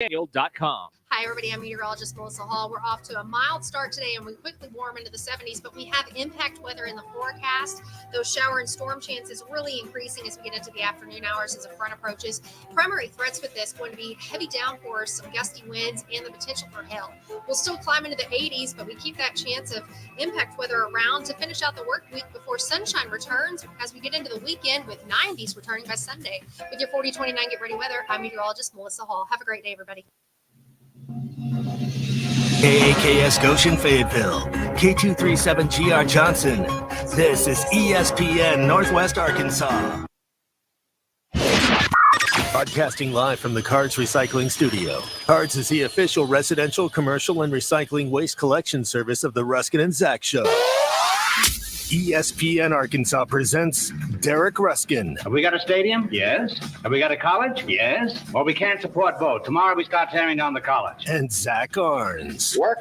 Daniel.com. Hi, everybody. I'm meteorologist Melissa Hall. We're off to a mild start today, and we quickly warm into the 70s, but we have impact weather in the forecast. Those shower and storm chances really increasing as we get into the afternoon hours as a front approaches. Primary threats with this going to be heavy downpours, some gusty winds, and the potential for hail. We'll still climb into the 80s, but we keep that chance of impact weather around to finish out the work week before sunshine returns as we get into the weekend with 90s returning by Sunday. With your 4029 Get Ready Weather, I'm meteorologist Melissa Hall. Have a great day, everybody. KAKS Goshen Fayetteville, K237GR Johnson. This is ESPN Northwest Arkansas. Broadcasting live from the Cards Recycling Studio. Cards is the official residential, commercial, and recycling waste collection service of the Ruscin Zach Show. ESPN Arkansas presents Derek Ruskin. Have we got a stadium? Yes. Have we got a college? Yes. Well, we can't support both. Tomorrow we start tearing down the college. And Zach Arns. Work.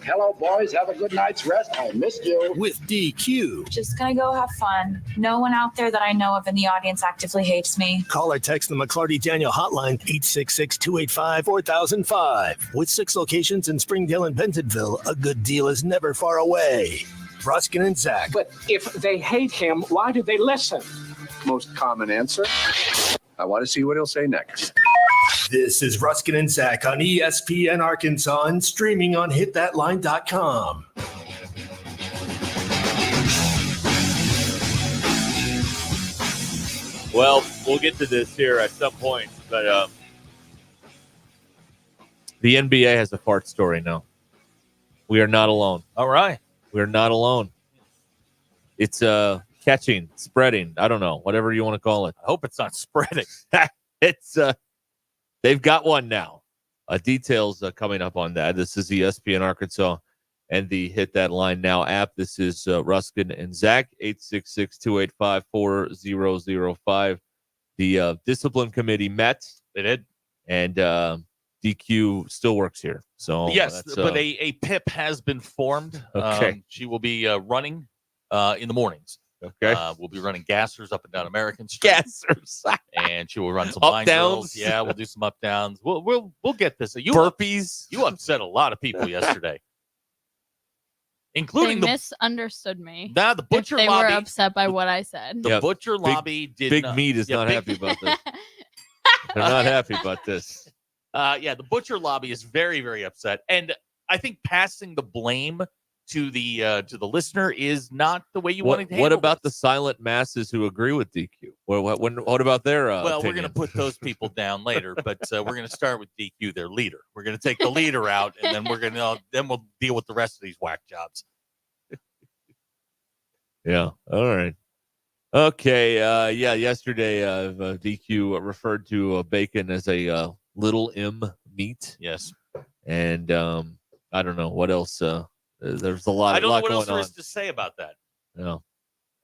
Hello, boys. Have a good night's rest. I missed you. With DQ. Just gonna go have fun. No one out there that I know of in the audience actively hates me. Call or text the McClarty Daniel hotline 866-285-4005. With 6 locations in Springdale and Bentonville, a good deal is never far away. Ruskin and Zach. But if they hate him, why do they listen? Most common answer. I want to see what he'll say next. This is Ruskin and Zach on ESPN Arkansas and streaming on hitthatline.com. Well, we'll get to this here at some point, but the NBA has a fart story now. We are not alone. All right. We are not alone. It's catching, spreading. I don't know, whatever you want to call it. I hope it's not spreading. It's they've got one now. Details coming up on that. This is ESPN Arkansas and the Hit That Line Now app. This is Ruskin and Zach, 866-285-4005. The discipline committee met. They did. And DQ still works here. So yes, but a PIP has been formed. Okay. She will be running in the mornings. Okay. We'll be running gassers up and down American Street. Gassers. And she will run some Up line downs. drills. Yeah, we'll do some up downs. We'll get this. Burpees. You upset a lot of people yesterday. They Including misunderstood me. the butcher They lobby. were upset by what I said. The butcher lobby did Big not. Meat is not happy about this. They're not happy about this. The butcher lobby is very, very upset, and I think passing the blame to the listener is not the way you want to handle What about the this. silent masses who agree with DQ? What about their Well, opinion? we're going to put those people down later, but we're going to start with DQ, their leader. We're going to take the leader out, and then we'll deal with the rest of these whack jobs. Yeah. All right. Okay. Yesterday, DQ referred to bacon as a little M meat. Yes. And I don't know what else. There's a lot. I don't know lot what going else there on. is to say about that. No.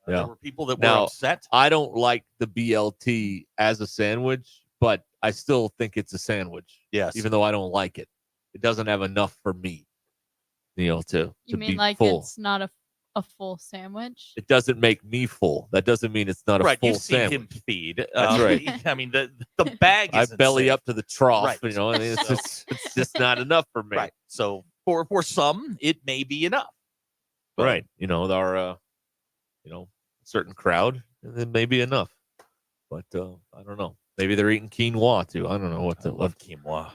There were people that were Now, upset. I don't like the BLT as a sandwich, but I still think it's a sandwich. Yes. Even though I don't like it, it doesn't have enough for me. To You mean be like full. it's not a full sandwich? It doesn't make me full. That doesn't mean it's not a Right, full you've seen sandwich. him feed. That's right. I mean, the bag I isn't belly safe. up to the trough, Right. and it's just not enough for me. Right. So for some, it may be enough. Right. Our certain crowd, it may be enough. But I don't know. Maybe they're eating quinoa too. I don't know what I love quinoa.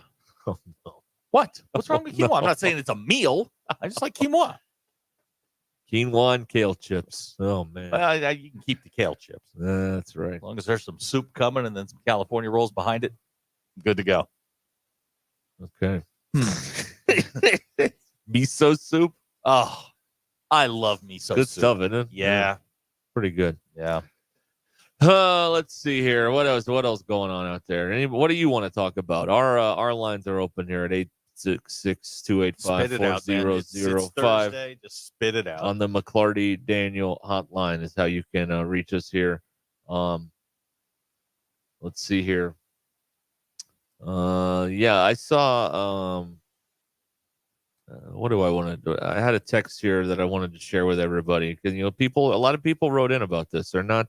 Oh, no. What? What's wrong with quinoa? No. I'm not saying it's a meal. I just like quinoa. Quinoa and kale chips. Oh man. You can keep the kale chips. That's right. As long as there's some soup coming and then some California rolls behind it, good to go. Okay. Miso soup. Oh, I love miso Good soup. stuff, isn't it? Yeah. Pretty good. Yeah. Let's see here. What else going on out there? What do you want to talk about? Our lines are open here at 866-285-4005. Thursday. Just spit it out. On the McClarty Daniel hotline is how you can reach us here. Let's see here. I saw. What do I want to do? I had a text here that I wanted to share with everybody because a lot of people wrote in about this. They're not.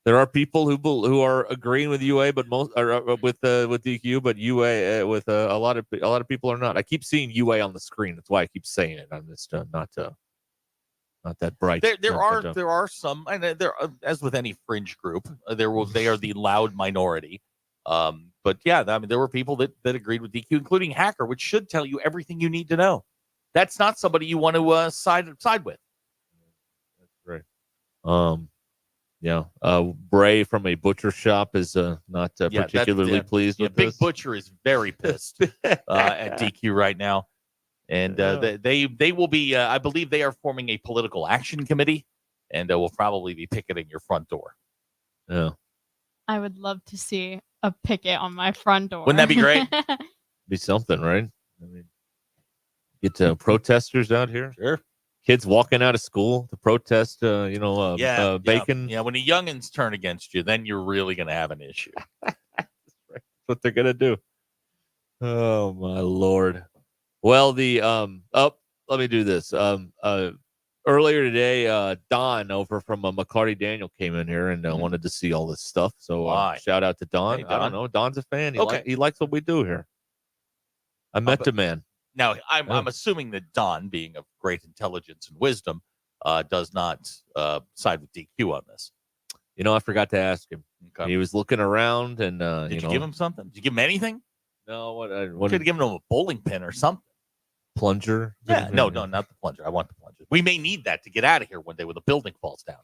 There are people who are agreeing with UA, but most are with DQ, but UA with a lot of people are not. I keep seeing UA on the screen. That's why I keep saying it. I'm just not that bright. There are some, and there, as with any fringe group, they are the loud minority. But yeah, I mean, there were people that agreed with DQ, including Hacker, which should tell you everything you need to know. That's not somebody you want to side with. That's right. Yeah. Bray from a butcher shop is not particularly pleased with Big this. Butcher is very pissed at DQ right now. And they will be, I believe they are forming a political action committee, and will probably be picketing your front door. Yeah. I would love to see a picket on my front door. Wouldn't that be great? Be something, right? I mean, get protesters out here. Sure. Kids walking out of school to protest, bacon. Yeah, when the youngins turn against you, then you're really going to have an issue. That's what they're going to do. Oh, my Lord. Well, let me do this. Earlier today, Don over from McCarty Daniel came in here and wanted to see all this stuff. So shout out to Don. Hey, I don't Don. know. Don's a fan. Okay. He likes what we do here. I met the man. Now, I'm assuming that Don, being of great intelligence and wisdom, does not side with DQ on this. You know, I forgot to ask him. Okay. He was looking around, and Did you give him something? Did you give him anything? No, what Could have given him a bowling pin or something. plunger? Yeah, no, not the plunger. I want the plunger. We may need that to get out of here one day when the building falls down.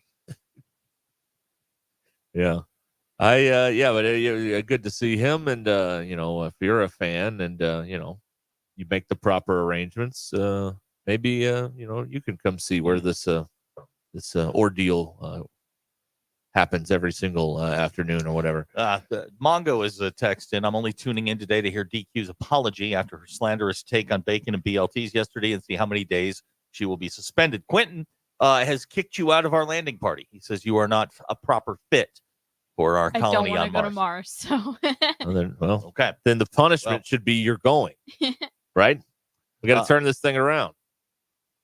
Yeah. But good to see him, and if you're a fan, and you make the proper arrangements, maybe you can come see where this ordeal happens every single afternoon or whatever. Mongo is a text in. I'm only tuning in today to hear DQ's apology after her slanderous take on bacon and BLTs yesterday, and see how many days she will be suspended. Quentin has kicked you out of our landing party. He says you are not a proper fit for our I colony don't on want to Mars. go to Mars. So Okay. Then the punishment should be you're going, right? We got to turn this thing around.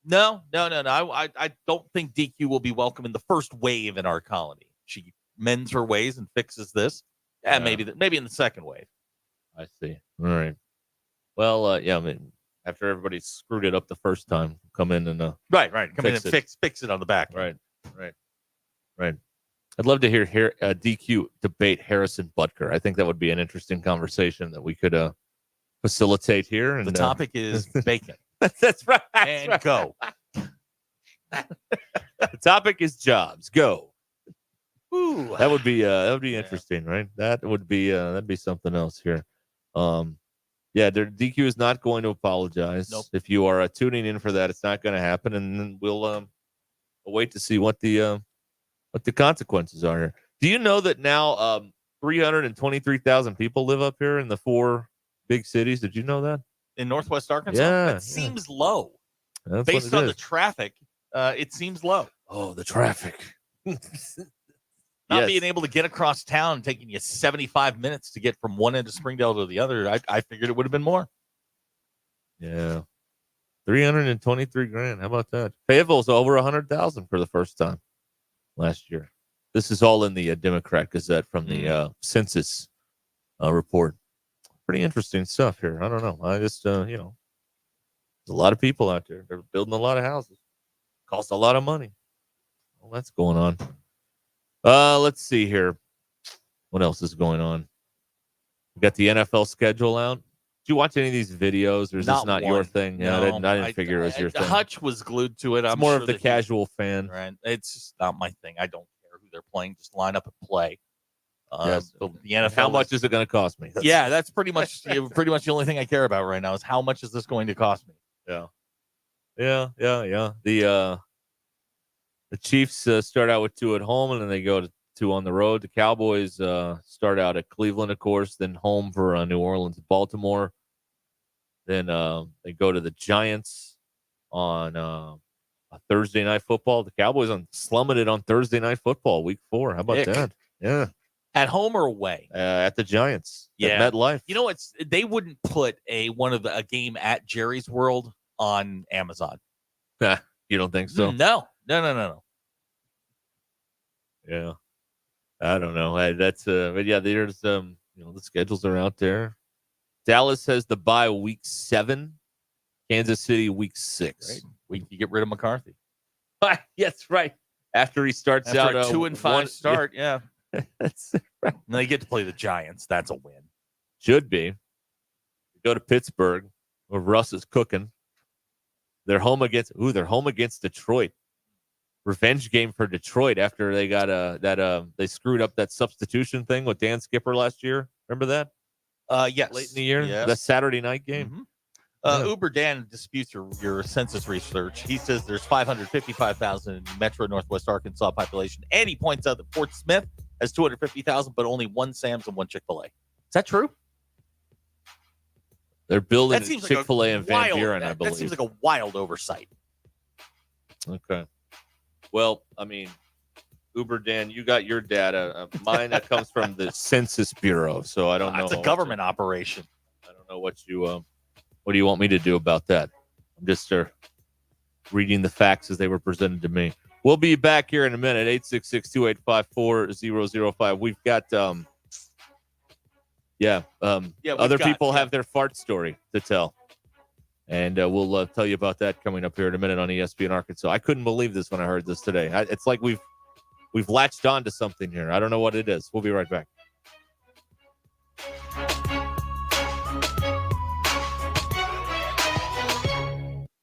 No. I don't think DQ will be welcome in the first wave in our colony. She mends her ways and fixes this. Yeah, maybe in the second wave. I see. All right. Well, I mean, after everybody screwed it up the first time, come in and right. Come in and fix fix it on the back. Right. I'd love to hear DQ debate Harrison Butker. I think that would be an interesting conversation that we could facilitate here. And the topic is bacon. That's right. And go. The topic is jobs. Go. Ooh. That would be interesting, right? That'd be something else here. DQ is not going to apologize. Nope. If you are tuning in for that, it's not going to happen, and then we'll wait to see what the consequences are here. Do you know that now 323,000 people live up here in the 4 big cities? Did you know that? In Northwest Arkansas? Yeah. That seems low. That's Based on the traffic, it seems low. Oh, the traffic. Not being able to get across town, taking you 75 minutes to get from one end of Springdale to the other, I figured it would have been more. Yeah. 323 grand. How about that? Fayetteville's over 100,000 for the first time last year. This is all in the Democrat Gazette from the census report. Pretty interesting stuff here. I don't know. I just, there's a lot of people out there. They're building a lot of houses. Costs a lot of money. Well, that's going on. Let's see here. What else is going on? We got the NFL schedule out. Did you watch any of these videos, or is this not your thing? No, I didn't figure it was your thing. Hutch was glued to it. It's I'm more sure of the that casual fan. Right. It's just not my thing. I don't care who they're playing. Just line up and play. Yes. The NFL. How much is it going to cost me? That's pretty much the only thing I care about right now is how much is this going to cost me? Yeah. The Chiefs start out with 2 at home, and then they go to 2 on the road. The Cowboys start out at Cleveland, of course, then home for New Orleans, Baltimore. Then they go to the Giants on a Thursday Night Football. The Cowboys slumming it on Thursday Night Football, Week 4. How about that? Yeah. At home or away? At the Giants. Yeah. At MetLife. You know, they wouldn't put a game at Jerry's World on Amazon. You don't think so? No. Yeah. I don't know. But yeah, there's the schedules are out there. Dallas has the bye week 7, Kansas City week 6. Great. We can get rid of McCarthy. Yes, right. After he starts After out a 2-5 start, yeah. That's right. And they get to play the Giants. That's a win. Should be. Go to Pittsburgh, where Russ is cooking. They're home against Detroit. Revenge game for Detroit after they got they screwed up that substitution thing with Dan Skipper last year. Remember that? Yes. Late in the year, yes. that Saturday night game. Mm-hmm. Yeah. Uber Dan disputes your census research. He says there's 555,000 in Metro Northwest Arkansas population, and he points out that Fort Smith has 250,000, but only one Sam's and one Chick-fil-A. Is that true? They're building That seems Chick-fil-A like in Van Buren, I believe. That seems like a wild oversight. Okay. Well, I mean, Uber Dan, you got your data. Mine that comes from the Census Bureau, so I don't know. It's a government operation. I don't know what do you want me to do about that? I'm just reading the facts as they were presented to me. We'll be back here in a minute. 866-285-4005. We've got other people have their fart story to tell. And we'll tell you about that coming up here in a minute on ESPN Arkansas. I couldn't believe this when I heard this today. It's like we've latched on to something here. I don't know what it is. We'll be right back.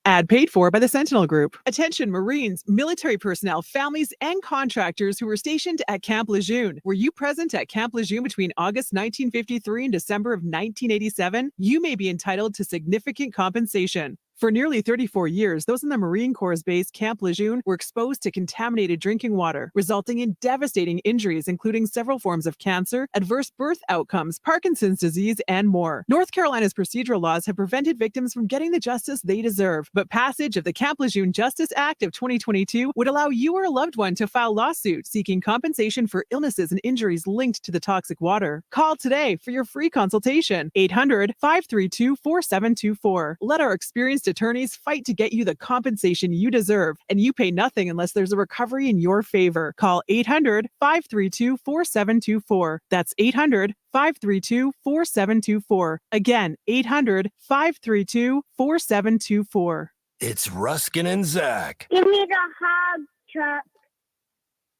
Ad paid for by the Sentinel Group. Attention Marines, military personnel, families, and contractors who were stationed at Camp Lejeune. Were you present at Camp Lejeune between August 1953 and December of 1987? You may be entitled to significant compensation. For nearly 34 years, those in the Marine Corps' base Camp Lejeune were exposed to contaminated drinking water, resulting in devastating injuries, including several forms of cancer, adverse birth outcomes, Parkinson's disease, and more. North Carolina's procedural laws have prevented victims from getting the justice they deserve, but passage of the Camp Lejeune Justice Act of 2022 would allow you or a loved one to file lawsuits seeking compensation for illnesses and injuries linked to the toxic water. Call today for your free consultation. 800-532-4724. Let our experienced attorneys fight to get you the compensation you deserve, and you pay nothing unless there's a recovery in your favor. Call 800-532-4724. That's 800-532-4724. Again, 800-532-4724. It's Ruscin and Zach. Give me the hog truck.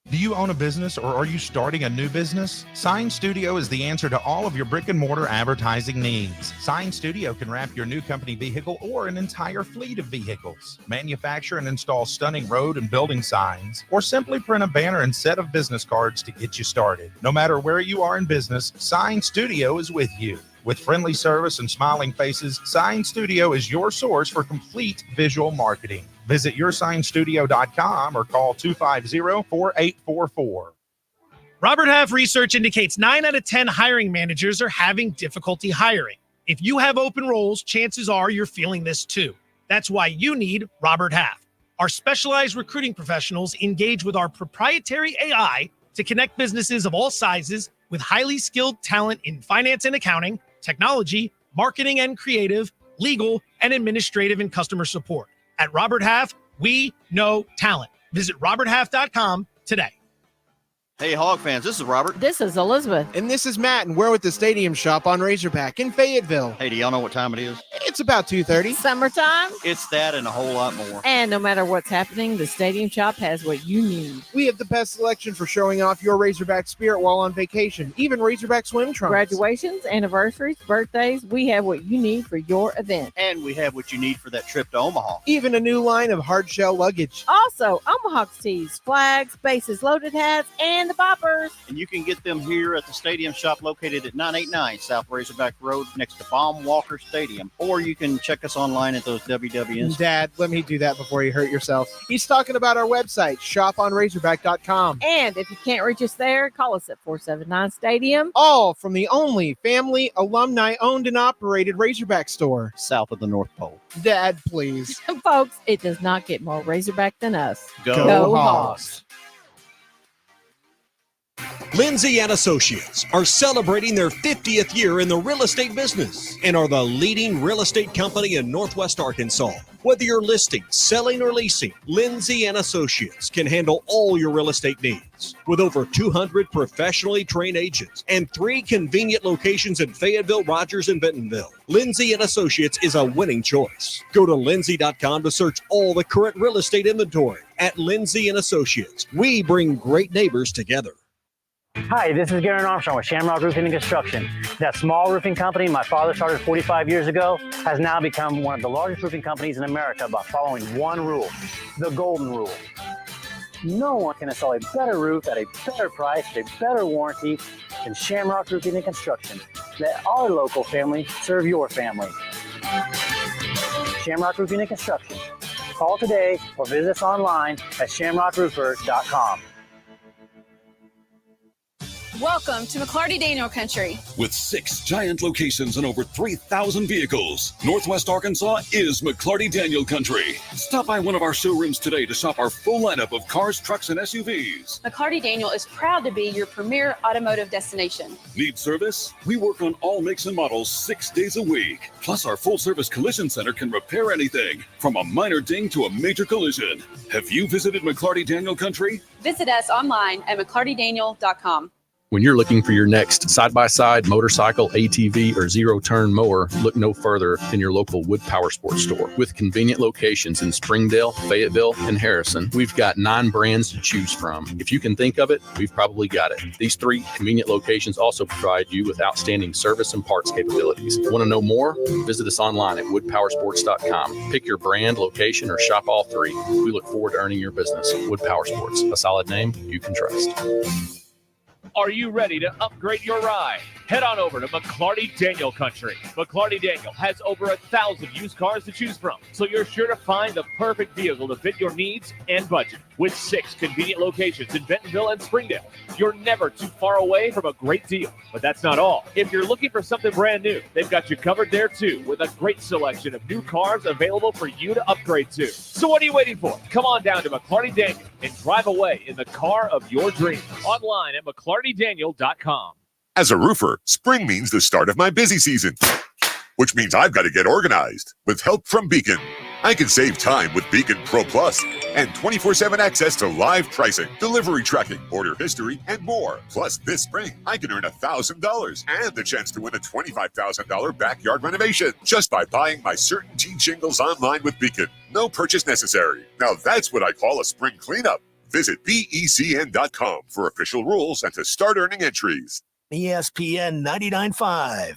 Do you own a business or are you starting a new business? Sign Studio is the answer to all of your brick and mortar advertising needs. Sign Studio can wrap your new company vehicle or an entire fleet of vehicles, manufacture and install stunning road and building signs, or simply print a banner and set of business cards to get you started. No matter where you are in business, Sign Studio is with you. With friendly service and smiling faces, Sign Studio is your source for complete visual marketing. Visit yoursignstudio.com or call 250-4844. Robert Half research indicates 9 out of 10 hiring managers are having difficulty hiring. If you have open roles, chances are you're feeling this too. That's why you need Robert Half. Our specialized recruiting professionals engage with our proprietary AI to connect businesses of all sizes with highly skilled talent in finance and accounting, technology, marketing and creative, legal, and administrative and customer support. At Robert Half, we know talent. Visit roberthalf.com today. Hey, Hog fans, this is Robert. This is Elizabeth. And this is Matt, and we're with the Stadium Shop on Razorback in Fayetteville. Hey, do y'all know what time it is? It's about 2:30. Summertime. It's that and a whole lot more. And no matter what's happening, the Stadium Shop has what you need. We have the best selection for showing off your Razorback spirit while on vacation, even Razorback swim trunks. Graduations, anniversaries, birthdays, we have what you need for your event. And we have what you need for that trip to Omaha. Even a new line of hard shell luggage. Also, Omaha tees, flags, bases, loaded hats, and the boppers. And you can get them here at the Stadium Shop located at 989 South Razorback Road next to Baum Walker Stadium. Or you can check us online at those WWNs. Dad, let me do that before you hurt yourself. He's talking about our website, shoponrazorback.com. And if you can't reach us there, call us at 479 All from the only family, alumni owned and operated Razorback store. South of the North Pole. Dad, please. Folks, it does not get more Razorback than us. Go Hogs. Lindsay and Associates are celebrating their 50th year in the real estate business and are the leading real estate company in Northwest Arkansas. Whether you're listing, selling, or leasing, Lindsay and Associates can handle all your real estate needs. With over 200 professionally trained agents and 3 convenient locations in Fayetteville, Rogers, and Bentonville, Lindsay and Associates is a winning choice. Go to lindsay.com to search all the current real estate inventory. At Lindsay and Associates, we bring great neighbors together. Hi, this is Garen Armstrong with Shamrock Roofing and Construction. That small roofing company my father started 45 years ago has now become one of the largest roofing companies in America by following one rule, the golden rule. No one can install a better roof at a better price, at a better warranty than Shamrock Roofing and Construction. Let our local family serve your family. Shamrock Roofing and Construction. Call today or visit us online at shamrockroofer.com. Welcome to McClarty Daniel Country. With 6 giant locations and over 3,000 vehicles, Northwest Arkansas is McClarty Daniel Country. Stop by one of our showrooms today to shop our full lineup of cars, trucks, and SUVs. McClarty Daniel is proud to be your premier automotive destination. Need service? We work on all makes and models 6 days a week. Plus, our full-service collision center can repair anything, from a minor ding to a major collision. Have you visited McClarty Daniel Country? Visit us online at mcclartydaniel.com. When you're looking for your next side-by-side, motorcycle, ATV, or zero-turn mower, look no further than your local Wood Power Sports store. With convenient locations in Springdale, Fayetteville, and Harrison, we've got 9 brands to choose from. If you can think of it, we've probably got it. These 3 convenient locations also provide you with outstanding service and parts capabilities. Want to know more? Visit us online at woodpowersports.com. Pick your brand, location, or shop all 3. We look forward to earning your business. Wood Power Sports, a solid name you can trust. Are you ready to upgrade your ride? Head on over to McClarty Daniel Country. McClarty Daniel has over 1,000 used cars to choose from, so you're sure to find the perfect vehicle to fit your needs and budget. With 6 convenient locations in Bentonville and Springdale, you're never too far away from a great deal. But that's not all. If you're looking for something brand new, they've got you covered there too, with a great selection of new cars available for you to upgrade to. So what are you waiting for? Come on down to McClarty Daniel and drive away in the car of your dreams. Online at McClartyDaniel.com. As a roofer, spring means the start of my busy season, which means I've got to get organized. With help from Beacon, I can save time with Beacon Pro Plus and 24/7 access to live pricing, delivery tracking, order history, and more. Plus, this spring, I can earn $1,000 and the chance to win a $25,000 backyard renovation just by buying my CertainTeed shingles online with Beacon. No purchase necessary. Now that's what I call a spring cleanup. Visit BECN.com for official rules and to start earning entries. ESPN 99.5.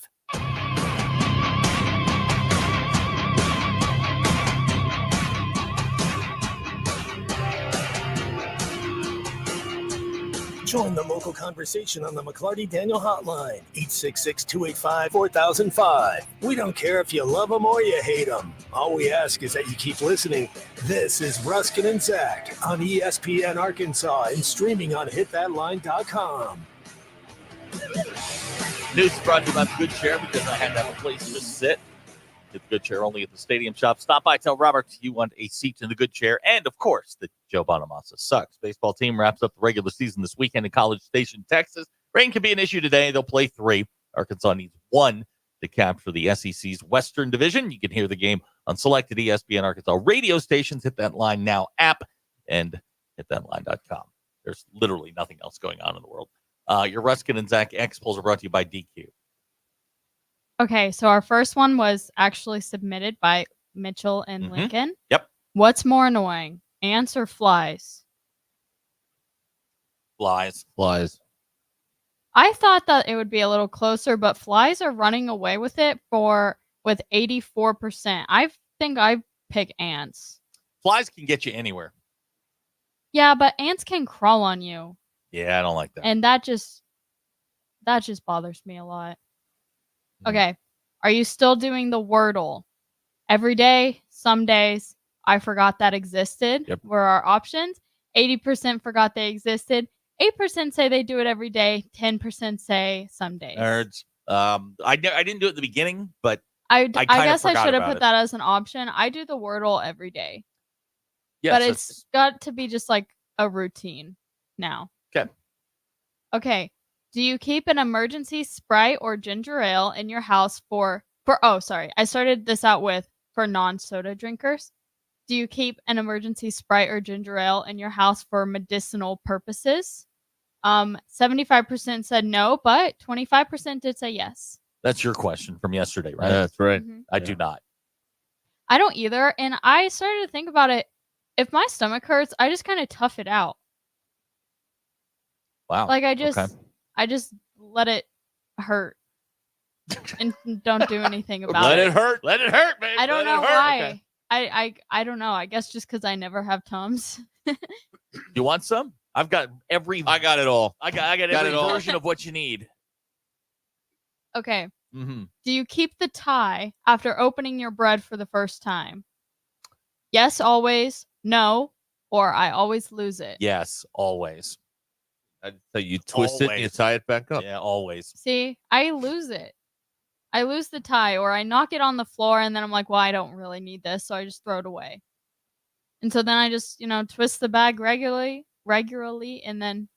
Join the local conversation on the McClarty Daniel hotline, 866-285-4005. We don't care if you love them or you hate them. All we ask is that you keep listening. This is Ruscin and Zach on ESPN Arkansas and streaming on hitthatline.com. News brought to you by the Good Chair because I had to have a place to sit. Get the Good Chair only at the Stadium Shop. Stop by, tell Robert you want a seat in the Good Chair. And, of course, the Joe Bonamassa Sucks baseball team wraps up the regular season this weekend in College Station, Texas. Rain can be an issue today. They'll play 3. Arkansas needs 1 to capture the SEC's Western Division. You can hear the game on selected ESPN Arkansas radio stations. Hit That Line Now app and hitthatline.com. There's literally nothing else going on in the world. Your Ruscin and Zach X polls are brought to you by DQ. Okay, so our first one was actually submitted by Mitchell and Lincoln. Yep. What's more annoying, ants or flies? Flies. I thought that it would be a little closer, but flies are running away with it with 84%. I think I pick ants. Flies can get you anywhere. Yeah, but ants can crawl on you. Yeah, I don't like that. And that just bothers me a lot. Okay. Are you still doing the Wordle? Every day, some days, I forgot that existed were our options. 80% forgot they existed. 8% say they do it every day. 10% say some days. Nerds. I didn't do it at the beginning, but I guess I should have put it. that as an option. I do the Wordle every day. Yes, but it's got to be just like a routine now. Okay. Okay. Do you keep an emergency Sprite or ginger ale in your house for I started this out with for non-soda drinkers. Do you keep an emergency Sprite or ginger ale in your house for medicinal purposes? 75% said no, but 25% did say yes. That's your question from yesterday, right? Yeah, that's right. I do not. I don't either. And I started to think about it. If my stomach hurts, I just kind of tough it out. Wow. Like I just let it hurt and don't do anything about Let it. it hurt. Let it hurt, man. I don't Let it know hurt. why. Okay. I don't know. I guess just because I never have Tums. You want some? I've got every. I got it all. I got every version of what you need. Okay. Mm-hmm. Do you keep the tie after opening your bread for the first time? Yes, always. No, or I always lose it. Yes, always. I'd say you twist it and you tie it back up. Yeah, always. See, I lose it. I lose the tie, or I knock it on the floor, and then I'm like, well, I don't really need this, so I just throw it away. And so then I just, twist the bag regularly, and then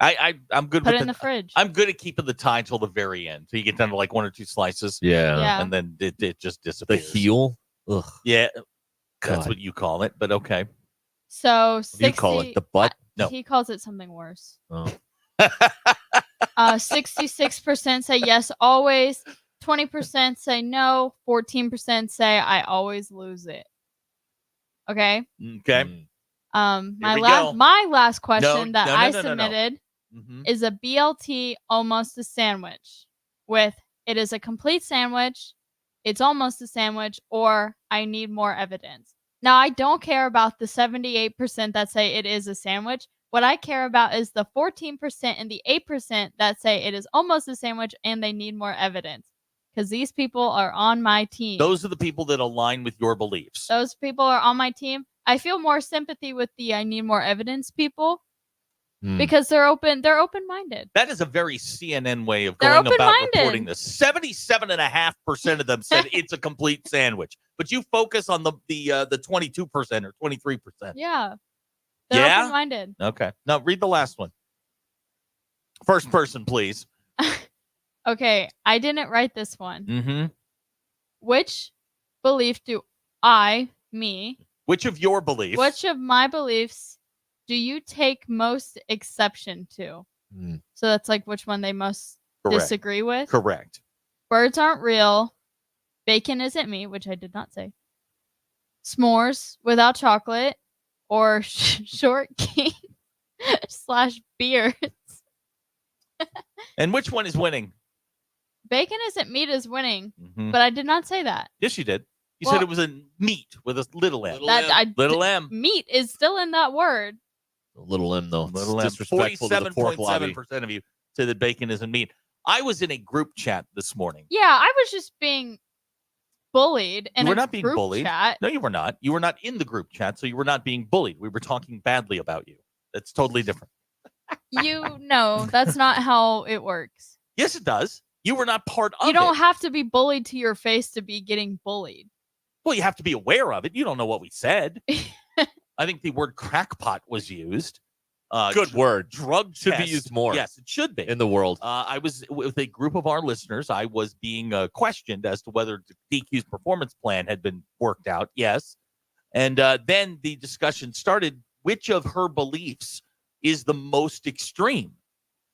I'm good put with it in the fridge. I'm good at keeping the tie until the very end. So you get down to like one or two slices. Yeah. And then it just The disappears. heel. Ugh. Yeah. That's God. what you call it, but okay. So What do you call it? The butt? No. He calls it something worse. Oh. 66% say yes, always. 20% say no. 14% say I always lose it. Okay. Okay. My we last go. question that No, I no. submitted Mhm. is a BLT almost a sandwich with it is a complete sandwich, it's almost a sandwich, or I need more evidence. Now, I don't care about the 78% that say it is a sandwich. What I care about is the 14% and the 8% that say it is almost a sandwich and they need more evidence. Because these people are on my team. Those are the people that align with your beliefs. Those people are on my team. I feel more sympathy with the I need more evidence people because they're open-minded. That is a very CNN way of They're going about open-minded. reporting this. 77.5% of them said it's a complete sandwich, but you focus on the 22% or 23%. Yeah. They're Yeah? open-minded. Okay. Now read the last one. First person, please. Okay, I didn't write this one. Mm-hmm. Which belief do me, Which of your beliefs? which of my beliefs do you take most exception to? So that's like which one they most Correct. disagree with. Correct. Birds aren't real. Bacon isn't meat, which I did not say. S'mores without chocolate or shortcake / beers. And which one is winning? Bacon isn't meat is winning, Mhm. but I did not say that. Yes, you did. You Well- said it was a meat with a little m. Little M. Meat is still in that word. Little M, though. Little It's m. disrespectful to the pork lobby. 47.7% of you say that bacon isn't meat. I was in a group chat this morning. Yeah, I was just being bullied in You were a not being group bullied. chat. No, you were not. You were not in the group chat, so you were not being bullied. We were talking badly about you. That's totally different. You know, that's not how it works. Yes, it does. You were not part of You don't it. have to be bullied to your face to be getting bullied. Well, you have to be aware of it. You don't know what we said. I think the word crackpot was used. Good word. Drug Should be test. used more. Yes, it should be. In the world. I was with a group of our listeners. I was being questioned as to whether DQ's performance plan had been worked out. Yes. And then the discussion started. Which of her beliefs is the most extreme?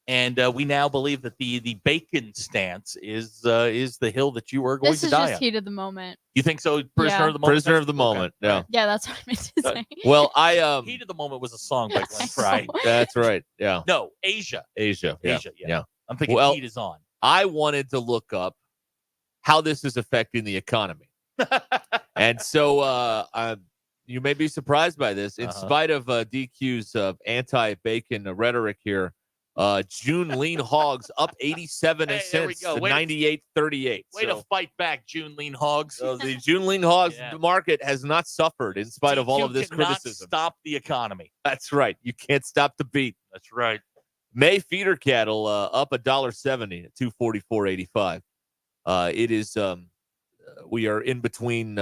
And we now believe that the bacon stance is the hill that you are going This to is die just on. heat of the moment. You think so? Prisoner Yeah. of the moment. Prisoner of the moment. Yeah. Yeah, that's what I meant to say. Well, I Heat of the moment was a song by Glenn Fry. That's right. Yeah. No, Asia. Asia. Yeah. Asia, yeah. I'm thinking Well, heat is on. I wanted to look up how this is affecting the economy. And so you may be surprised by this. In spite of DQ's anti-bacon rhetoric here, June lean hogs up 87 Hey, there we cents go. to Way to- 98.38. Way to fight back, June lean hogs. So the June lean hogs Yeah. market has not suffered in spite of all DQ of this cannot criticism. Stop the economy. That's right. You can't stop the beat. That's right. May feeder cattle up $1.70 at 244.85. It is we are in between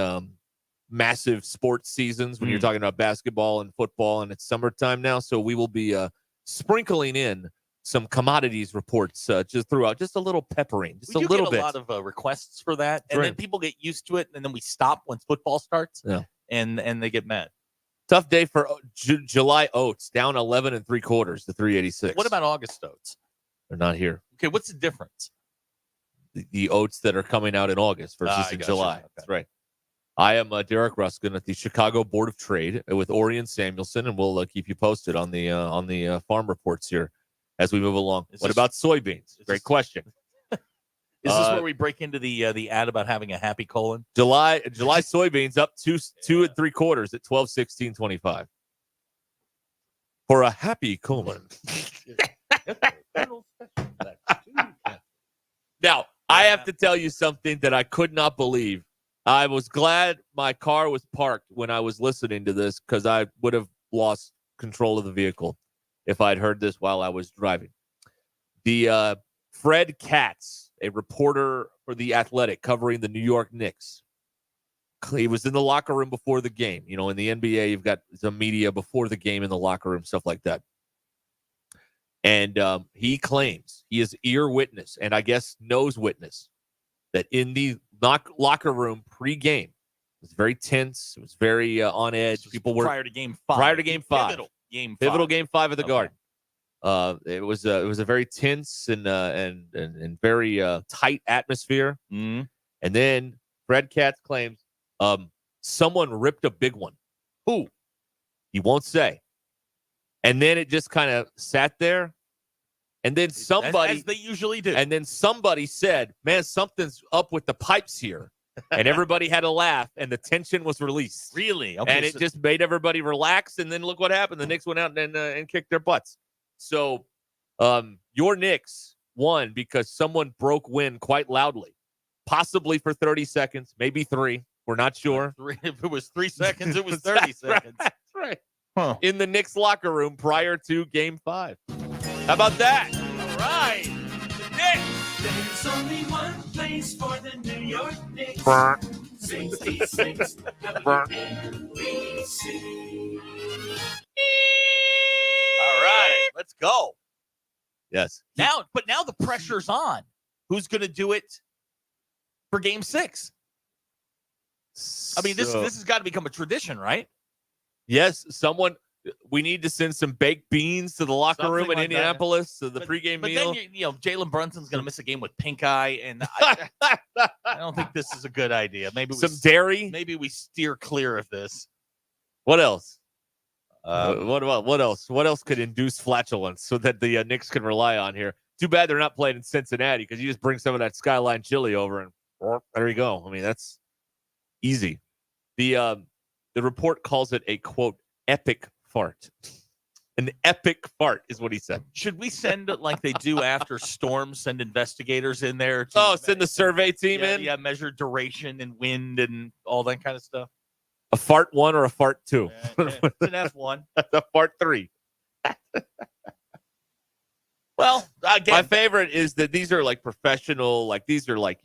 massive sports seasons when you're talking about basketball and football, and it's summertime now, so we will be sprinkling in some commodities reports just throughout, just a little peppering, just We a do little get bit. a lot of requests for that, and then people get used to it, and then we stop once football starts, and they get mad. Tough day for July oats, down 11 3/4 to 386. What about August oats? They're not here. Okay, what's the difference? The oats that are coming out in August versus in July. Okay. That's right. I am Derek Ruskin at the Chicago Board of Trade with Orion Samuelson, and we'll keep you posted on the farm reports here as we move along. What about soybeans? Great question. Is this where we break into the ad about having a happy colon? July soybeans up 2 3/4 at 12.1625 for a happy colon. Now, I have to tell you something that I could not believe. I was glad my car was parked when I was listening to this because I would have lost control of the vehicle if I'd heard this while I was driving. The Fred Katz, a reporter for The Athletic covering the New York Knicks. He was in the locker room before the game. You know, in the NBA, you've got the media before the game in the locker room, stuff like that. And he claims he is ear witness and I guess nose witness that in the locker room pre-game, it was very tense. It was very on edge. People were prior to game 5. Prior to game 5. Pivotal game 5 of the Garden. It was a very tense and very tight atmosphere. Mm-hmm. And then Fred Katz claims someone ripped a big one. Who? He won't say. And then it just kind of sat there. And then somebody, as they usually do. And then somebody said, "Man, something's up with the pipes here." And everybody had a laugh, and the tension was released. Really? Okay, and it just made everybody relax. And then look what happened. The Knicks went out and kicked their butts. So your Knicks won because someone broke wind quite loudly, possibly for 30 seconds, maybe 3. We're not sure. If it was 3 seconds, it was 30 seconds. That's right. Huh. In the Knicks locker room prior to game 5. How about that? All right. The Knicks. There's only one place for the New York Knicks. 66 WNBC. All right. Let's go. Yes. Now the pressure's on. Who's going to do it for game 6? I mean, this has got to become a tradition, right? Yes, we need to send some baked beans to the locker room in Indianapolis to the pregame meal. But then, Jalen Brunson's going to miss a game with pink eye, and I don't think this is a good idea. Maybe some dairy. Maybe we steer clear of this. What else? What else? What else could induce flatulence so that the Knicks can rely on here? Too bad they're not playing in Cincinnati because you just bring some of that Skyline chili over and there you go. I mean, that's easy. The report calls it a, quote, epic fart. An epic fart is what he said. Should we send, like they do after storms, send investigators in there? Send the survey team in? Yeah, measure duration and wind and all that kind of stuff. A fart 1 or a fart 2? It's an F1. A fart 3. Well, again, my favorite is that these are like professional, like these are like,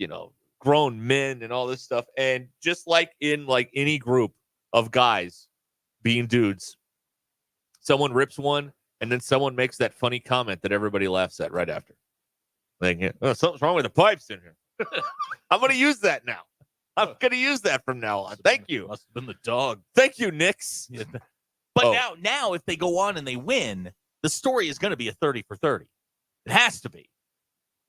grown men and all this stuff. And just like in like any group of guys being dudes, someone rips one and then someone makes that funny comment that everybody laughs at right after. Like, something's wrong with the pipes in here. I'm going to use that now. I'm going to use that from now on. Thank you. Must have been the dog. Thank you, Knicks. Yeah. But now if they go on and they win, the story is going to be a 30 for 30. It has to be.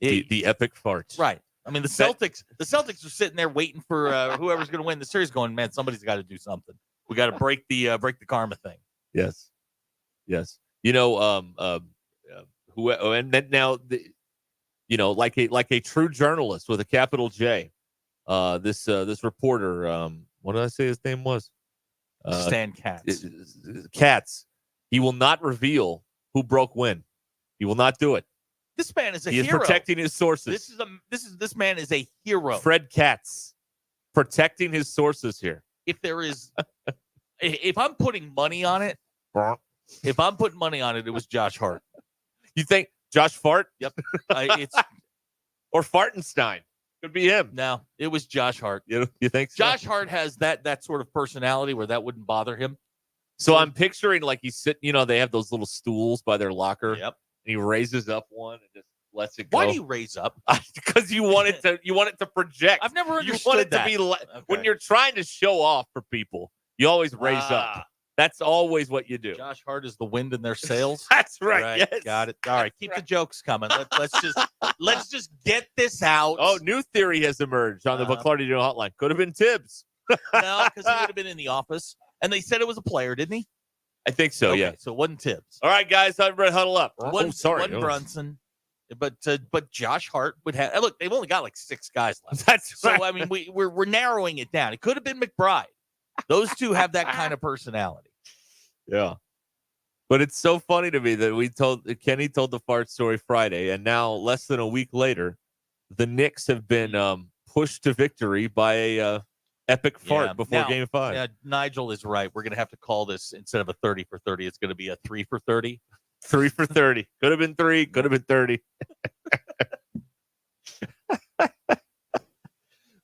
The epic fart. Right. I mean, the Celtics are sitting there waiting for whoever's going to win the series going, man, somebody's got to do something. We got to break the karma thing. Yes. And then now, like a true journalist with a capital J, this reporter, what did I say his name was? Stan Katz. Katz. He will not reveal who broke when. He will not do it. This man is a hero. He is protecting his sources. This man is a hero. Fred Katz, protecting his sources here. If I'm putting money on it, it was Josh Hart. You think Josh Fart? Yep. Or Fartenstein. Could be him. No, it was Josh Hart. You think so? Josh Hart has that sort of personality where that wouldn't bother him. So I'm picturing like he's sitting, they have those little stools by their locker. Yep. he raises up one and just lets it go. Why do you raise up? Because you want it to project. I've never You understood want it that. to be when you're trying to show off for people. You always raise up. That's always what you do. Josh Hart is the wind in their sails. That's right. Yes. Got it. All right, keep the jokes coming. Let's just get this out. Oh, new theory has emerged on the McClarty hotline. Could have been Tibbs. No, because he would have been in the office, and they said it was a player, didn't he? I think so. Okay, Yeah. So it wasn't Tibbs. All right, guys, everybody huddle up. Wasn't Brunson, but Josh Hart would have. Look, they've only got like 6 guys left. That's so. right. I mean, we're narrowing it down. It could have been McBride. Those two have that kind of personality. Yeah. But it's so funny to me that Kenny told the fart story Friday, and now less than a week later, the Knicks have been pushed to victory by a epic fart before Game 5. Yeah, Nigel is right. We're gonna have to call this, instead of a 30 for 30, it's gonna be a 3 for 30. 3 for 30. Could have been 3. Could have been 30.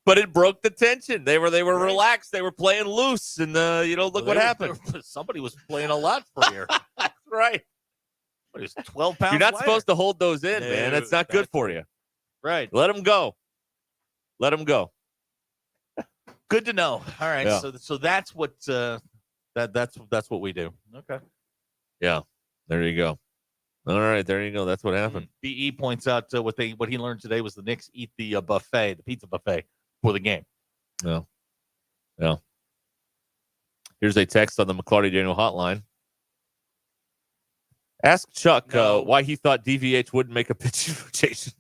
But it broke the tension. They were relaxed. They were playing loose, and look what happened. Somebody was playing a lot for you. That's right. What is 12 pounds? You're not lighter. supposed to hold those in, man. That's not good for you. Right. Let them go. Let them go. Good to know. All right. Yeah. So that's what that's what we do. Okay. Yeah. There you go. All right. There you go. That's what happened. BE points out what he learned today was the Knicks eat the buffet, the pizza buffet, for the game. Yeah. Yeah. Here's a text on the McClarty Daniel hotline. Ask Chuck why he thought DVH wouldn't make a pitching rotation.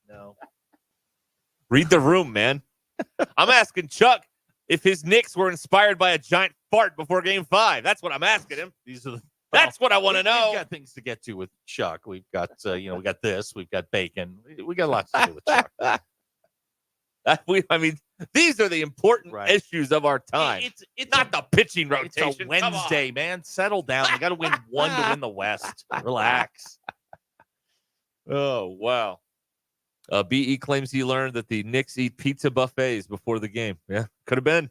No. Read the room, man. I'm asking Chuck if his Knicks were inspired by a giant fart before Game 5. That's what I'm asking him. That's what I want to know. We've got things to get to with Chuck. We've got we got this. We've got bacon. We got lots to do with Chuck. These are the important issues of our time. It's not the pitching rotation. It's a Wednesday, man. Settle down. You got to win one to win the West. Relax. Oh, wow. BE claims he learned that the Knicks eat pizza buffets before the game. Yeah, could have been.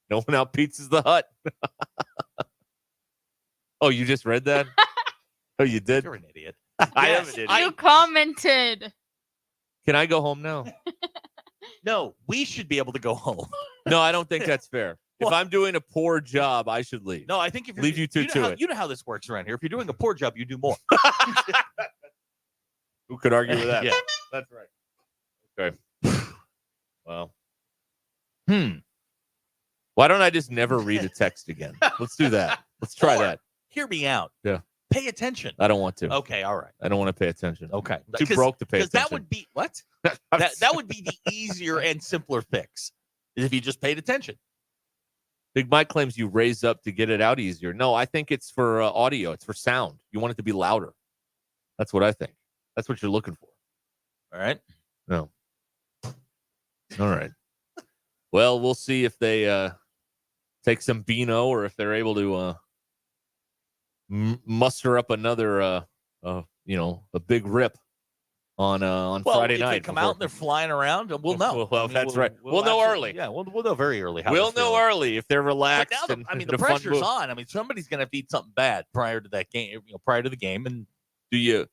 No one out pizzas the hut. Oh, you just read that? Oh, you did? You're an idiot. I am an idiot. You commented. Can I go home now? No, we should be able to go home. No, I don't think that's fair. If I'm doing a poor job, I should leave. No, I think if you're leave you two to it. You know how this works around here. If you're doing a poor job, you do more. Who could argue with that? Yeah. That's right. Okay. Well. Why don't I just never read a text again? Let's do that. Let's try that. Hear me out. Yeah. Pay attention. I don't want to. Okay, all right. I don't want to pay attention. Okay. I'm too broke to pay attention. Because that would be what? that would be the easier and simpler fix, is if you just paid attention. Big Mike claims you raise up to get it out easier. No, I think it's for audio. It's for sound. You want it to be louder. That's what I think. That's what you're looking for. All right. No. All right. Well, we'll see if they take some Beano or if they're able to muster up another, a big rip on Friday night. If they come out and they're flying around, we'll know. Well, that's right. We'll know early. Yeah, we'll know very early. We'll know early if they're relaxed. But now the pressure's on. I mean, somebody's going to have to eat something bad prior to that game. Prior to the game, and do you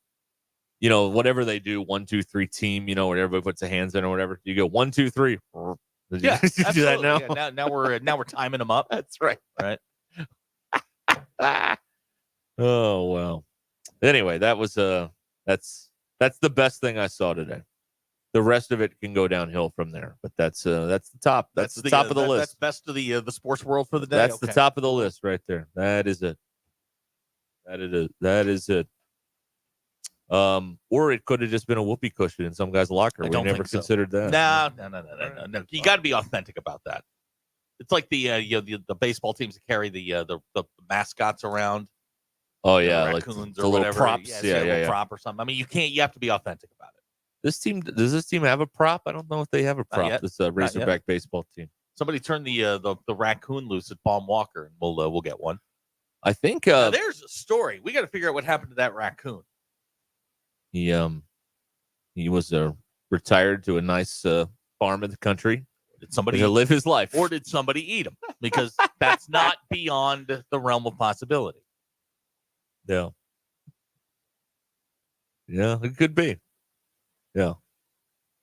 whatever they do, 1, 2, 3 team, where everybody puts their hands in or whatever. You go 1, 2, 3. Yeah, you do that now. Yeah, now we're timing them up. That's right. Right. Oh well. Anyway, that was that's the best thing I saw today. The rest of it can go downhill from there, but that's the top. That's the top of the list. That's best of the sports world for the day. That's the top of the list right there. That is it. That is it. Or it could have just been a whoopee cushion in some guy's locker. We never considered that. No. You got to be authentic about that. It's like the baseball teams that carry the mascots around. Oh yeah, like raccoons or little whatever. props. Yeah. Prop or something. I mean, you have to be authentic about it. Does this team have a prop? I don't know if they have a prop. This Razorback baseball team. Somebody turned the raccoon loose at Baum Walker, and we'll get one. I think now, there's a story. We got to figure out what happened to that raccoon. He was retired to a nice farm in the country. Did somebody to live his life, or did somebody eat him? Because that's not beyond the realm of possibility. Yeah. Yeah, it could be. Yeah.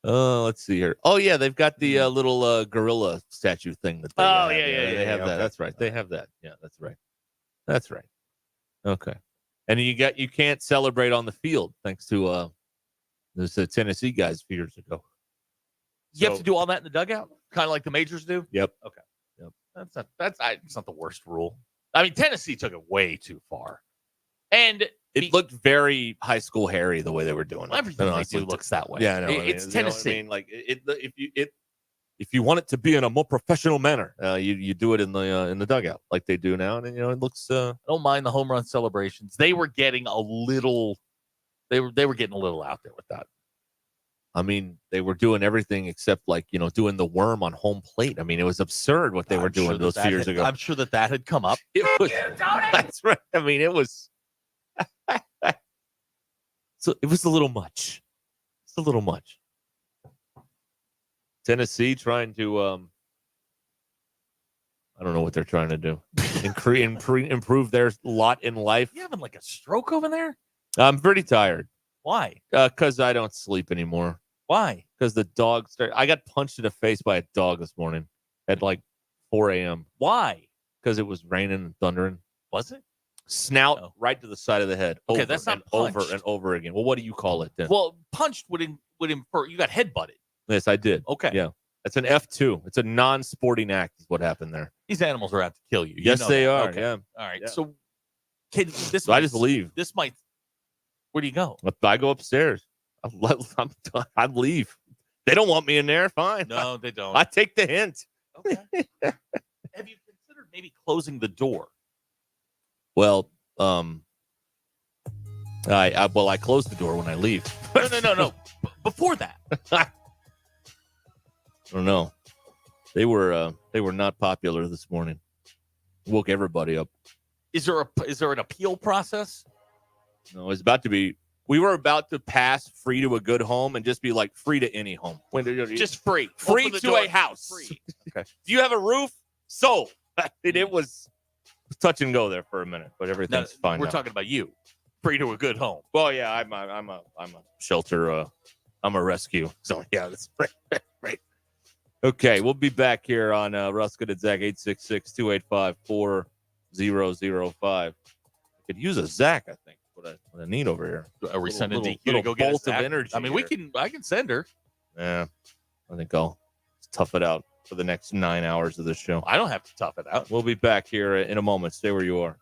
Let's see here. Oh, yeah, they've got the little gorilla statue thing. That they have that. Okay. That's right. They have that. Yeah, that's right. That's right. Okay. And you can't celebrate on the field thanks to those Tennessee guys a few years ago. You have to do all that in the dugout, kind of like the majors do. Yep. Okay. Yep. It's not the worst rule. I mean, Tennessee took it way too far, and it looked very high school Harry the way they were doing it. Everything they do looks that way. Yeah, I know. It's Tennessee. You know what I mean? Like if you want it to be in a more professional manner, you do it in the dugout like they do now, and it looks. I don't mind the home run celebrations. They were getting a little. They were getting a little out there with that. I mean, they were doing everything except doing the worm on home plate. I mean, it was absurd what they were doing those few years ago. I'm sure that had come up. It was. That's right. I mean, it was. So it was a little much. It's a little much. Tennessee trying to, I don't know what they're trying to do. Improve their lot in life. You having like a stroke over there? I'm pretty tired. Why? Because I don't sleep anymore. Why? Because the dog I got punched in the face by a dog this morning at like 4 a.m. Why? Because it was raining and thundering. Was it? Snout right to the side of the head. Okay, over that's not and punched. over and over again. Well, what do you call it then? Well, punched would infer you got headbutted. Yes, I did. Okay. Yeah. It's an F2. It's a non-sporting act is what happened there. These animals are out to kill you. Yes, they are. Okay. Yeah. All right. Yeah. So, kid, So I just leave. This might. Where do you go? I go upstairs. I leave. They don't want me in there. Fine. No, they don't. I take the hint. Okay. Have you considered maybe closing the door? Well, I close the door when I leave. No. Before that, I don't know. They were not popular this morning. Woke everybody up. is there an appeal process? No, it's about to be. We were about to pass free to a good home and just be like free to any home. Just free. Free Open the to door. a house. Free. Okay. Do you have a roof? So it was touch and go there for a minute, but everything's fine. We're now. talking about you. Free to a good home. Well, yeah, I'm a shelter. I'm a rescue. So yeah, that's right. Okay, we'll be back here on Ruscin and Zach 866-285-4005. I could use a Zach, I think. What I need over here. Are we sending DQ little to go get bolt us of energy? I mean, I can send her. Yeah, I think I'll tough it out for the next 9 hours of this show. I don't have to tough it out. We'll be back here in a moment. Stay where you are.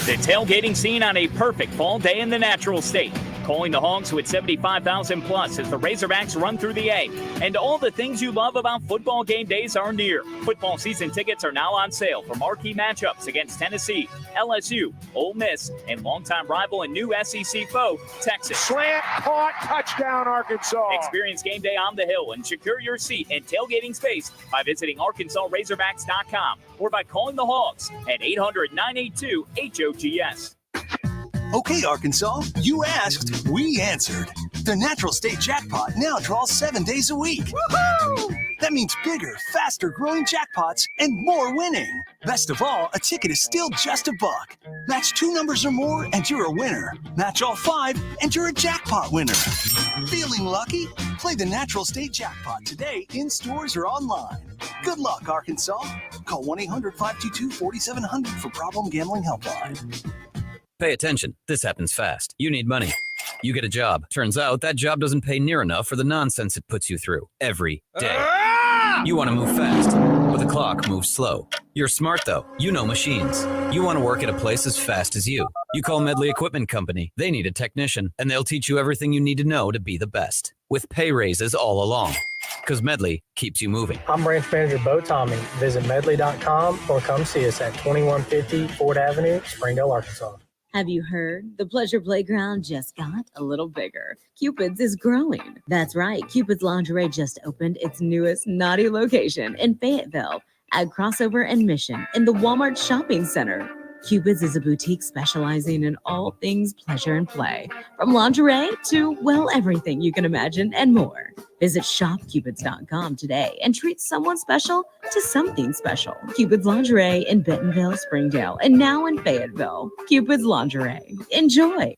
The tailgating scene on a perfect fall day in the natural state. Calling the Hogs with 75,000 plus as the Razorbacks run through the A. And all the things you love about football game days are near. Football season tickets are now on sale for marquee matchups against Tennessee, LSU, Ole Miss, and longtime rival and new SEC foe, Texas. Slant, caught, touchdown, Arkansas. Experience game day on the hill and secure your seat and tailgating space by visiting ArkansasRazorbacks.com or by calling the Hogs at 800-982-HOGS. Okay, Arkansas, you asked, we answered. The Natural State Jackpot now draws 7 days a week. Woohoo! That means bigger, faster growing jackpots and more winning. Best of all, a ticket is still just $1. Match 2 numbers or more and you're a winner. Match all 5 and you're a jackpot winner. Feeling lucky? Play the Natural State Jackpot today in stores or online. Good luck, Arkansas. Call 1-800-522-4700 for Problem Gambling Helpline. Pay attention. This happens fast. You need money. You get a job. Turns out that job doesn't pay near enough for the nonsense it puts you through every day. You want to move fast, but the clock moves slow. You're smart, though. You know machines. You want to work at a place as fast as you. You call Medley Equipment Company. They need a technician, and they'll teach you everything you need to know to be the best, with pay raises all along. Because Medley keeps you moving. I'm Branch Manager Bo Tommy. Visit medley.com or come see us at 2150 Ford Avenue, Springdale, Arkansas. Have you heard? The Pleasure Playground just got a little bigger. Cupid's is growing. That's right. Cupid's Lingerie just opened its newest naughty location in Fayetteville at Crossover and Mission in the Walmart Shopping Center. Cupid's is a boutique specializing in all things pleasure and play, from lingerie to, well, everything you can imagine and more. Visit shopcupids.com today and treat someone special to something special. Cupid's Lingerie in Bentonville, Springdale, and now in Fayetteville. Cupid's Lingerie. Enjoy.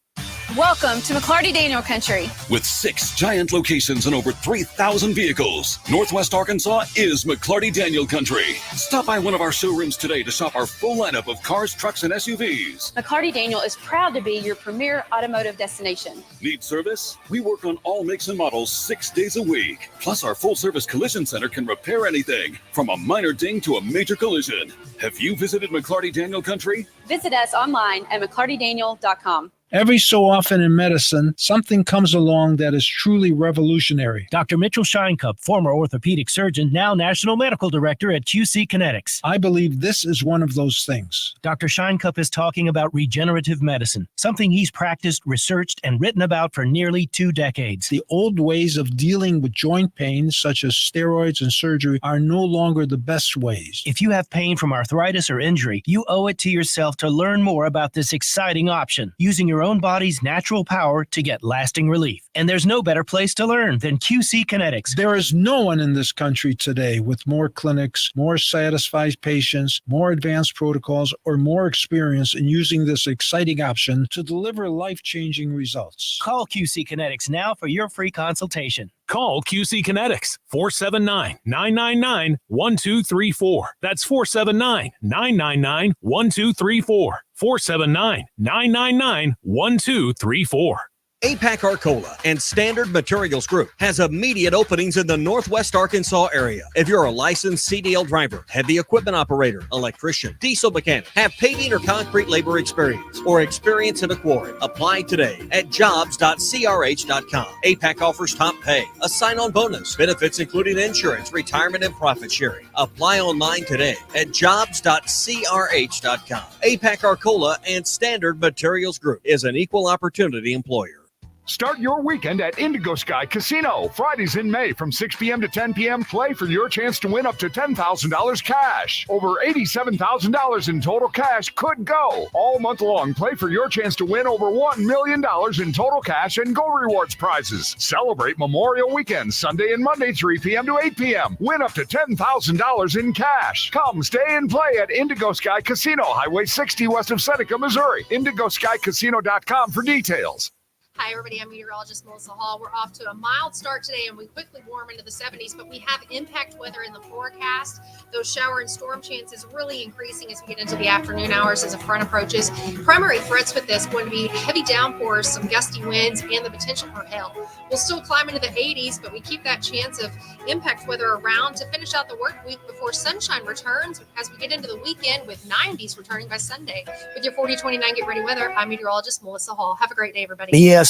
Welcome to McClarty Daniel Country. With 6 giant locations and over 3,000 vehicles, Northwest Arkansas is McClarty Daniel Country. Stop by one of our showrooms today to shop our full lineup of cars, trucks, and SUVs. McClarty Daniel is proud to be your premier automotive destination. Need service? We work on all makes and models 6 days a week. Plus, our full-service collision center can repair anything, from a minor ding to a major collision. Have you visited McClarty Daniel Country? Visit us online at McClartyDaniel.com. Every so often in medicine, something comes along that is truly revolutionary. Dr. Mitchell Scheinkup, former orthopedic surgeon, now National Medical Director at QC Kinetics. I believe this is one of those things. Dr. Scheinkup is talking about regenerative medicine, something he's practiced, researched, and written about for nearly 2 decades. The old ways of dealing with joint pain, such as steroids and surgery, are no longer the best ways. If you have pain from arthritis or injury, you owe it to yourself to learn more about this exciting option, using your own body's natural power to get lasting relief. And there's no better place to learn than QC Kinetics. There is no one in this country today with more clinics, more satisfied patients, more advanced protocols, or more experience in using this exciting option to deliver life-changing results. Call QC Kinetics now for your free consultation. Call QC Kinetics, 479-999-1234. That's 479-999-1234. 479-999-1234. APAC Arcola and Standard Materials Group has immediate openings in the Northwest Arkansas area. If you're a licensed CDL driver, heavy equipment operator, electrician, diesel mechanic, have paving or concrete labor experience, or experience in a quarry, apply today at jobs.crh.com. APAC offers top pay, a sign-on bonus, benefits including insurance, retirement, and profit sharing. Apply online today at jobs.crh.com. APAC Arcola and Standard Materials Group is an equal opportunity employer. Start your weekend at Indigo Sky Casino. Fridays in May from 6 p.m. to 10 p.m. Play for your chance to win up to $10,000 cash. Over $87,000 in total cash could go. All month long, play for your chance to win over $1 million in total cash and Go Rewards prizes. Celebrate Memorial Weekend, Sunday and Monday, 3 p.m. to 8 p.m. Win up to $10,000 in cash. Come stay and play at Indigo Sky Casino, Highway 60 west of Seneca, Missouri. IndigoSkyCasino.com for details. Hi, everybody. I'm meteorologist Melissa Hall. We're off to a mild start today, and we quickly warm into the 70s, but we have impact weather in the forecast. Those shower and storm chances really increasing as we get into the afternoon hours as a front approaches. Primary threats with this going to be heavy downpours, some gusty winds, and the potential for hail. We'll still climb into the 80s, but we keep that chance of impact weather around to finish out the work week before sunshine returns as we get into the weekend with 90s returning by Sunday. With your 40-29 Get Ready weather, I'm meteorologist Melissa Hall. Have a great day, everybody. ESPN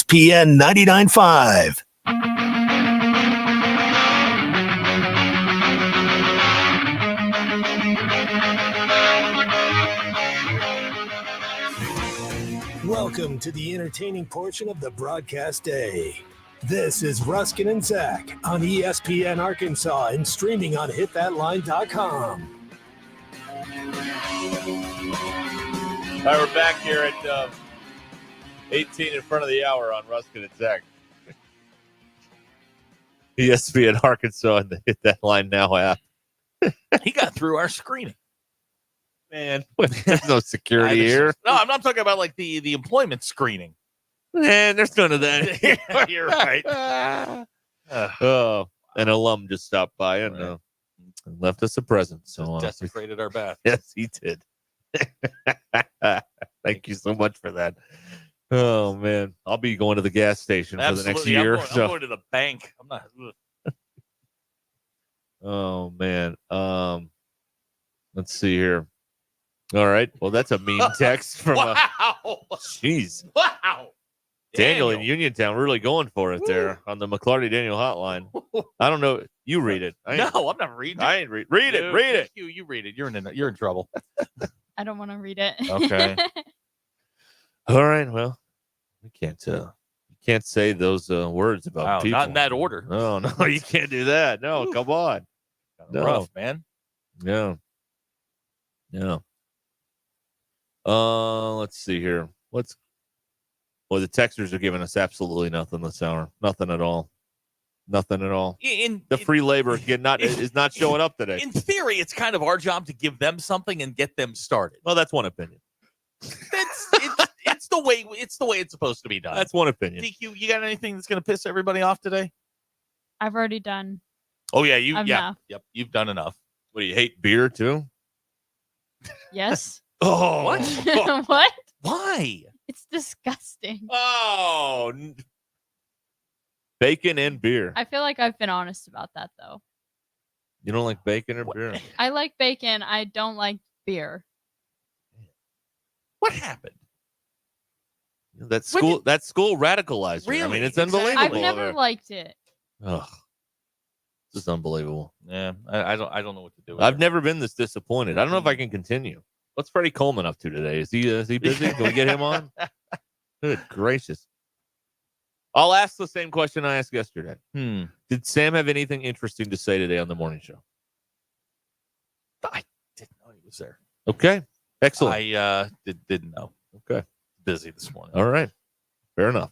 99.5. Welcome to the entertaining portion of the broadcast day. This is Ruscin and Zach on ESPN Arkansas and streaming on hitthatline.com. All right, we're back here at 18 in front of the hour on Ruscin and Zach. ESPN Arkansas and the Hit That Line Now app. He got through our screening. Man, there's no security here. No, I'm not talking about like the employment screening. Man, there's none of that. You're right. Oh, an alum just stopped by and left us a present. So desecrated our bath. Yes, he did. Thank you so much for that. Oh man, I'll be going to the gas station for the next year. I'm going to the bank. I'm not. Oh man. Let's see here. All right. Well, that's a mean text from. Jeez. Wow. Daniel in Uniontown really going for it there on the McClarty Daniel hotline. I don't know. You read it. No, I'm not reading it. I ain't read it. Read it. You read it. You're in trouble. I don't want to read it. Okay. All right. Well, you can't say those words about people. Not in that order. No, you can't do that. No, come on. No, rough, man. No. Let's see here. Well, the texters are giving us absolutely nothing this hour. Nothing at all. Nothing at all. The free labor is not showing up today. In theory, it's kind of our job to give them something and get them started. Well, that's one opinion. It's the way it's supposed to be done. That's one opinion. DQ, you got anything that's going to piss everybody off today? I've already done. Oh yeah, Enough. Yep, you've done enough. What do you hate beer too? Yes. Oh, what? What? Why? It's disgusting. Oh, bacon and beer. I feel like I've been honest about that though. You don't like bacon or beer? I like bacon. I don't like beer. What happened? That school radicalized her. I mean, it's unbelievable. I've never liked it. Ugh. This is unbelievable. Yeah, I don't know what to do. I've never been this disappointed. I don't know if I can continue. What's Freddie Coleman up to today? Is he busy? Can we get him on? Good gracious. I'll ask the same question I asked yesterday. Did Sam have anything interesting to say today on the morning show? I didn't know he was there. Okay. Excellent. I didn't know. Okay. Busy this morning. All right. Fair enough.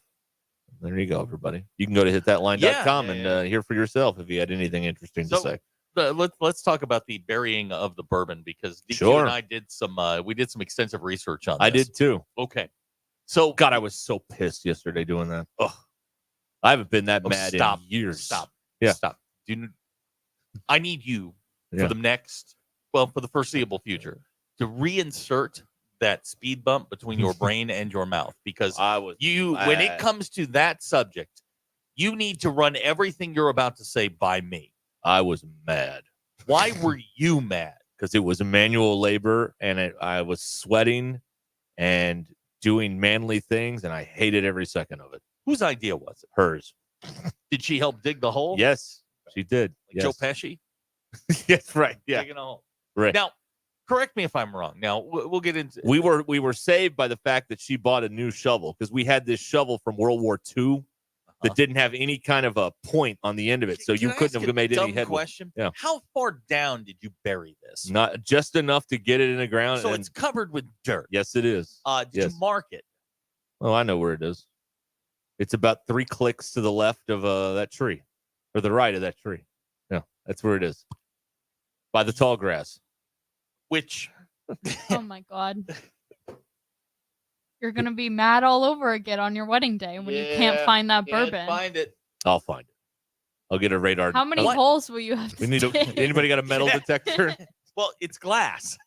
There you go, everybody. You can go to hitthatline.com and hear for yourself if you had anything interesting to say. Let's talk about the burying of the bourbon because DQ Sure. and I did some extensive research on this. I did too. Okay. So God, I was so pissed yesterday doing that. Ugh. I haven't been that mad in years. Stop. I need you for the foreseeable future to reinsert that speed bump between your brain and your mouth because when it comes to that subject, you need to run everything you're about to say by me. I was mad. Why were you mad? Because it was manual labor and I was sweating and doing manly things and I hated every second of it. Whose idea was it? Hers. Did she help dig the hole? Yes, she did. Like Joe Pesci? Yes, right. Yeah. Digging a hole. Right. Now, correct me if I'm wrong. Now, we'll get into We were saved by the fact that she bought a new shovel because we had this shovel from World War II that didn't have any kind of a point on the end of it, so you couldn't have made any headway. Question. Yeah. How far down did you bury this? Not just enough to get it in the ground. So it's covered with dirt. Yes, it is. Did you mark it? Oh, I know where it is. It's about 3 clicks to the left of that tree, or the right of that tree. Yeah, that's where it is. By the tall grass. Which? Oh my God. You're gonna be mad all over again on your wedding day when you can't find that bourbon. Find it. I'll find it. I'll get a radar. How many holes will you have to dig? Anybody got a metal detector? Well, it's glass.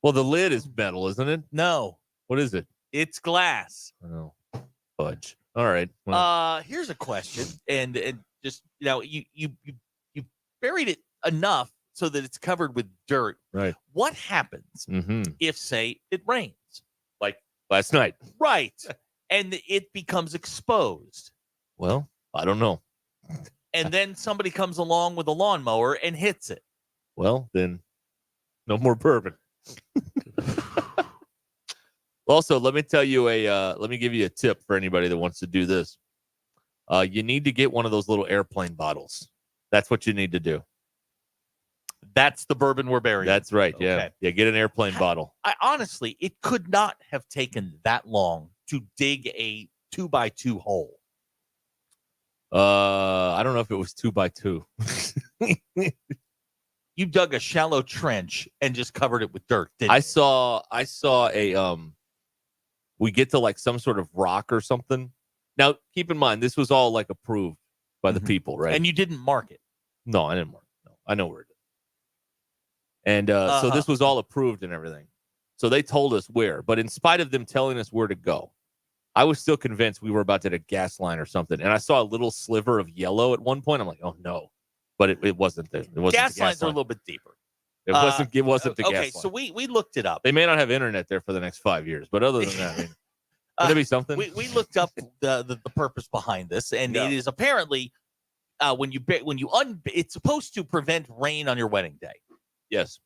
Well, the lid is metal, isn't it? No. What is it? It's glass. Oh, fudge. All right. Well. Here's a question, and just you buried it enough so that it's covered with dirt. Right. What happens if, say, it rains? Like last night. Right. And it becomes exposed. Well, I don't know. And then somebody comes along with a lawnmower and hits it. Well, then no more bourbon. Also, let me tell you let me give you a tip for anybody that wants to do this. You need to get one of those little airplane bottles. That's what you need to do. That's the bourbon we're burying. That's right. Yeah. Okay. Yeah. Get an airplane bottle. I honestly, it could not have taken that long to dig a 2x2 hole. I don't know if it was 2x2. You dug a shallow trench and just covered it with dirt. I saw a we get to like some sort of rock or something. Now, keep in mind, this was all like approved by the people, right? And you didn't mark it. No, I didn't mark it. No, I know where it is. And so this was all approved and everything. So they told us where. But in spite of them telling us where to go, I was still convinced we were about to hit a gas line or something. And I saw a little sliver of yellow at one point. I'm like, oh, no. But it wasn't there. It wasn't gas the lines are a little bit deeper. It wasn't the gas line. Okay, so we looked it up. They may not have internet there for the next 5 years. But other than that, I mean, could it be something? We looked up the purpose behind this. And it is apparently it's supposed to prevent rain on your wedding day. Yes.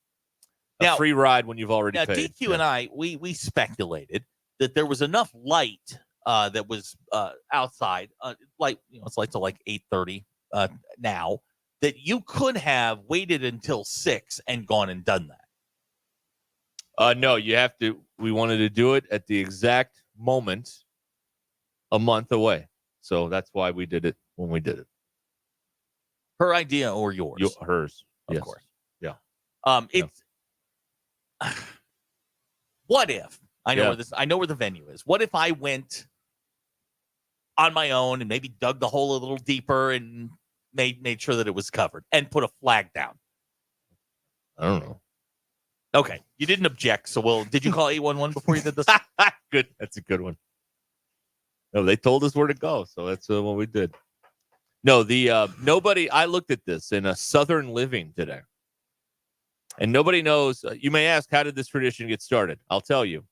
Now, a free ride when you've already paid. DQ and I, we speculated that there was enough light that was outside, light, it's light till like 8:30 now, that you could have waited until 6 and gone and done that. No, you have to. We wanted to do it at the exact moment a month away. So that's why we did it when we did it. Her idea or yours? Hers. Of yes. course. Yeah. It's what if I know Yeah. where I know where the venue is. What if I went on my own and maybe dug the hole a little deeper and made sure that it was covered and put a flag down? I don't know. Okay, you didn't object, so did you call 811 before you did this? Good. That's a good one. No, they told us where to go, so that's what we did. No, nobody. I looked at this in a Southern Living today, and nobody knows. You may ask, how did this tradition get started? I'll tell you.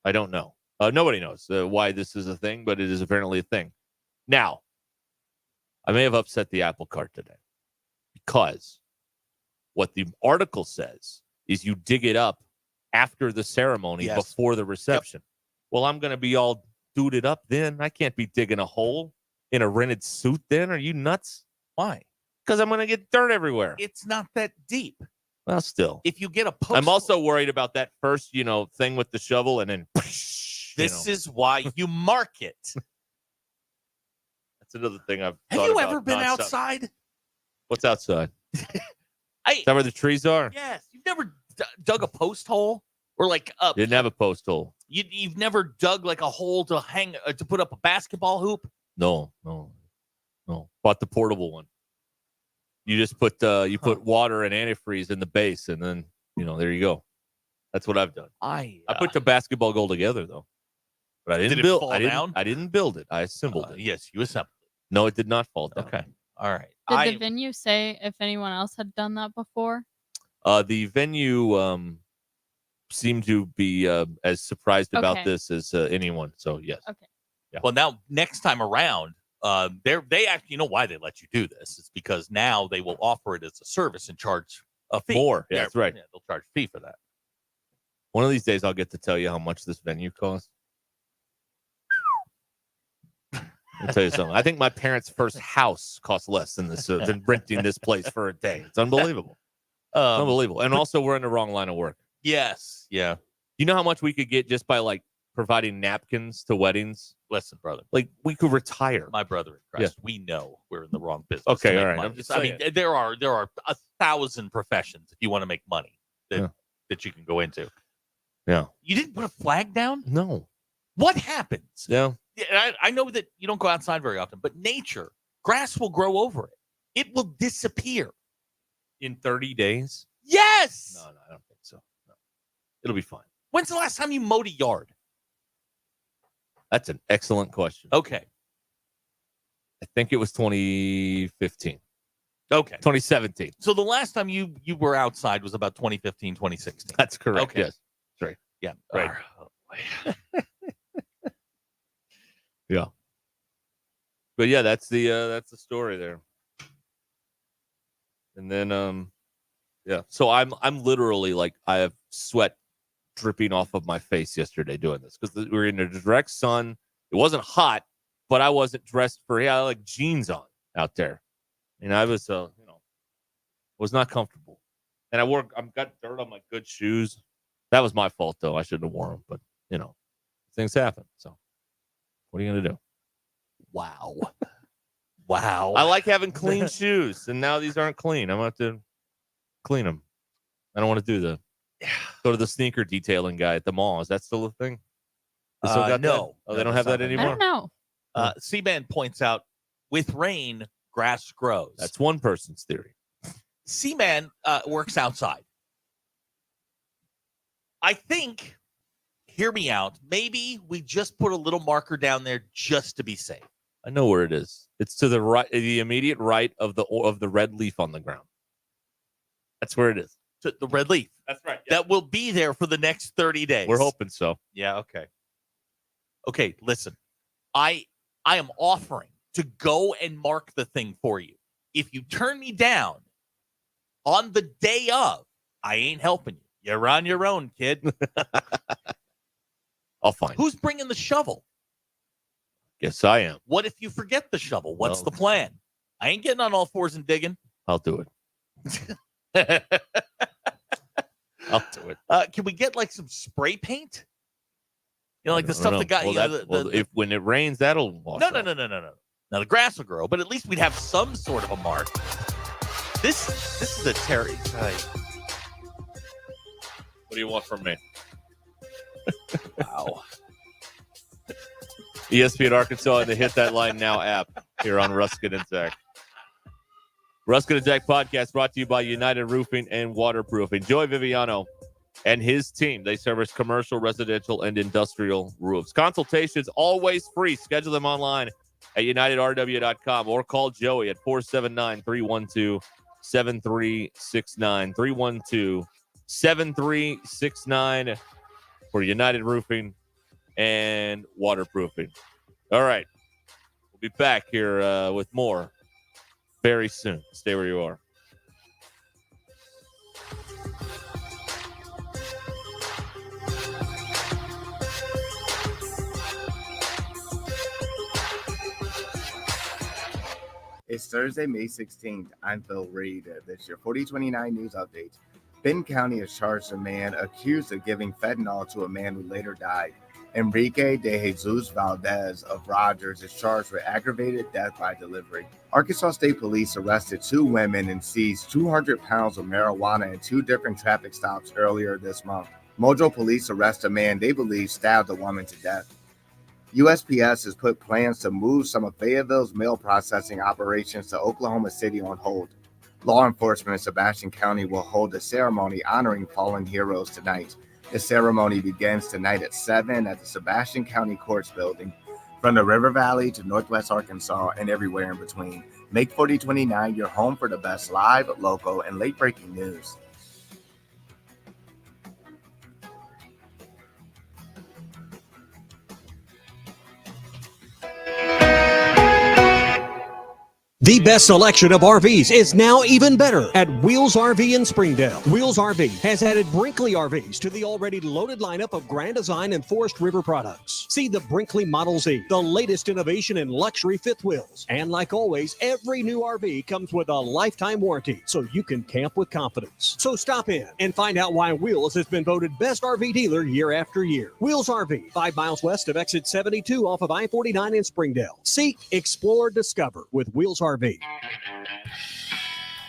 I don't know. Nobody knows why this is a thing, but it is apparently a thing. Now, I may have upset the apple cart today because what the article says is you dig it up after the ceremony before the reception. Yep. Well, I'm going to be all duded up then. I can't be digging a hole in a rented suit then. Are you nuts? Why? Because I'm going to get dirt everywhere. It's not that deep. Well, still. If you get a post, I'm also worried about that first, thing with the shovel and then. This is why you mark it. That's another thing I've Have thought you about ever been nonstop. outside? What's outside? Is that where the trees are? Yes. You've never dug a post hole or like up. Didn't have a post hole. You've never dug like a hole to hang to put up a basketball hoop? No. Bought the portable one. You just put put water and antifreeze in the base, and then there you go. That's what I've done. I put the basketball goal together though, but I didn't Did it build. fall I didn't. down? I didn't build it. I assembled it. Yes, you assembled it. No, it did not fall down. Okay. All right. Did the venue say if anyone else had done that before? The venue seemed to be as surprised about Okay. this as anyone. So yes. Okay. Yeah. Well, now next time around, they actually, you know why they let you do this? It's because now they will offer it as a service and charge a fee. More. Yeah, that's right. Yeah, they'll charge a fee for that. One of these days, I'll get to tell you how much this venue costs. I'll tell you something. I think my parents' first house cost less than this than renting this place for a day. It's unbelievable. Unbelievable. And also, we're in the wrong line of work. Yes. Yeah. You know how much we could get just by providing napkins to weddings? Listen, brother. We could retire. My brother in Christ. We know we're in the wrong business. Okay, to make all right. money. I'm just I mean, saying. there are 1,000 professions if you want to make money that you can go into. Yeah. You didn't put a flag down? No. What happens? Yeah. I know that you don't go outside very often, but nature, grass will grow over it. It will disappear. In 30 days? Yes. No, I don't think so. No. It'll be fine. When's the last time you mowed a yard? That's an excellent question. Okay. I think it was 2015. Okay. 2017. So the last time you were outside was about 2015, 2016. That's correct. Okay. Yes. That's right. Yeah. Right. Yeah. But yeah, that's the story there. And then yeah. So I'm literally I have sweat dripping off of my face yesterday doing this because we were in the direct sun. It wasn't hot, but I wasn't dressed for I had jeans on out there. And I was was not comfortable. And I've got dirt on my good shoes. That was my fault though. I shouldn't have worn them, but things happen. So what are you gonna do? Wow. Wow. I like having clean shoes, and now these aren't clean. I'm going to have to clean them. I don't want to do go to the sneaker detailing guy at the mall. Is that still a thing? They still got no. that? Oh, they don't have that anymore? I don't know. C-Man points out, with rain, grass grows. That's one person's theory. C-Man works outside. I think, hear me out, maybe we just put a little marker down there just to be safe. I know where it is. It's to the right, the immediate right of the red leaf on the ground. That's where it is. To the red leaf. That's right. That will be there for the next 30 days. We're hoping so. Yeah, okay. Okay, listen. I am offering to go and mark the thing for you. If you turn me down on the day of, I ain't helping you. You're on your own, kid. I'll find Who's bringing the shovel? Yes, I am. What if you forget the shovel? What's Well, the plan? I ain't getting on all fours and digging. I'll do it. I'll do it. Can we get like some spray paint? Like the stuff that got when it rains, that'll wash off. No. Now the grass will grow, but at least we'd have some sort of a mark. This is a Terry. What do you want from me? Wow. ESPN Arkansas and the Hit That Line Now app here on Ruscin and Zach. Ruscin and Zach podcast brought to you by United Roofing and Waterproofing. Joey Viviano and his team, they service commercial, residential, and industrial roofs. Consultations always free. Schedule them online at unitedrw.com or call Joey at 479-312-7369. 312-7369 for United Roofing and Waterproofing. All right. We'll be back here with more very soon. Stay where you are. It's Thursday, May 16th. I'm Phil Reed. This is your 4029 News Update. Benton County has charged a man accused of giving fentanyl to a man who later died. Enrique de Jesus Valdez of Rogers is charged with aggravated death by delivery. Arkansas State Police arrested 2 women and seized 200 pounds of marijuana in 2 different traffic stops earlier this month. Mojo Police arrested a man they believe stabbed a woman to death. USPS has put plans to move some of Fayetteville's mail processing operations to Oklahoma City on hold. Law enforcement in Sebastian County will hold a ceremony honoring fallen heroes tonight. The ceremony begins tonight at 7 at the Sebastian County Courts building. From the River Valley to Northwest Arkansas and everywhere in between, make 4029 your home for the best live, local, and late-breaking news. The best selection of RVs is now even better at Wheels RV in Springdale. Wheels RV has added Brinkley RVs to the already loaded lineup of Grand Design and Forest River products. See the Brinkley Model Z, the latest innovation in luxury fifth wheels. And like always, every new RV comes with a lifetime warranty, so you can camp with confidence. So stop in and find out why Wheels has been voted best RV dealer year after year. Wheels RV, 5 miles west of exit 72 off of I-49 in Springdale. Seek, explore, discover with Wheels RV.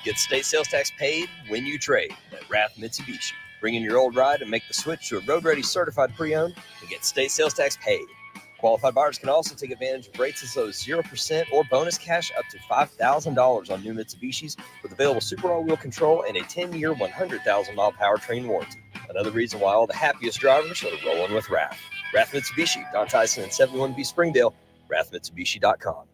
Get state sales tax paid when you trade at Rath Mitsubishi. Bring in your old ride and make the switch to a road-ready certified pre-owned and get state sales tax paid. Qualified buyers can also take advantage of rates as low as 0% or bonus cash up to $5,000 on new Mitsubishis with available Super All-Wheel control and a 10-year, 100,000-mile powertrain warranty. Another reason why all the happiest drivers are rolling with Rath. Rath Mitsubishi, Don Tyson and 71B Springdale, rathmitsubishi.com.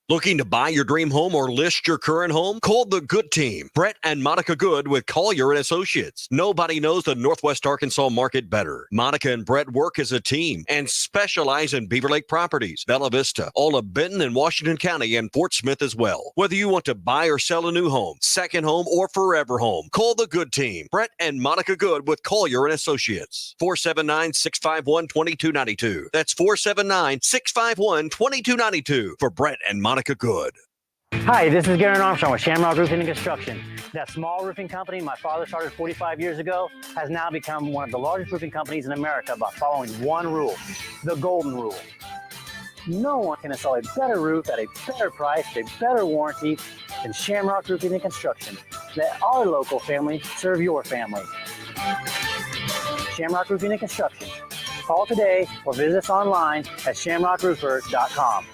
Looking to buy your dream home or list your current home? Call the Good Team. Brett and Monica Good with Collier and Associates. Nobody knows the Northwest Arkansas market better. Monica and Brett work as a team and specialize in Beaver Lake properties, Bella Vista, all of Benton and Washington County, and Fort Smith as well. Whether you want to buy or sell a new home, second home, or forever home, call the Good Team. Brett and Monica Good with Collier and Associates. 479-651-2292. That's 479-651-2292 for Brett and Monica Good. Hi, this is Garen Armstrong with Shamrock Roofing and Construction. That small roofing company my father started 45 years ago has now become one of the largest roofing companies in America by following one rule, the golden rule. No one can install a better roof at a better price, a better warranty than Shamrock Roofing and Construction. Let our local family serve your family. Shamrock Roofing and Construction. Call today or visit us online at shamrockroofer.com.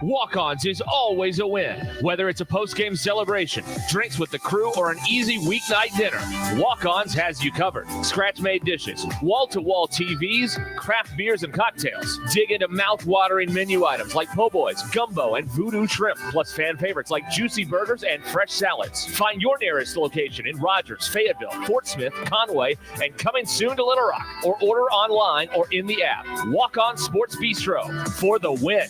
Walk-Ons is always a win. Whether it's a post-game celebration, drinks with the crew, or an easy weeknight dinner, Walk-Ons has you covered. Scratch-made dishes, wall-to-wall TVs, craft beers and cocktails. Dig into mouth-watering menu items like po' boys, gumbo, and voodoo shrimp, plus fan favorites like juicy burgers and fresh salads. Find your nearest location in Rogers, Fayetteville, Fort Smith, Conway, and coming soon to Little Rock, or order online or in the app. Walk-On Sports Bistro for the win.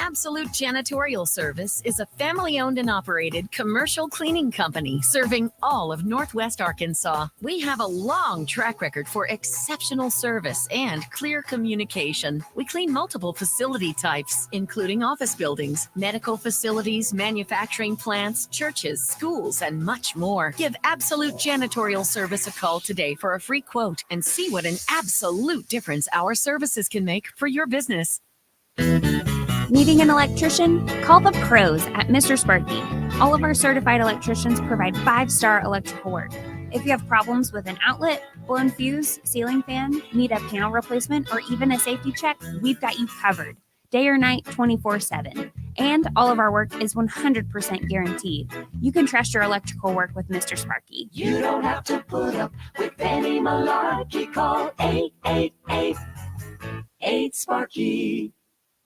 Absolute Janitorial Service is a family-owned and operated commercial cleaning company serving all of Northwest Arkansas. We have a long track record for exceptional service and clear communication. We clean multiple facility types, including office buildings, medical facilities, manufacturing plants, churches, schools, and much more. Give Absolute Janitorial Service a call today for a free quote and see what an absolute difference our services can make for your business. Needing an electrician? Call the pros at Mr. Sparky. All of our certified electricians provide 5-star electrical work. If you have problems with an outlet, blown fuse, ceiling fan, need a panel replacement, or even a safety check, we've got you covered. Day or night, 24/7. And all of our work is 100% guaranteed. You can trust your electrical work with Mr. Sparky. You don't have to put up with any malarkey. Call 888-8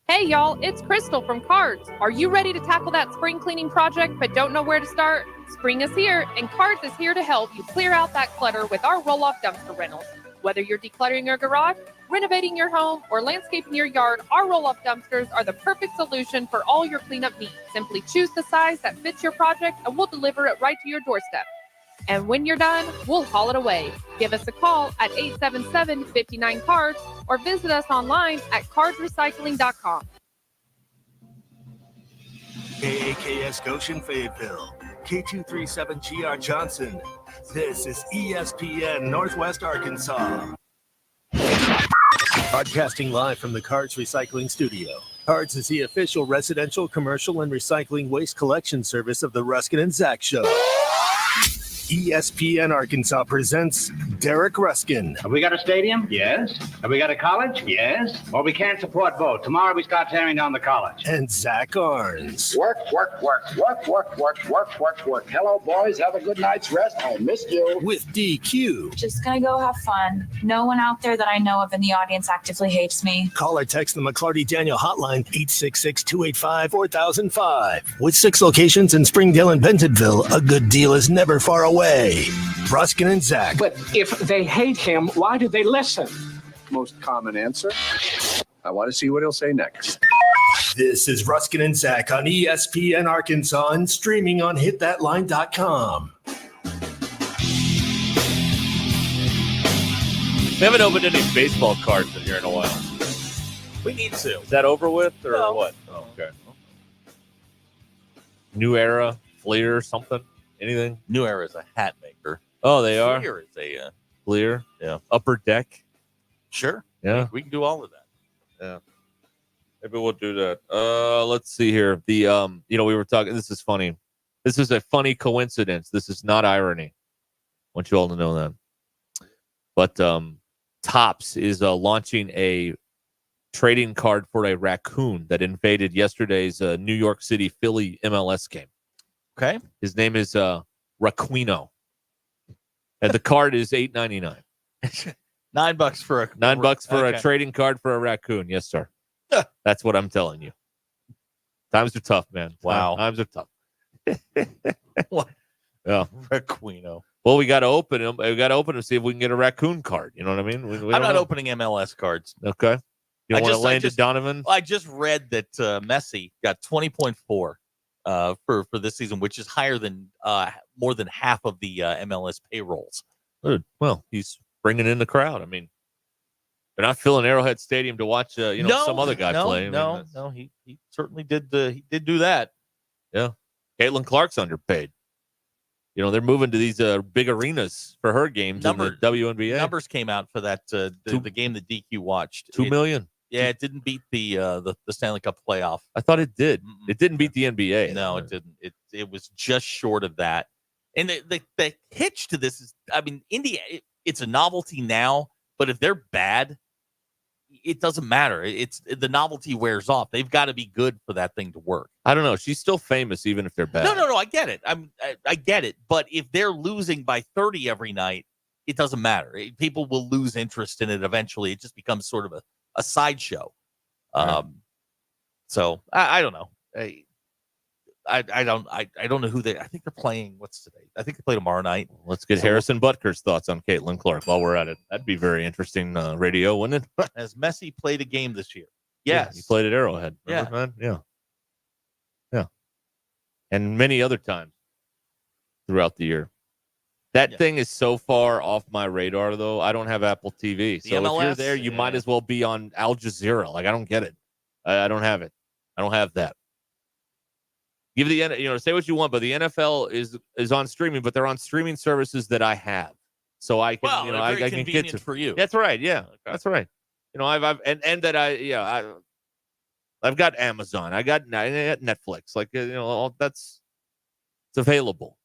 Hey y'all, it's Crystal from Cards. Are you ready to tackle that spring cleaning project but don't know where to start? Spring is here, and Cards is here to help you clear out that clutter with our roll-off dumpster rentals. Whether you're decluttering your garage, renovating your home, or landscaping your yard, our roll-off dumpsters are the perfect solution for all your cleanup needs. Simply choose the size that fits your project, and we'll deliver it right to your doorstep. And when you're done, we'll haul it away. Give us a call at 877-59-CARDS or visit us online at cardsrecycling.com. KAKS Goshen Fayetteville, K237GR Johnson. This is ESPN Northwest Arkansas. Broadcasting live from the Cards Recycling Studio. Cards is the official residential, commercial, and recycling waste collection service of the Ruscin Zach Show. ESPN Arkansas presents Derek Ruskin. Have we got a stadium? Yes. Have we got a college? Yes. Well, we can't support both. Tomorrow we start tearing down the college. And Zach Arns. Work. Hello, boys. Have a good night's rest. I missed you. With DQ. Just gonna go have fun. No one out there that I know of in the audience actively hates me. Call or text the McClarty Daniel hotline, 866-285-4005. With 6 locations in Springdale and Bentonville, a good deal is never far away. Ruskin and Zach. But if they hate him, why do they listen? Most common answer. I want to see what he'll say next. This is Ruskin and Zach on ESPN Arkansas and streaming on hitthatline.com. We haven't opened any baseball cards in here in a while. We need to. Is that over with or No. what? Oh, okay. New Era, Fleer, something? Anything? New Era is a hat maker. Oh, they are? Fleer is a Fleer? Yeah. Upper Deck? Sure. Yeah. We can do all of that. Yeah. Maybe we'll do that. Let's see here. We were talking, this is funny. This is a funny coincidence. This is not irony. I want you all to know that. But Topps is launching a trading card for a raccoon that invaded yesterday's New York City Philly MLS game. Okay. His name is Raquino. And the card is $8.99. $9 for a $9 for okay. a trading card for a raccoon. Yes, sir. That's what I'm telling you. Times are tough, man. Wow. Times are tough. What? Yeah. Raquino. Well, we got to open them. We got to open them, see if we can get a raccoon card. You know what I mean? We I'm don't not know. opening MLS cards. Okay. You don't want to land it, Donovan? I just read that Messi got 20.4 for this season, which is higher than more than half of the MLS payrolls. Good. Well, he's bringing in the crowd. I mean, they're not filling Arrowhead Stadium to watch some other guy play. He certainly did. He did do that. Yeah. Caitlin Clark's underpaid. They're moving to these big arenas for her games in the WNBA. Numbers came out for that the game that DQ watched. $2 million. Yeah, it didn't beat the Stanley Cup playoff. I thought it did. It didn't beat the NBA. No, it didn't. It was just short of that. And the hitch to this is, I mean, India, it's a novelty now, but if they're bad, it doesn't matter. It's the novelty wears off. They've got to be good for that thing to work. I don't know. She's still famous even if they're bad. No. I get it. I get it. But if they're losing by 30 every night, it doesn't matter. People will lose interest in it eventually. It just becomes sort of a sideshow. So I don't know. I don't know who they. I think they're playing. What's today? I think they play tomorrow night. Let's get Harrison Butker's thoughts on Caitlin Clark while we're at it. That'd be very interesting radio, wouldn't it? Has Messi played a game this year? Yes, he played at Arrowhead. Yeah. Remember, man? Yeah. and many other times throughout the year. That thing is so far off my radar, though. I don't have Apple TV. So if you're there, you might as well be on Al Jazeera. Like, I don't get it. I don't have it. I don't have that. Give the say what you want, but the NFL is on streaming, but they're on streaming services that I have. So I can, I can get to for you. That's right. Yeah, that's right. I've got Amazon. I got Netflix. Like, it's available.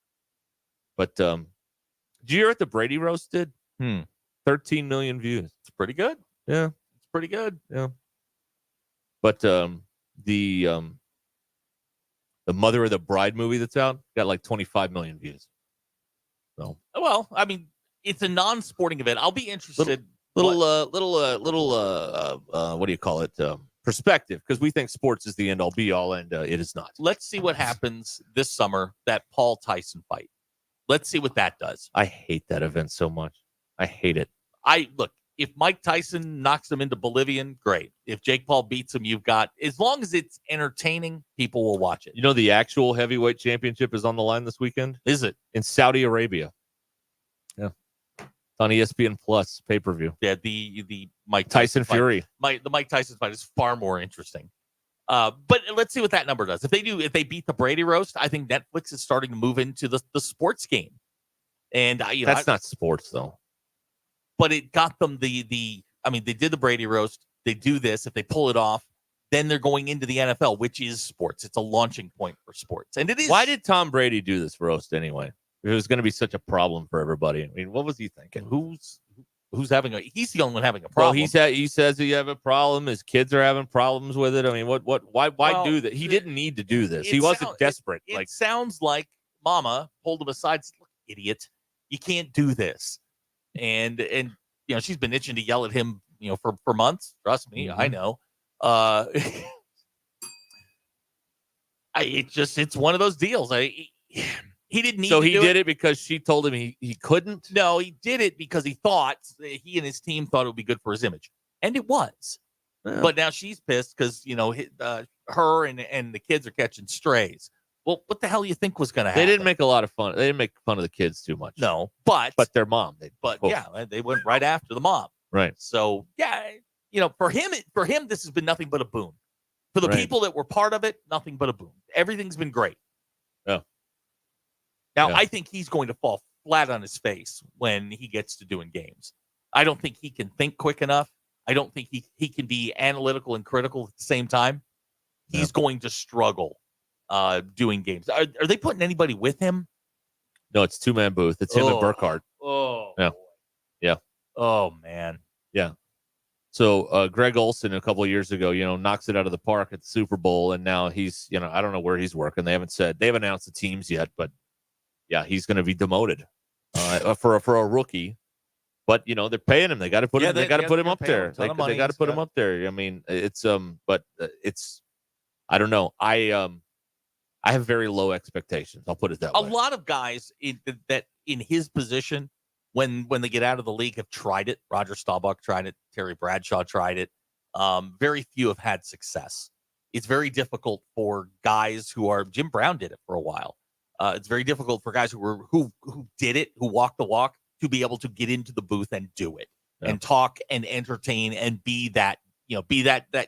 But did you hear what the Brady roast did? 13 million views. It's pretty good. Yeah, it's pretty good. Yeah. But the Mother of the Bride movie that's out got like 25 million views. So, well, I mean, it's a non-sporting event. I'll be interested. What do you call it? Perspective, because we think sports is the end all be all, and it is not. Let's see what happens this summer. That Paul Tyson fight. Let's see what that does. I hate that event so much. I hate it. If Mike Tyson knocks him into Bolivian, great. If Jake Paul beats him, as long as it's entertaining, people will watch it. You know, the actual heavyweight championship is on the line this weekend. Is it? In Saudi Arabia. Yeah. It's on ESPN Plus pay-per-view. Yeah, the Mike Tyson Fury. The Mike Tyson fight is far more interesting. But let's see what that number does. If they beat the Brady roast, I think Netflix is starting to move into the sports game. And that's not sports though. But it got them they did the Brady roast. They do this. If they pull it off, then they're going into the NFL, which is sports. It's a launching point for sports. And it is. Why did Tom Brady do this roast anyway? It was going to be such a problem for everybody. I mean, what was he thinking? Who's he's the only one having a problem. Well, he says he have a problem. His kids are having problems with it. I mean, why do that? He didn't need to do this. He wasn't desperate. It sounds like Mama pulled him aside. Look, idiot, you can't do this. And she's been itching to yell at him, for months. Trust me, I know. It's one of those deals. He didn't need. So he did it because she told him he couldn't. No, he did it because he and his team thought it would be good for his image, and it was. Yeah. But now she's pissed because her and the kids are catching strays. Well, what the hell do you think was going to happen? They didn't make a lot of fun. They didn't make fun of the kids too much. No, but their mom. They went right after the mom. Right. So for him, this has been nothing but a boon. For the people that were part of it, nothing but a boon. Everything's been great. Yeah. Now, I think he's going to fall flat on his face when he gets to doing games. I don't think he can think quick enough. I don't think he can be analytical and critical at the same time. He's going to struggle doing games. Are they putting anybody with him? No, it's two-man booth. It's him and Burkhardt. Oh. Yeah. Yeah. Oh, man. Yeah. So Greg Olson a couple of years ago, knocks it out of the park at the Super Bowl, and now he's, I don't know where he's working. They haven't announced the teams yet, but yeah, he's going to be demoted for a rookie. But they're paying him. They got to put him. They got to put him up there. They got to put him up there. I mean, it's but it's. I don't know. I have very low expectations. I'll put it that way. A lot of guys in his position, when they get out of the league, have tried it. Roger Staubach tried it. Terry Bradshaw tried it. Very few have had success. It's very difficult for guys who are. Jim Brown did it for a while. It's very difficult for guys who did it, who walked the walk, to be able to get into the booth and do it and talk and entertain and be that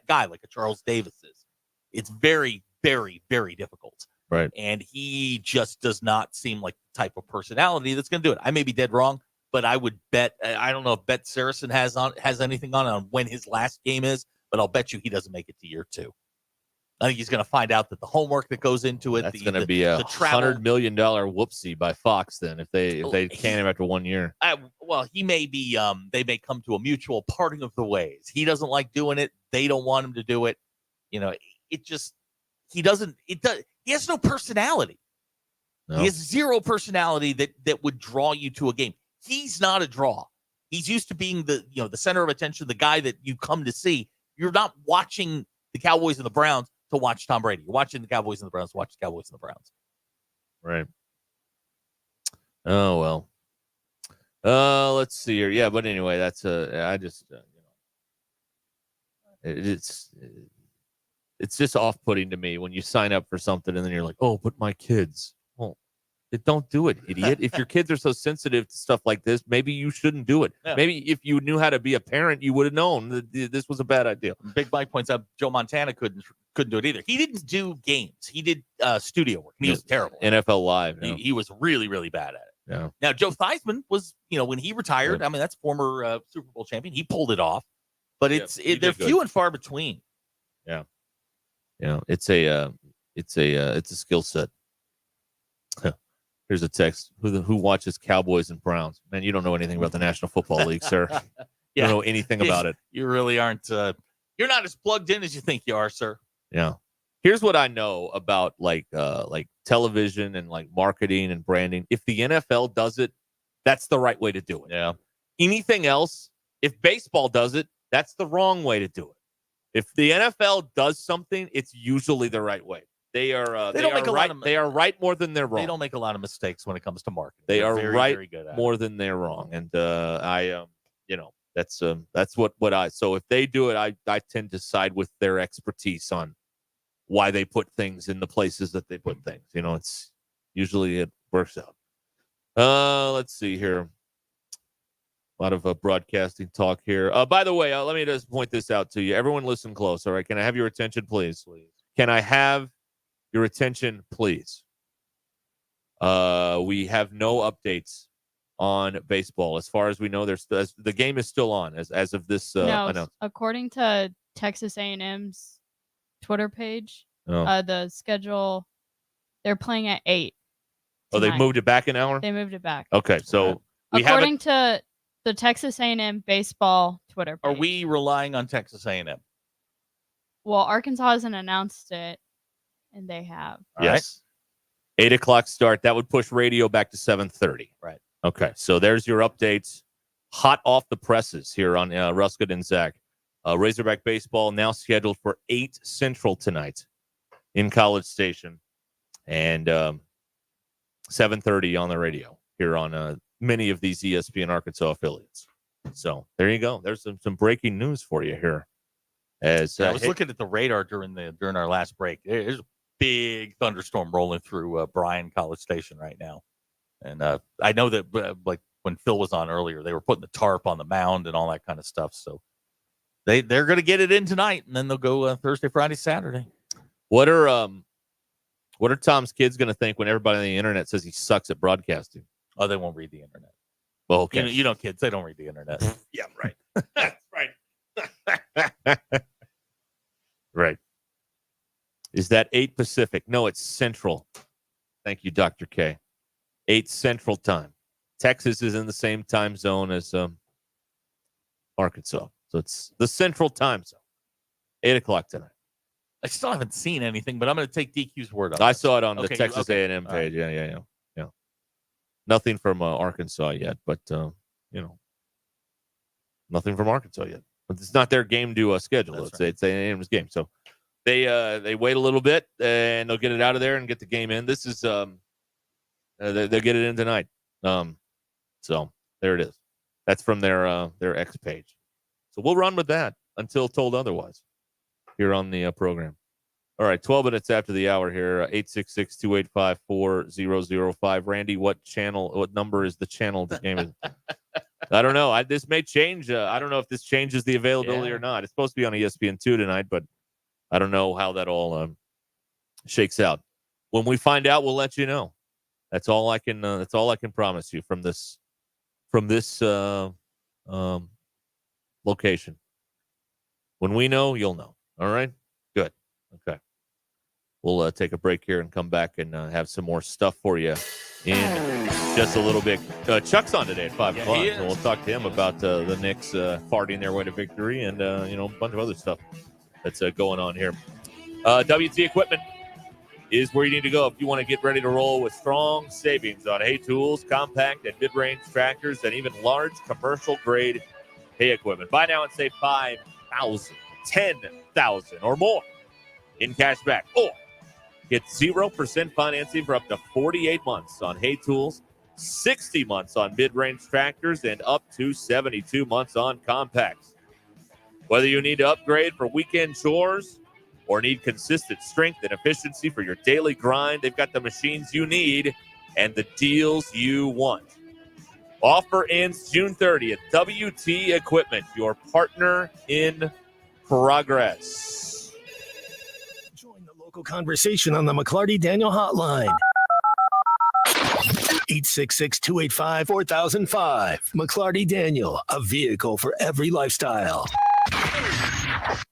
guy like a Charles Davis is. It's very, very, very difficult. Right. And he just does not seem like the type of personality that's going to do it. I may be dead wrong, but I would bet. I don't know if Bet Saracen has anything on when his last game is, but I'll bet you he doesn't make it to year 2. I think he's going to find out that the homework that goes into it. That's going to be a $100 million whoopsie by Fox. Then if they can him after 1 year. Well, he may be. They may come to a mutual parting of the ways. He doesn't like doing it. They don't want him to do it. It just he doesn't. It does. He has no personality. No. He has zero personality that would draw you to a game. He's not a draw. He's used to being the center of attention, the guy that you come to see. You're not watching the Cowboys and the Browns to watch Tom Brady. You're watching the Cowboys and the Browns to watch the Cowboys and the Browns. Right. Oh, well. Let's see here. Yeah, but anyway, that's I just it's just off-putting to me when you sign up for something and then you're like, oh, but my kids. Well, don't do it, idiot. If your kids are so sensitive to stuff like this, maybe you shouldn't do it. Yeah. Maybe if you knew how to be a parent, you would have known that this was a bad idea. Big Mike points out Joe Montana couldn't do it either. He didn't do games. He did studio work. He was terrible. NFL Live. He was really, really bad at it. Yeah. Now, Joe Theismann was, when he retired, I mean, that's former Super Bowl champion. He pulled it off. But they're few and far between. Yeah. Yeah. It's a skill set. Here's a text. Who watches Cowboys and Browns? Man, you don't know anything about the National Football League, sir. You don't know anything about it. You really aren't. You're not as plugged in as you think you are, sir. Yeah. Here's what I know about like television and like marketing and branding. If the NFL does it, that's the right way to do it. Yeah. Anything else, if baseball does it, that's the wrong way to do it. If the NFL does something, it's usually the right way. They are they are right more than they're wrong. They don't make a lot of mistakes when it comes to marketing. They They're are very, right very good at more than they're wrong. And that's what I so if they do it, I tend to side with their expertise on why they put things in the places that they put things. It's usually it works out. Let's see here. A lot of broadcasting talk here. By the way, let me just point this out to you. Everyone listen close, all right? Can I have your attention, please? Can I have your attention, please? We have no updates on baseball. As far as we know, the game is still on as of this announcement. According to Texas A&M's Twitter page, the schedule, they're playing at 8. Oh, they moved it back an hour? They moved it back. Okay, so according to the Texas A&M baseball Twitter page. Are we relying on Texas A&M? Well, Arkansas hasn't announced it, and they have. Yes. 8 o'clock start. That would push radio back to 7:30. Right. Okay, so there's your updates. Hot off the presses here on Ruscin and Zach. Razorback baseball now scheduled for 8 Central tonight in College Station, and 7:30 on the radio here on many of these ESPN Arkansas affiliates. So there you go. There's some breaking news for you here. I was looking at the radar during our last break. There's a big thunderstorm rolling through Bryan College Station right now, and I know that like when Phil was on earlier, they were putting the tarp on the mound and all that kind of stuff. So they're going to get it in tonight, and then they'll go Thursday, Friday, Saturday. What are Tom's kids going to think when everybody on the internet says he sucks at broadcasting? Oh, they won't read the internet. Well, okay. You know, kids, they don't read the internet. Yeah, right. That's right. Right. Is that 8 Pacific? No, it's Central. Thank you, Dr. K. 8 Central time. Texas is in the same time zone as Arkansas. So it's the Central time zone. 8 o'clock tonight. I still haven't seen anything, but I'm going to take DQ's word on it. I saw it on the Texas A&M page. Right. Yeah. Nothing from Arkansas yet, but, nothing from Arkansas yet. But it's not their game to schedule. It's A&M's game. So they wait a little bit, and they'll get it out of there and get the game in. This is they'll get it in tonight. So there it is. That's from their X page. So we'll run with that until told otherwise here on the program. All right, 12 minutes after the hour here, 866-285-4005. Randy, what number is the channel the game is? I don't know. This may change. I don't know if this changes the availability or not. It's supposed to be on ESPN2 tonight, but I don't know how that all shakes out. When we find out, we'll let you know. That's all I can promise you from this location. When we know, you'll know. All right? Good. Okay. We'll take a break here and come back and have some more stuff for you in just a little bit. Chuck's on today at 5 o'clock, so we'll talk to him about the Knicks farting their way to victory and a bunch of other stuff that's going on here. WT Equipment is where you need to go if you want to get ready to roll with strong savings on hay tools, compact and mid-range tractors, and even large commercial-grade hay equipment. Buy now and save $5,000, $10,000 or more in cash back, or get 0% financing for up to 48 months on hay tools, 60 months on mid-range tractors, and up to 72 months on compacts. Whether you need to upgrade for weekend chores or need consistent strength and efficiency for your daily grind, they've got the machines you need and the deals you want. Offer ends June 30th. WT Equipment, your partner in progress. Join the local conversation on the McClarty Daniel hotline. 866-285-4005. McClarty Daniel, a vehicle for every lifestyle.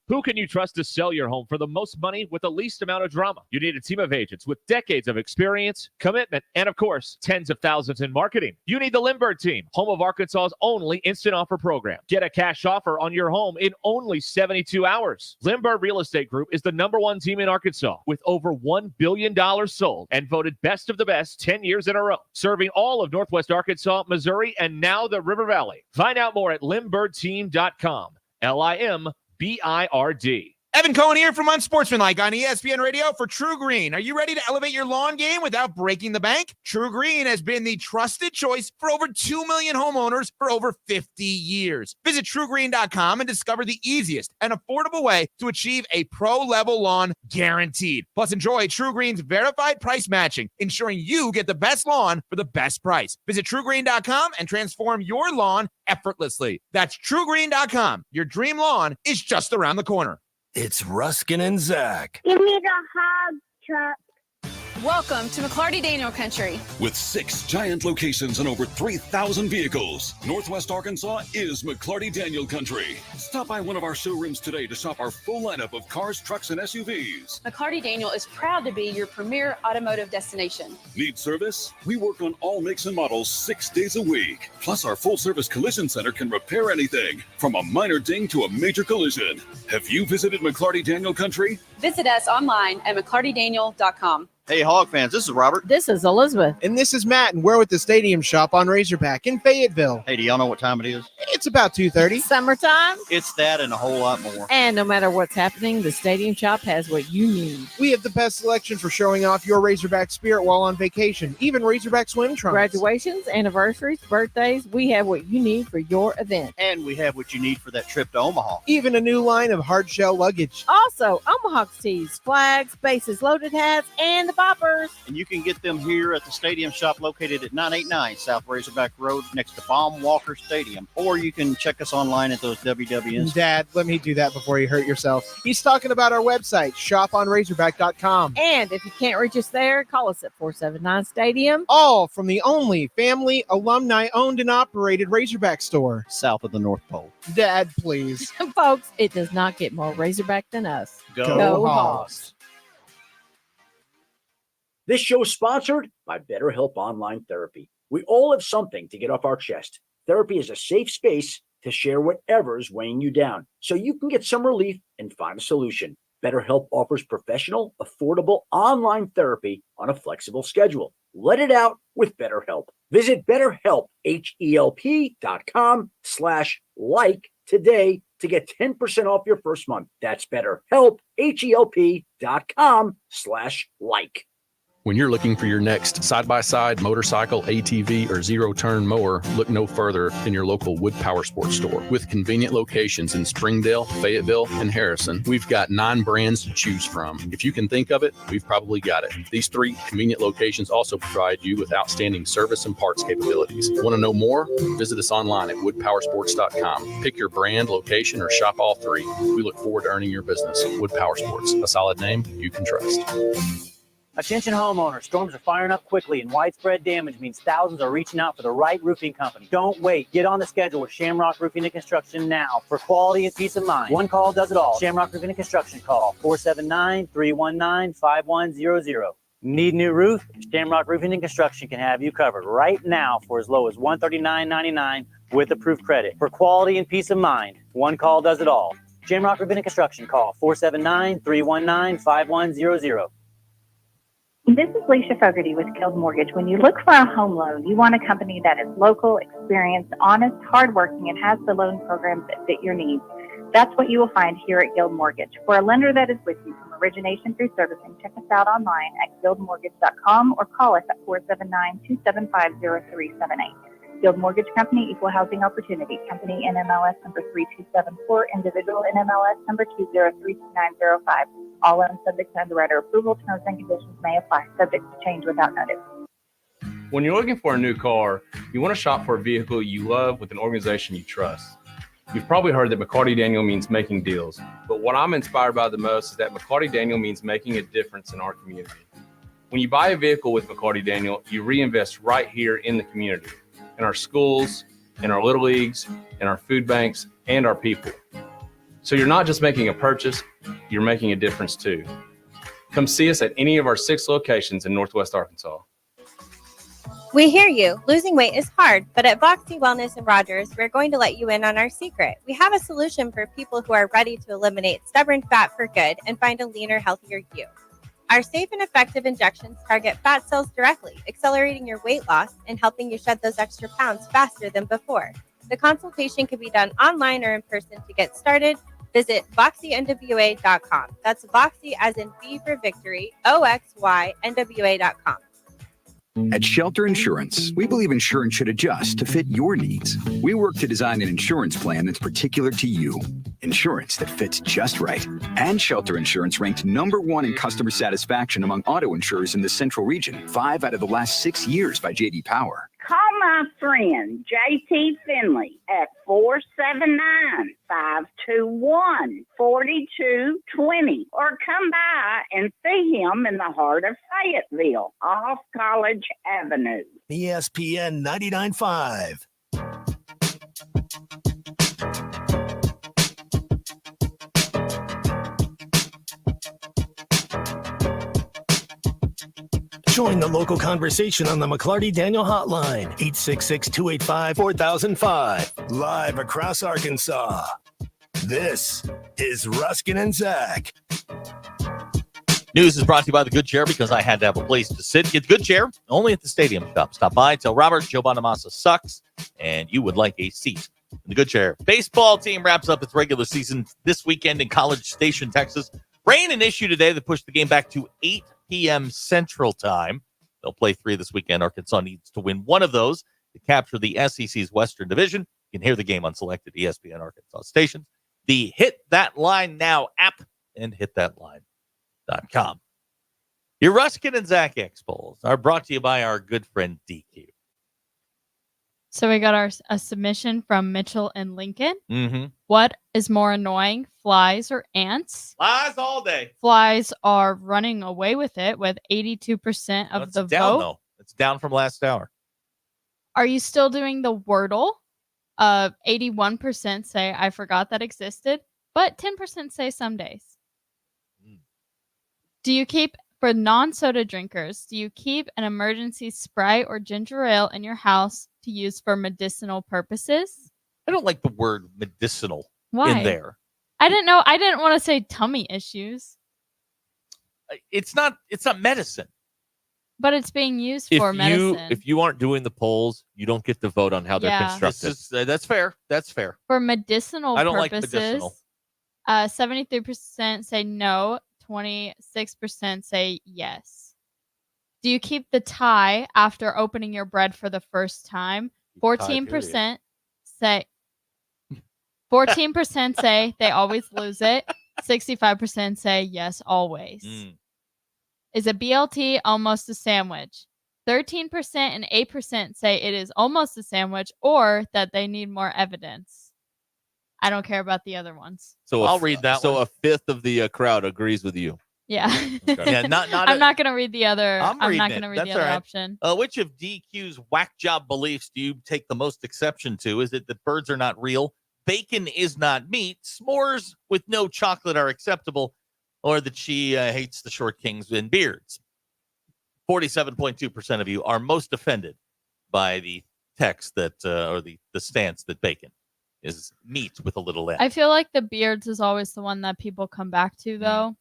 Who can you trust to sell your home for the most money with the least amount of drama? You need a team of agents with decades of experience, commitment, and of course, tens of thousands in marketing. You need the Lindbergh team, home of Arkansas's only instant offer program. Get a cash offer on your home in only 72 hours. Lindbergh Real Estate Group is the #1 team in Arkansas with over $1 billion sold and voted best of the best 10 years in a row, serving all of Northwest Arkansas, Missouri, and now the River Valley. Find out more at lindberghteam.com. LIMBIRD. Evan Cohen here from Unsportsmanlike on ESPN Radio for True Green. Are you ready to elevate your lawn game without breaking the bank? True Green has been the trusted choice for over 2 million homeowners for over 50 years. Visit TrueGreen.com and discover the easiest and affordable way to achieve a pro-level lawn guaranteed. Plus, enjoy True Green's verified price matching, ensuring you get the best lawn for the best price. Visit TrueGreen.com and transform your lawn effortlessly. That's TrueGreen.com. Your dream lawn is just around the corner. It's Ruscin and Zach. Give me the hug, Chuck. Welcome to McClarty Daniel Country. With 6 giant locations and over 3,000 vehicles, Northwest Arkansas is McClarty Daniel Country. Stop by one of our showrooms today to shop our full lineup of cars, trucks, and SUVs. McClarty Daniel is proud to be your premier automotive destination. Need service? We work on all makes and models 6 days a week. Plus, our full-service collision center can repair anything, from a minor ding to a major collision. Have you visited McClarty Daniel Country? Visit us online at McClartyDaniel.com. Hey, Hog fans, this is Robert. This is Elizabeth. And this is Matt, and we're with the Stadium Shop on Razorback in Fayetteville. Hey, do y'all know what time it is? It's about 2:30. Summertime. It's that and a whole lot more. And no matter what's happening, the Stadium Shop has what you need. We have the best selection for showing off your Razorback spirit while on vacation, even Razorback swim trunks. Graduations, anniversaries, birthdays, we have what you need for your event. And we have what you need for that trip to Omaha. Even a new line of hard shell luggage. Also, Omaha tees, flags, bases, loaded hats, and the boppers. And you can get them here at the Stadium Shop located at 989 South Razorback Road next to Baum Walker Stadium. Or you can check us online at those WWNs. Dad, let me do that before you hurt yourself. He's talking about our website, shoponrazorback.com. And if you can't reach us there, call us at 479-STADIUM. All from the only family, alumni-owned and operated Razorback store. South of the North Pole. Dad, please. Folks, it does not get more Razorback than us. Go Hogs. This show is sponsored by BetterHelp Online Therapy. We all have something to get off our chest. Therapy is a safe space to share whatever's weighing you down so you can get some relief and find a solution. BetterHelp offers professional, affordable online therapy on a flexible schedule. Let it out with BetterHelp. Visit BetterHelp.com/like today to get 10% off your first month. That's BetterHelp, HELP.com/like. When you're looking for your next side-by-side, motorcycle, ATV, or zero-turn mower, look no further than your local Wood Power Sports store. With convenient locations in Springdale, Fayetteville, and Harrison, we've got 9 brands to choose from. If you can think of it, we've probably got it. These 3 convenient locations also provide you with outstanding service and parts capabilities. Want to know more? Visit us online at woodpowersports.com. Pick your brand, location, or shop all 3. We look forward to earning your business. Wood Power Sports, a solid name you can trust. Attention homeowners, storms are firing up quickly and widespread damage means thousands are reaching out for the right roofing company. Don't wait. Get on the schedule with Shamrock Roofing and Construction now for quality and peace of mind. One call does it all. Shamrock Roofing and Construction, call 479-319-5100. Need new roof? Shamrock Roofing and Construction can have you covered right now for as low as $139.99 with approved credit. For quality and peace of mind, one call does it all. Shamrock Roofing and Construction, call 479-319-5100. This is Leisha Fogarty with Guild Mortgage. When you look for a home loan, you want a company that is local, experienced, honest, hardworking, and has the loan programs that fit your needs. That's what you will find here at Guild Mortgage. For a lender that is with you from origination through servicing, check us out online at guildmortgage.com or call us at 479-275-0378. Guild Mortgage Company, Equal Housing Opportunity. Company NMLS number 3274, individual NMLS number 2032905. All loans subject to underwriter approval. Terms and conditions may apply. Subject to change without notice. When you're looking for a new car, you want to shop for a vehicle you love with an organization you trust. You've probably heard that McCarty Daniel means making deals, but what I'm inspired by the most is that McCarty Daniel means making a difference in our community. When you buy a vehicle with McCarty Daniel, you reinvest right here in the community, in our schools, in our little leagues, in our food banks, and our people. So you're not just making a purchase, you're making a difference too. Come see us at any of our 6 locations in Northwest Arkansas. We hear you. Losing weight is hard, but at Voxy Wellness in Rogers, we're going to let you in on our secret. We have a solution for people who are ready to eliminate stubborn fat for good and find a leaner, healthier you. Our safe and effective injections target fat cells directly, accelerating your weight loss and helping you shed those extra pounds faster than before. The consultation can be done online or in person. To get started, visit VoxyNWA.com. That's Voxy as in V for victory, OXYNWA.com. At Shelter Insurance, we believe insurance should adjust to fit your needs. We work to design an insurance plan that's particular to you. Insurance that fits just right. And Shelter Insurance ranked #1 in customer satisfaction among auto insurers in the Central Region 5 out of the last 6 years by J.D. Power. Call my friend J.T. Finley at 479-521-4220 or come by and see him in the heart of Fayetteville off College Avenue. ESPN 99.5. Join the local conversation on the McClarty Daniel Hotline, 866-285-4005. Live across Arkansas. This is Ruscin and Zach. News is brought to you by the Good Chair because I had to have a place to sit. Get Good Chair only at the Stadium Shop. Stop by, tell Robert Joe Bonamassa sucks, and you would like a seat in the Good Chair. Baseball team wraps up its regular season this weekend in College Station, Texas. Rain an issue today that pushed the game back to 8 p.m. Central Time. They'll play 3 this weekend. Arkansas needs to win one of those to capture the SEC's Western Division. You can hear the game on selected ESPN Arkansas stations. The Hit That Line Now app and hitthatline.com. Your Ruscin and Zach X-Polls are brought to you by our good friend DQ. So we got a submission from Mitchell and Lincoln. Mm-hmm. What is more annoying, flies or ants? Flies all day. Flies are running away with it with 82% of the down, vote. though. It's down from last hour. Are you still doing the Wordle? 81% say I forgot that existed, but 10% say some days. Do you keep, for non-soda drinkers, do you keep an emergency Sprite or ginger ale in your house to use for medicinal purposes? I don't like the word medicinal Why? in there. I didn't know. I didn't want to say tummy issues. It's not medicine. But it's being used for medicine. If you aren't doing the polls, you don't get to vote on how they're constructed. That's fair. That's fair. For medicinal I don't purposes, like medicinal. 73% say no, 26% say yes. Do you keep the tie after opening your bread for the first time? 14% say 14% say they always lose it. 65% say yes, always. Is a BLT almost a sandwich? 13% and 8% say it is almost a sandwich or that they need more evidence. I don't care about the other ones. So I'll read that So one. a fifth of the crowd agrees with you. Yeah. Yeah, not I'm not going to read the other. I'm I'm reading not it. going to read That's the other all right. option. Which of DQ's whack job beliefs do you take the most exception to? Is it that birds are not real, bacon is not meat, s'mores with no chocolate are acceptable, or that she hates the short kings and beards? 47.2% of you are most offended by the text that, or the stance that bacon is meat with a little n. I feel like the beards is always the one that people come back to, though.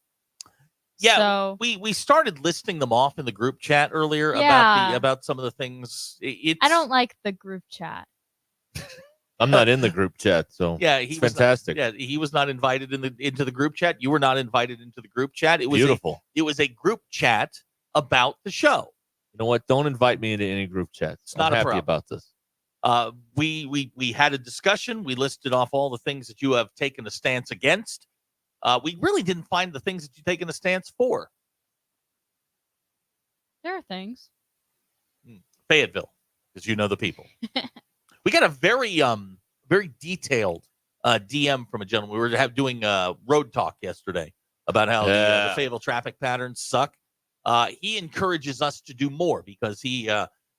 Yeah, So, we started listing them off in the group chat earlier Yeah. about some of the things. I don't like the group chat. I'm not in the group chat, so Yeah, it's he was fantastic. he was not invited into the group chat. You were not invited into the group chat. It was Beautiful. It was a group chat about the show. You know what? Don't invite me into any group chats. It's not I'm a happy problem. about this. We had a discussion. We listed off all the things that you have taken a stance against. We really didn't find the things that you've taken a stance for. There are things. Fayetteville, because you know the people. We got a very detailed DM from a gentleman. We were doing road talk yesterday about how the Fayetteville traffic patterns suck. He encourages us to do more because he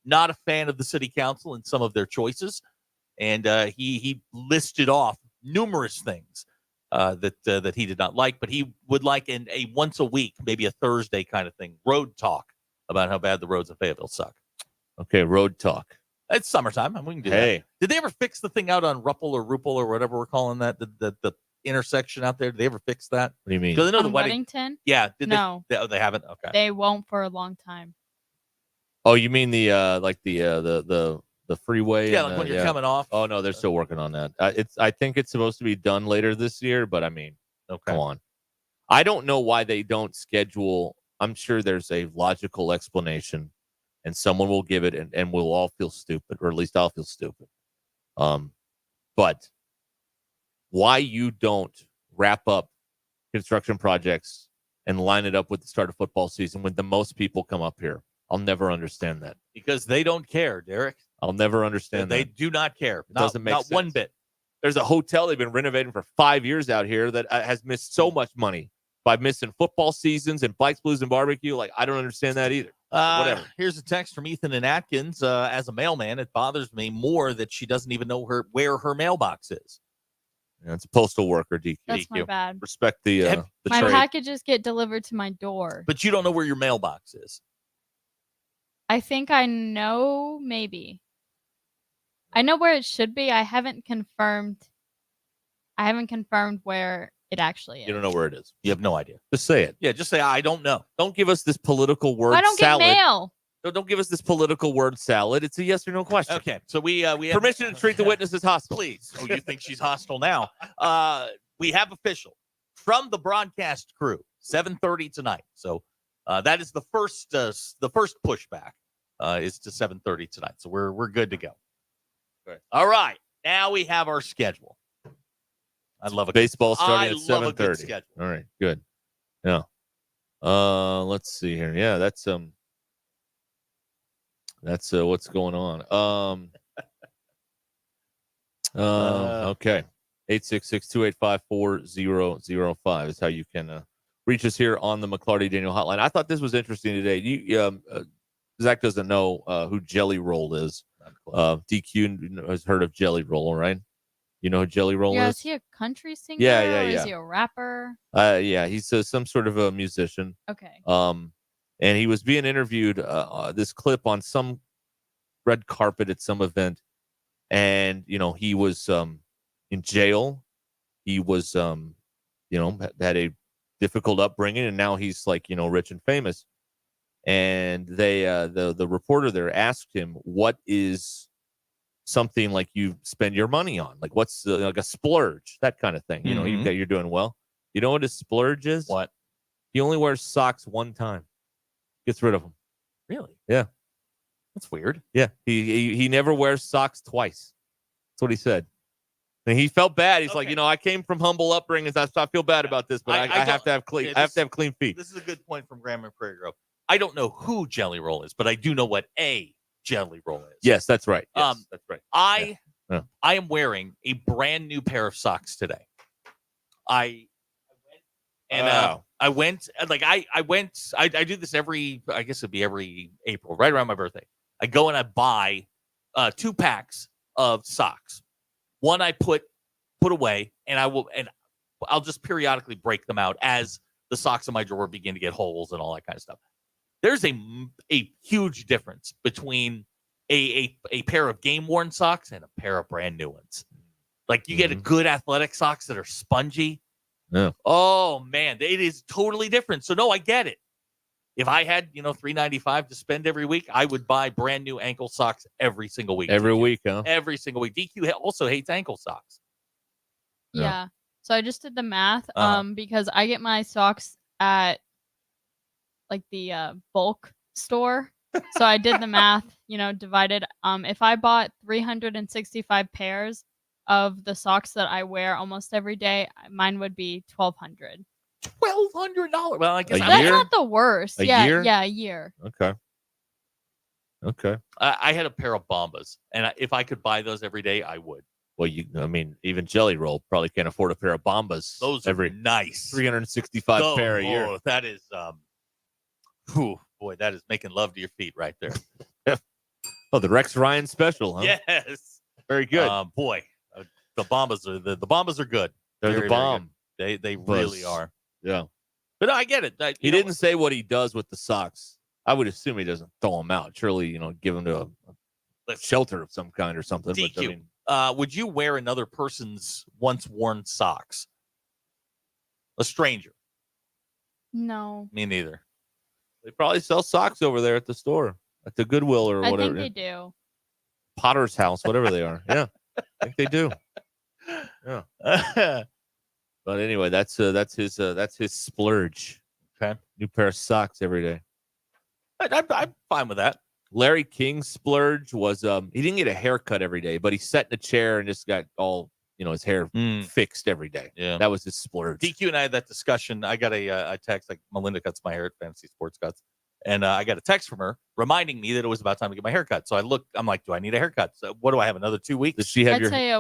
not a fan of the city council and some of their choices, and he listed off numerous things that he did not like, but he would like a once a week, maybe a Thursday kind of thing, road talk about how bad the roads of Fayetteville suck. Okay, road talk. It's summertime. We can do that. Did they ever fix the thing out on Ruppel or whatever we're calling that? The intersection out there? Did they ever fix that? What do you mean? Because I know On the wedding. Weddington? Yeah. No. They haven't? Okay. They won't for a long time. Oh, you mean the freeway? Yeah, like when you're coming off. Oh no, they're still working on that. I think it's supposed to be done later this year, but I mean, come on. I don't know why they don't schedule. I'm sure there's a logical explanation, and someone will give it, and we'll all feel stupid, or at least I'll feel stupid. But why you don't wrap up construction projects and line it up with the start of football season when the most people come up here? I'll never understand that. Because they don't care, Derek. I'll never understand They that. do not care. It doesn't make sense. Not one bit. There's a hotel they've been renovating for 5 years out here that has missed so much money by missing football seasons and Bikes, Blues, and Barbecue. Like, I don't understand that either. Whatever. Here's a text from Ethan and Atkins. As a mailman, it bothers me more that she doesn't even know where her mailbox is. Yeah, it's a postal worker, DQ. That's my bad. Respect the My trade. packages get delivered to my door. But you don't know where your mailbox is. I think I know, maybe. I know where it should be. I haven't confirmed where it actually is. You don't know where it is. You have no idea. Just say it. Yeah, just say, I don't know. Don't give us this political word I don't salad. get mail. Don't give us this political word salad. It's a yes or no question. Okay, so we have permission to treat the witness as hostile. Please. Oh, you think she's hostile now? We have official from the broadcast crew, 7:30 tonight. So that is the first pushback is to 7:30 tonight. So we're good to go. Right. All right, now we have our schedule. I love it. Baseball starting at 7:30. 7:30. All right, good. Yeah. Let's see here. Yeah, that's what's going on. Okay. 866-285-4005 is how you can reach us here on the McClarty Daniel hotline. I thought this was interesting today. Zach doesn't know who Jelly Roll is. DQ has heard of Jelly Roll, right? You know who Jelly Roll Yeah, is? is he a country singer? Yeah. Or is he a rapper? Yeah, he's some sort of a musician. Okay. And he was being interviewed. This clip on some red carpet at some event, and he was in jail. He was had a difficult upbringing, and now he's rich and famous. And they the reporter there asked him, what is something like you spend your money on, like what's like a splurge, that kind of thing. You're doing well. You know what a splurge is? What? He only wears socks one time, gets rid of them. Really? Yeah, that's weird. Yeah, he never wears socks twice. That's what he said. And he felt bad. He's like, I came from humble upbringing. I feel bad about this, but I have to have clean. I have to have clean feet. This is a good point from Graham and Prairie Grove. I don't know who Jelly Roll is, but I do know what a Jelly Roll is. Yes, that's right. Yes, that's right. I am wearing a brand new pair of socks today. I went, I do this every April, right around my birthday. I go and I buy 2 packs of socks. One I put away, and I'll just periodically break them out as the socks in my drawer begin to get holes and all that kind of stuff. There's a huge difference between a pair of game worn socks and a pair of brand new ones. Like you get a good athletic socks that are spongy. Yeah. Oh man, it is totally different. So no, I get it. If I had, $3.95 to spend every week, I would buy brand new ankle socks every single week. Every week, huh? Every single week. DQ also hates ankle socks. Yeah. So I just did the math because I get my socks at like the bulk store. So I did the math, divided. If I bought 365 pairs, of the socks that I wear almost every day, mine would be $1,200. $1,200. Well, I guess That's not the worst. A yeah, year? yeah, a year. Okay. I had a pair of Bombas, and if I could buy those every day, I would. Well, even Jelly Roll probably can't afford a pair of Bombas. Those every are nice. 365 pair a year. Oh, that is, that is making love to your feet right there. Oh, the Rex Ryan special, huh? Yes, very good. The Bombas are the Bombas are good. They're Very, the very bomb. good. They really are. Yeah, but I get it. He didn't say what he does with the socks. I would assume he doesn't throw them out. Surely, give them to a shelter of some kind or something. DQ, would you wear another person's once worn socks? A stranger? No. Me neither. They probably sell socks over there at the store, at the Goodwill or I whatever. think they do. Potter's House, whatever they are. Yeah, I think they do. Yeah. But anyway, that's his splurge. Okay. New pair of socks every day. I'm fine with that. Larry King's splurge was he didn't get a haircut every day, but he sat in a chair and just got all his hair fixed every day. Yeah, that was his splurge. DQ and I had that discussion. I got a text, like Melinda cuts my hair at Fantasy Sports Cuts, and I got a text from her reminding me that it was about time to get my haircut. So I looked. I'm like, do I need a haircut? So what do I have? Another 2 weeks? Does she have I'd say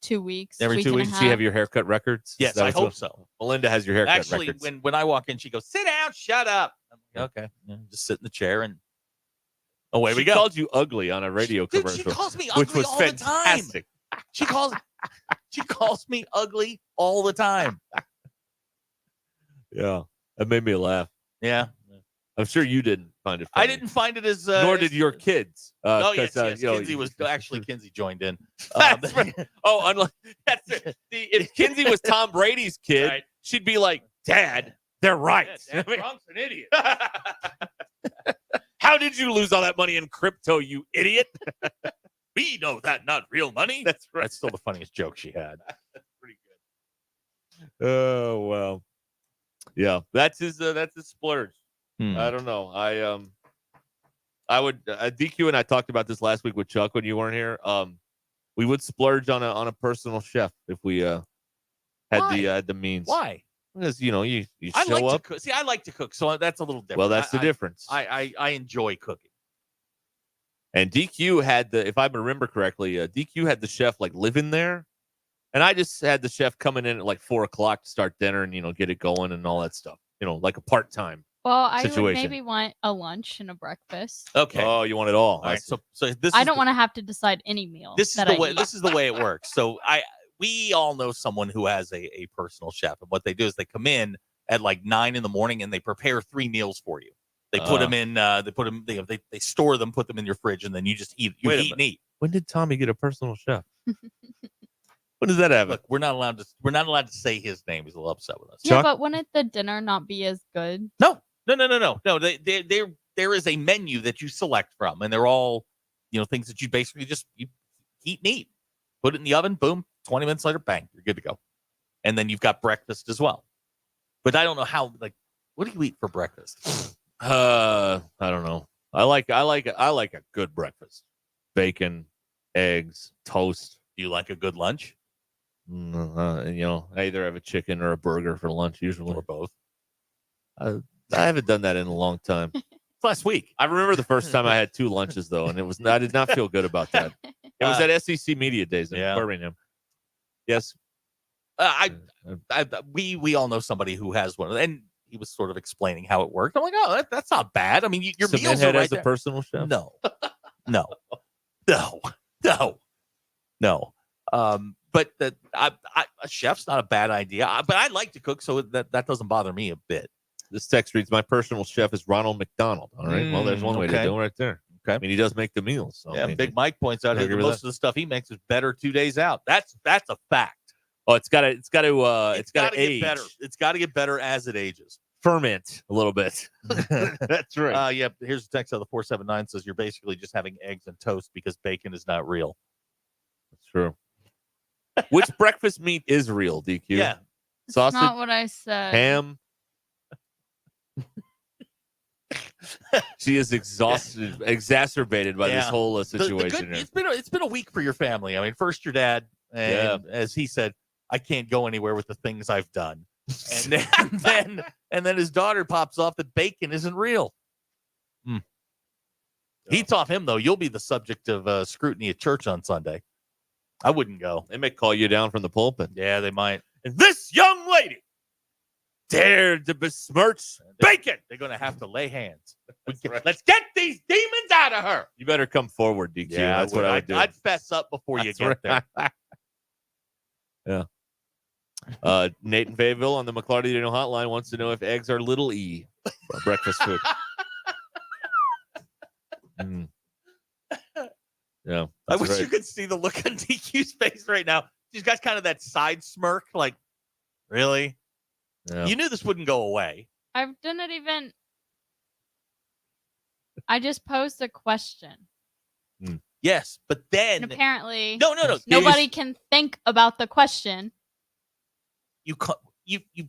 2 weeks. Every 2 weeks? Does she have your haircut records? Yes, I hope so. Melinda has your haircut Actually, records. when I walk in, she goes, "Sit down, shut up." I'm like, okay, just sit in the chair and away we go. She called you ugly on a radio commercial. She calls me which ugly was all fantastic. the time. She calls me ugly all the time. Yeah, that made me laugh. Yeah, I'm sure you didn't find it funny. I didn't find it as. Nor did your kids. Yes. Kinsey joined in. That's right. Oh, unlike that's it. If Kinsey was Tom Brady's kid, Right. she'd be like, "Dad, they're right." Yeah, Dad Gronk's an idiot. How did you lose all that money in crypto, you idiot? We know that, not real money. That's right. That's still the funniest joke she had. That's pretty good. Oh well, yeah. That's his splurge. I don't know. I would DQ and I talked about this last week with Chuck when you weren't here. We would splurge on a personal chef if we had the means. Why? Because you I show like up. to cook. See, I like to cook, so that's a little different. Well, that's the difference. I enjoy cooking. And DQ had if I remember correctly, DQ had the chef like living there, and I just had the chef coming in at like 4:00 to start dinner and get it going and all that stuff. Like a part-time. Well, I would situation. maybe want a lunch and a breakfast. Okay. Oh, you want it all? All right. So this. I don't want to have to decide any meal. This is that the I way. eat. This is the way it works. So we all know someone who has a personal chef, and what they do is they come in at like 9 a.m. and they prepare 3 meals for you. They put them in. They put them. They store them, put them in your fridge, and then you just eat. You eat and eat. When did Tommy get a personal chef? When does that happen? Look, we're not allowed to say his name. He's a little upset with us. Yeah, but wouldn't the dinner not be as good? No. There is a menu that you select from, and they're all, things that you basically just you eat and eat. Put it in the oven, boom, 20 minutes later, bang, you're good to go. And then you've got breakfast as well. But I don't know how. What do you eat for breakfast? I don't know. I like a good breakfast. Bacon, eggs, toast. Do you like a good lunch? I either have a chicken or a burger for lunch usually, or both. I haven't done that in a long time. Last week. I remember the first time I had 2 lunches though, and I did not feel good about that. It was at SEC Media Days in Birmingham. Yes. We all know somebody who has one, and he was sort of explaiing how it worked. I'm like, oh, that's not bad. I mean, your meals are right as there. a personal chef. No. But a chef's not a bad idea. But I like to cook, so that doesn't bother me a bit. This text reads, "My personal chef is Ronald McDonald." All right. Well, there's one way to do it right there. Okay. I mean, he does make the meals. So, Big Mike points out that most of the stuff he makes is better 2 days out. That's a fact. Oh, it's got to age. Get better. It's got to get better as it ages. Ferment a little bit. That's right. Here's a text out of the 479 says you're basically just having eggs and toast because bacon is not real. That's true. Which breakfast meat is real, DQ? Yeah. Sausage? That's not what I said. Ham? She is exhausted, exacerbated by this whole situation. It's been a week for your family. I mean, first your dad, And as he said, I can't go anywhere with the things I've done. And then his daughter pops off that bacon isn't real. He taught him, though, you'll be the subject of scrutiny at church on Sunday. I wouldn't go. They may call you down from the pulpit. Yeah, they might. And this young lady dared to besmirch bacon. They're going to have to lay hands. Let's get these demons out of her. You better come forward, DQ. Yeah, That's what I would do. I'd fess up before you get there. Yeah. Nate in Fayetteville on the McClarty Daniel hotline wants to know if eggs are little e breakfast food. Yeah. I wish you could see the look on DQ's face right now. She's got kind of that side smirk, like, really? Yeah. You knew this wouldn't go away. I didn't even. I just posed a question. Yes, but then And apparently, no. Nobody can think about the question. You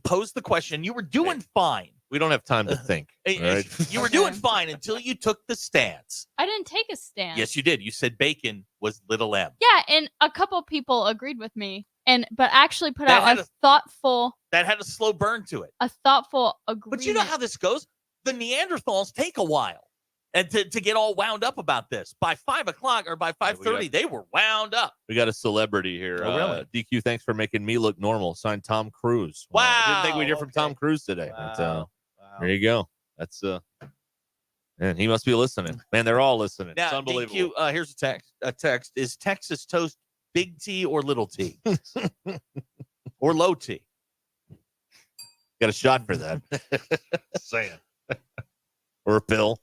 posed the question. You were doing fine. We don't have time to think. Right? You were doing fine until you took the stance. I didn't take a stand. Yes, you did. You said bacon was little m. Yeah, and a couple people agreed with me, but actually put That out had a thoughtful. That had a slow burn to it. A thoughtful agreement. But you know how this goes. The Neanderthals take a while, and to get all wound up about this. By 5 o'clock or by 5:30, they were wound up. We got a celebrity here. Oh, really? DQ, thanks for making me look normal. Signed Tom Cruise. Wow. I didn't think we'd hear from Tom Cruise today. Wow. But, there you go. That's man, he must be listening. Man, they're all listening. Now, It's unbelievable. DQ, here's a text. Is Texas toast big T or little T? Or low T? Got a shot for that. Saying. Or a pill.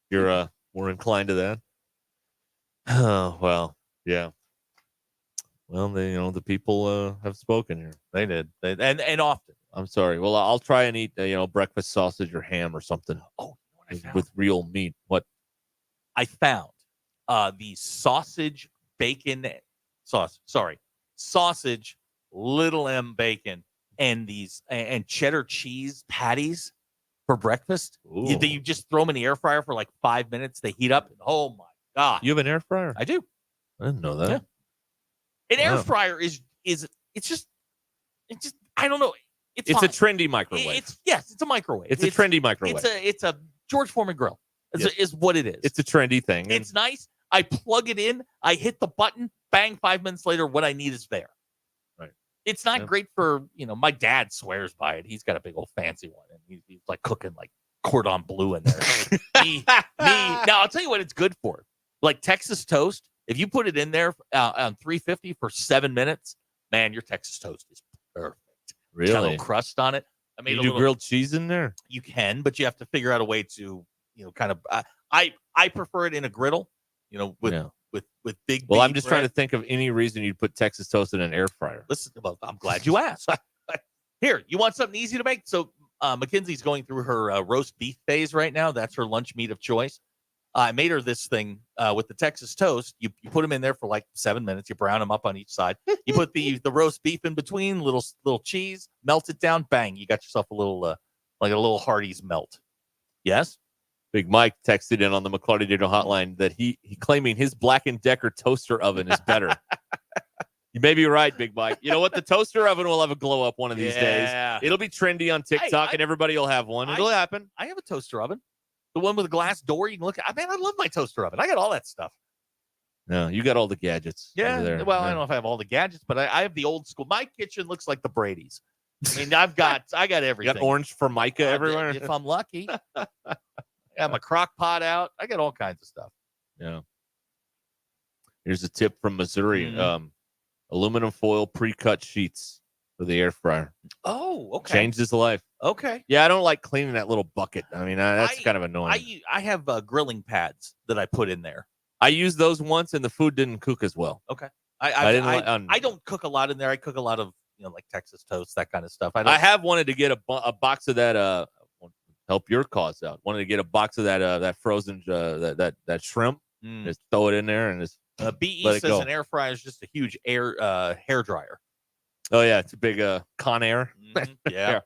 You're more inclined to that. Oh, well, yeah. Well, the people have spoken here. They did. And often. I'm sorry. Well, I'll try and eat breakfast sausage or ham or something. Oh, you know what I found? With real meat. What? I found the sausage bacon sauce. Sorry, sausage little m bacon and these and cheddar cheese patties for breakfast. You just throw them in the air fryer for like 5 minutes. They heat up. And, oh my god! You have an air fryer? I do. I didn't know that. Yeah. An air fryer is it's just I don't know. It's a fine. Trendy microwave. It's a microwave. It's a trendy microwave. It's a George Foreman grill. Is what it is. It's a trendy thing. It's nice. I plug it in. I hit the button. Bang! 5 minutes later, what I need is there. Right. It's not great for my dad swears by it. He's got a big old fancy one, and he's like cooking like cordon bleu in there. me. Now I'll tell you what it's good for. Like Texas toast. If you put it in there on 350 for 7 minutes, man, your Texas toast is perfect. Really? Got a little crust on it. I made you a do little grilled cheese in there? You can, but you have to figure out a way to, kind of. I prefer it in a griddle, with big. Well, I'm just trying to think of any reason you'd put Texas toast in an air fryer. Listen, I'm glad you asked. Here, you want something easy to make? So Mackenzie's going through her roast beef phase right now. That's her lunch meat of choice. I made her this thing with the Texas toast. You put them in there for like 7 minutes. You brown them up on each side. You put the roast beef in between, little cheese, melt it down. Bang! You got yourself a little like a little Hardee's melt. Yes. Big Mike texted in on the McClarty Daniel hotline that he claiming his Black & Decker toaster oven is better. You may be right, Big Mike. You know what? The toaster oven will have a glow up one of these days. It'll be trendy on TikTok, and everybody will have one. It'll happen. I have a toaster oven. The one with a glass door you can look at. Man, I love my toaster oven. I got all that stuff. No, you got all the gadgets. Yeah. over there. Well, I don't know if I have all the gadgets, but I have the old school. My kitchen looks like the Brady's. I mean, I got everything. You got orange Formica everywhere. If I'm lucky. I got my crock pot out. I got all kinds of stuff. Yeah. Here's a tip from Missouri. Aluminum foil pre-cut sheets for the air fryer. Oh, okay. Changed his life. Okay. Yeah, I don't like cleaning that little bucket. I mean, that's kind of annoying. I have grilling pads that I put in there. I used those once, and the food didn't cook as well. Okay. I don't cook a lot in there. I cook a lot of like Texas toast, that kind of stuff. I have wanted to get a box of that. Help your cause out. Wanted to get a box of that frozen that shrimp. Just throw it in there and just BE let it says go. an air fryer is just a huge hair dryer. Oh yeah, it's a big Conair. Yeah.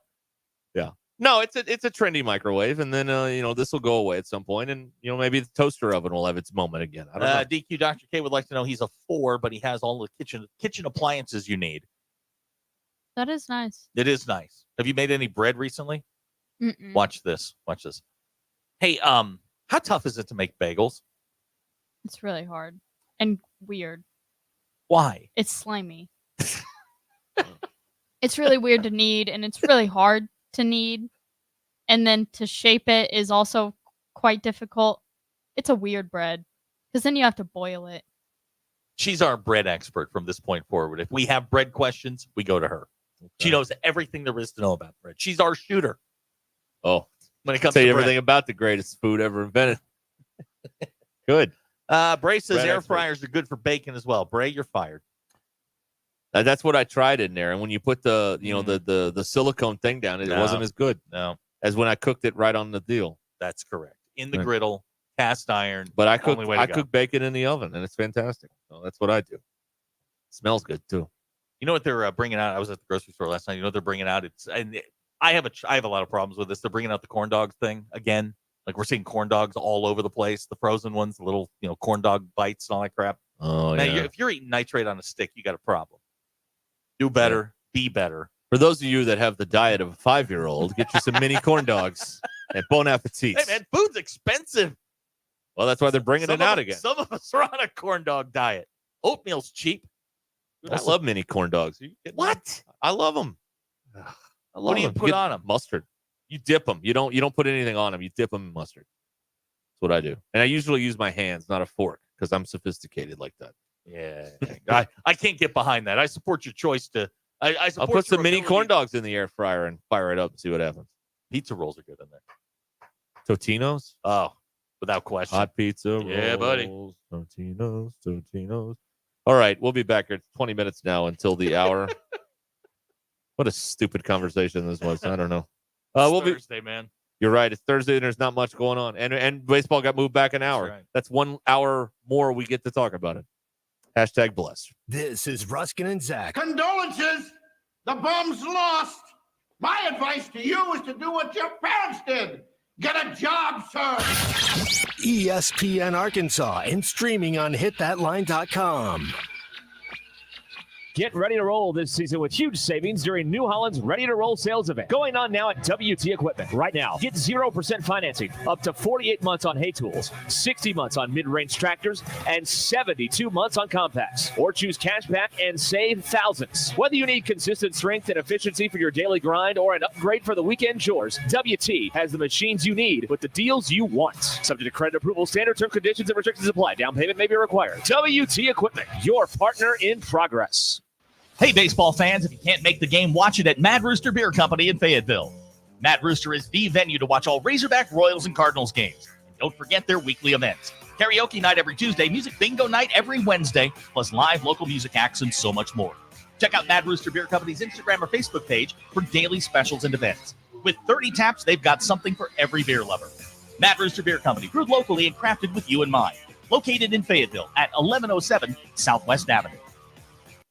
Yeah. No, it's a trendy microwave, and then this will go away at some point, and maybe the toaster oven will have its moment again. I don't know. DQ Dr. K would like to know he's a 4, but he has all the kitchen appliances you need. That is nice. It is nice. Have you made any bread recently? Mm-mm. Watch this. Hey, how tough is it to make bagels? It's really hard and weird. Why? It's slimy. It's really weird to knead, and it's really hard to knead. And then to shape it is also quite difficult. It's a weird bread because then you have to boil it. She's our bread expert from this point forward. If we have bread questions, we go to her. Okay. She knows everything there is to know about bread. She's our shooter. Oh, when it comes to bread. everything about the greatest food ever invented. Good. Bray says Bread air expert. fryers are good for bacon as well. Bray, you're fired. That's what I tried in there, and when you put the the silicone thing down, it wasn't as good. No, as when I cooked it right on the deal. That's correct. In the griddle, cast iron. But I cook bacon in the oven, and it's fantastic. So that's what I do. Smells good too. You know what they're bringing out? I was at the grocery store last night. You know what they're bringing out? I have a lot of problems with this. They're bringing out the corn dog thing again. Like, we're seeing corn dogs all over the place. The frozen ones, the little corn dog bites and all that crap. Oh, man, yeah. if you're eating nitrate on a stick, you got a problem. Do better. Be better. For those of you that have the diet of a 5-year-old, get you some mini corn dogs and bon appetit. Hey, man, food's expensive. Well, that's why they're bringing it out again. Some of us are on a corn dog diet. Oatmeal's cheap. I love mini corn dogs. What? I love them. What do you put on them? Mustard. You dip them. You don't put anything on them. You dip them in mustard. That's what I do. And I usually use my hands, not a fork, because I'm sophisticated like that. Yeah. I can't get behind that. I support your choice to. I support I'll put some your mini ability- corn dogs in the air fryer and fire it up and see what happens. Pizza rolls are good in there. Totino's? Oh, without question. Hot pizza Yeah, buddy. rolls, Totino's. All right, we'll be back here. It's 20 minutes now until the hour. What a stupid conversation this was. I don't know. It's Thursday, man. You're right. It's Thursday and there's not much going on. And baseball got moved back an hour. right. That's 1 hour more we get to talk about it. Hashtag blessed. This is Ruscin and Zach. Condolences. The bum's lost. My advice to you is to do what your parents did. Get a job, sir. ESPN Arkansas and streaming on hitthatline.com. Get ready to roll this season with huge savings during New Holland's Ready to Roll sales event. Going on now at WT Equipment. Right now, get 0% financing, up to 48 months on hay tools, 60 months on mid-range tractors, and 72 months on compacts. Or choose cash back and save thousands. Whether you need consistent strength and efficiency for your daily grind or an upgrade for the weekend chores, WT has the machines you need with the deals you want. Subject to credit approval, standard term conditions and restrictions apply. Down payment may be required. WT Equipment, your partner in progress. Hey, baseball fans, if you can't make the game, watch it at Mad Rooster Beer Company in Fayetteville. Mad Rooster is the venue to watch all Razorback, Royals, and Cardinals games. And don't forget their weekly events. Karaoke night every Tuesday, music bingo night every Wednesday, plus live local music acts and so much more. Check out Mad Rooster Beer Company's Instagram or Facebook page for daily specials and events. With 30 taps, they've got something for every beer lover. Mad Rooster Beer Company, brewed locally and crafted with you in mind. Located in Fayetteville at 1107 Southwest Avenue.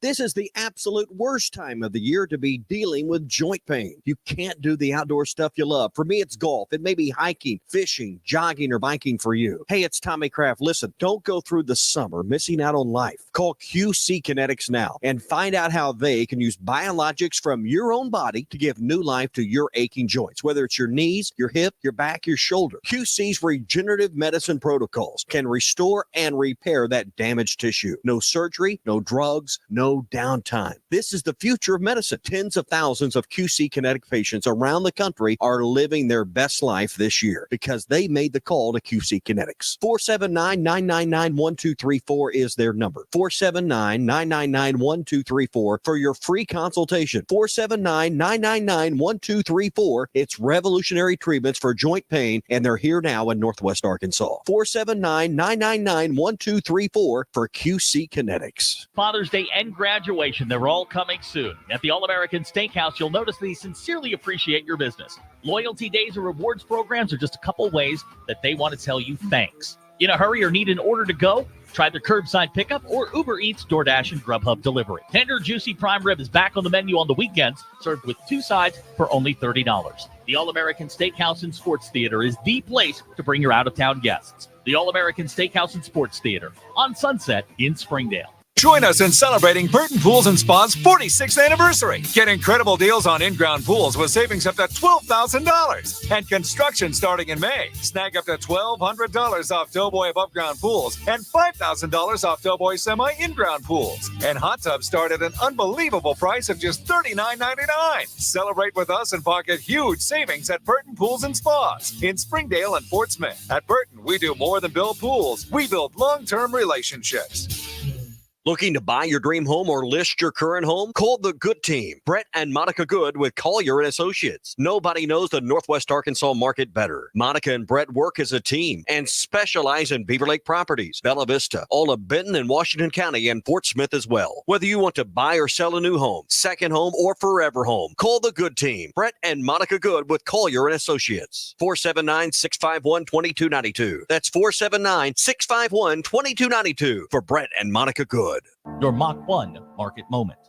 This is the absolute worst time of the year to be dealing with joint pain. You can't do the outdoor stuff you love. For me, it's golf. It may be hiking, fishing, jogging, or biking for you. Hey, it's Tommy Kraft. Listen, don't go through the summer missing out on life. Call QC Kinetics now and find out how they can use biologics from your own body to give new life to your aching joints, whether it's your knees, your hip, your back, your shoulder. QC's regenerative medicine protocols can restore and repair that damaged tissue. No surgery, no drugs, no downtime. This is the future of medicine. Tens of thousands of QC Kinetic patients around the country are living their best life this year because they made the call to QC Kinetics. 479-999-1234 is their number. 479-999-1234 for your free consultation. 479-999-1234. It's revolutionary treatments for joint pain, and they're here now in Northwest Arkansas. 479-999-1234 for QC Kinetics. Father's Day and graduation, they're all coming soon. At the All-American Steakhouse, you'll notice they sincerely appreciate your business. Loyalty days or rewards programs are just a couple ways that they want to tell you thanks. In a hurry or need an order to go? Try their curbside pickup or Uber Eats, DoorDash, and Grubhub delivery. Tender, juicy prime rib is back on the menu on the weekends, served with 2 sides for only $30. The All-American Steakhouse and Sports Theater is the place to bring your out-of-town guests. The All-American Steakhouse and Sports Theater on Sunset in Springdale. Join us in celebrating Burton Pools and Spa's 46th anniversary. Get incredible deals on in-ground pools with savings up to $12,000 and construction starting in May. Snag up to $1,200 off Doughboy above-ground pools and $5,000 off Doughboy semi-in-ground pools. And hot tubs start at an unbelievable price of just $39.99. Celebrate with us and pocket huge savings at Burton Pools and Spas in Springdale and Fort Smith. At Burton, we do more than build pools. We build long-term relationships. Looking to buy your dream home or list your current home? Call the Good Team, Brett and Monica Good with Collier and Associates. Nobody knows the Northwest Arkansas market better. Monica and Brett work as a team and specialize in Beaver Lake properties, Bella Vista, all of Benton and Washington County, and Fort Smith as well. Whether you want to buy or sell a new home, second home, or forever home, call the Good Team, Brett and Monica Good with Collier and Associates. 479-651-2292. That's 479-651-2292 for Brett and Monica Good. Your Mach 1 market moment.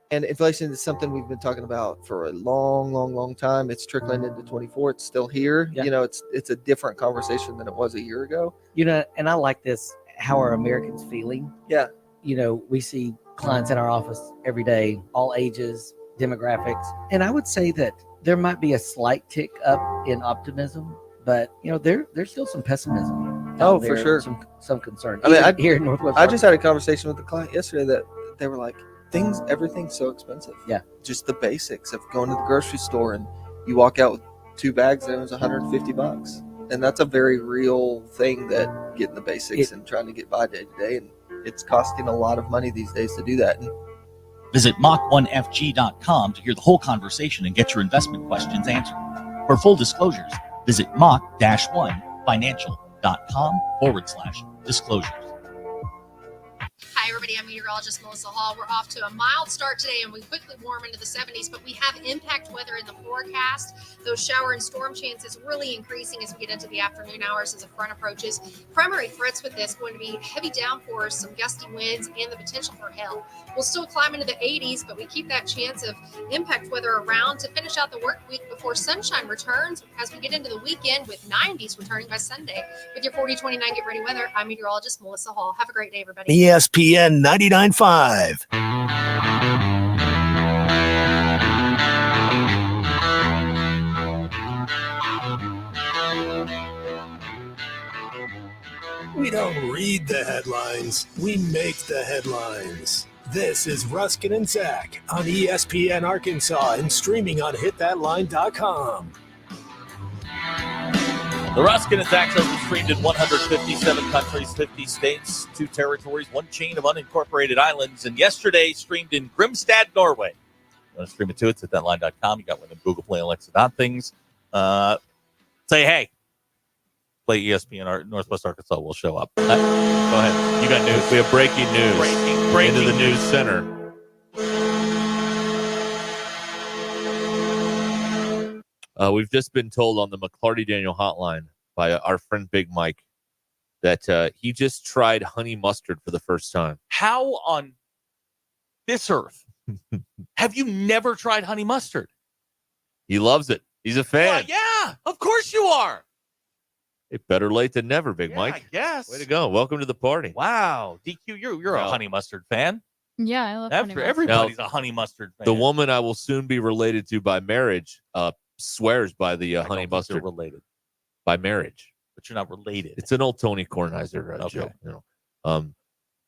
And inflation is something we've been talking about for a long time. It's trickling into 24. It's still here. Yeah. You know, it's a different conversation than it was a year ago. You know, and I like this, how are Americans feeling? Yeah. You know, we see clients in our office every day, all ages, demographics. And I would say that there might be a slight tick up in optimism, but, you know, there's still some pessimism. Oh, for sure. Some concern. I mean, here in Northwest I just had a conversation with a client yesterday that they were like, everything's so expensive. Yeah. Just the basics of going to the grocery store and you walk out with 2 bags and it was $150. And that's a very real thing, that getting the basics and trying to get by day to day. And it's costing a lot of money these days to do that. And Visit Mach1FG.com to hear the whole conversation and get your investment questions answered. For full disclosures, visit Mach-1financial.com/disclosures. Hi, everybody. I'm meteorologist Melissa Hall. We're off to a mild start today, and we quickly warm into the 70s, but we have impact weather in the forecast. Those shower and storm chances really increasing as we get into the afternoon hours as a front approaches. Primary threats with this going to be heavy downpours, some gusty winds, and the potential for hail. We'll still climb into the 80s, but we keep that chance of impact weather around to finish out the work week before sunshine returns as we get into the weekend with 90s returning by Sunday. With your 4029 Get Ready weather, I'm meteorologist Melissa Hall. Have a great day, everybody. ESPN 99.5. We don't read the headlines, we make the headlines. This is Ruscin and Zach on ESPN Arkansas and streaming on hitthatline.com. The Ruscin and Zach Show is streamed in 157 countries, 50 states, 2 territories, 1 chain of unincorporated islands, and yesterday streamed in Grimstad, Norway. You want to stream it too? It's at thatline.com. You got one in Google Play, Alexa, things. Say, hey, play ESPN Northwest Arkansas will show up. Go ahead. You got news. We have breaking news. Breaking into the news center. We've just been told on the McClarty Daniel hotline by our friend Big Mike that he just tried honey mustard for the first time. How on this earth have you never tried honey mustard? He loves it. He's a fan. Yeah, of course you are. Hey, better late than never, Big Mike. I guess. Way to go. Welcome to the party. Wow. DQ, you're a honey mustard fan. Yeah, I love honey mustard. Everybody's a honey mustard fan. The woman I will soon be related to by marriage swears by the honey mustard. Related by marriage, but you're not related. It's an old Tony Kornheiser joke, you know.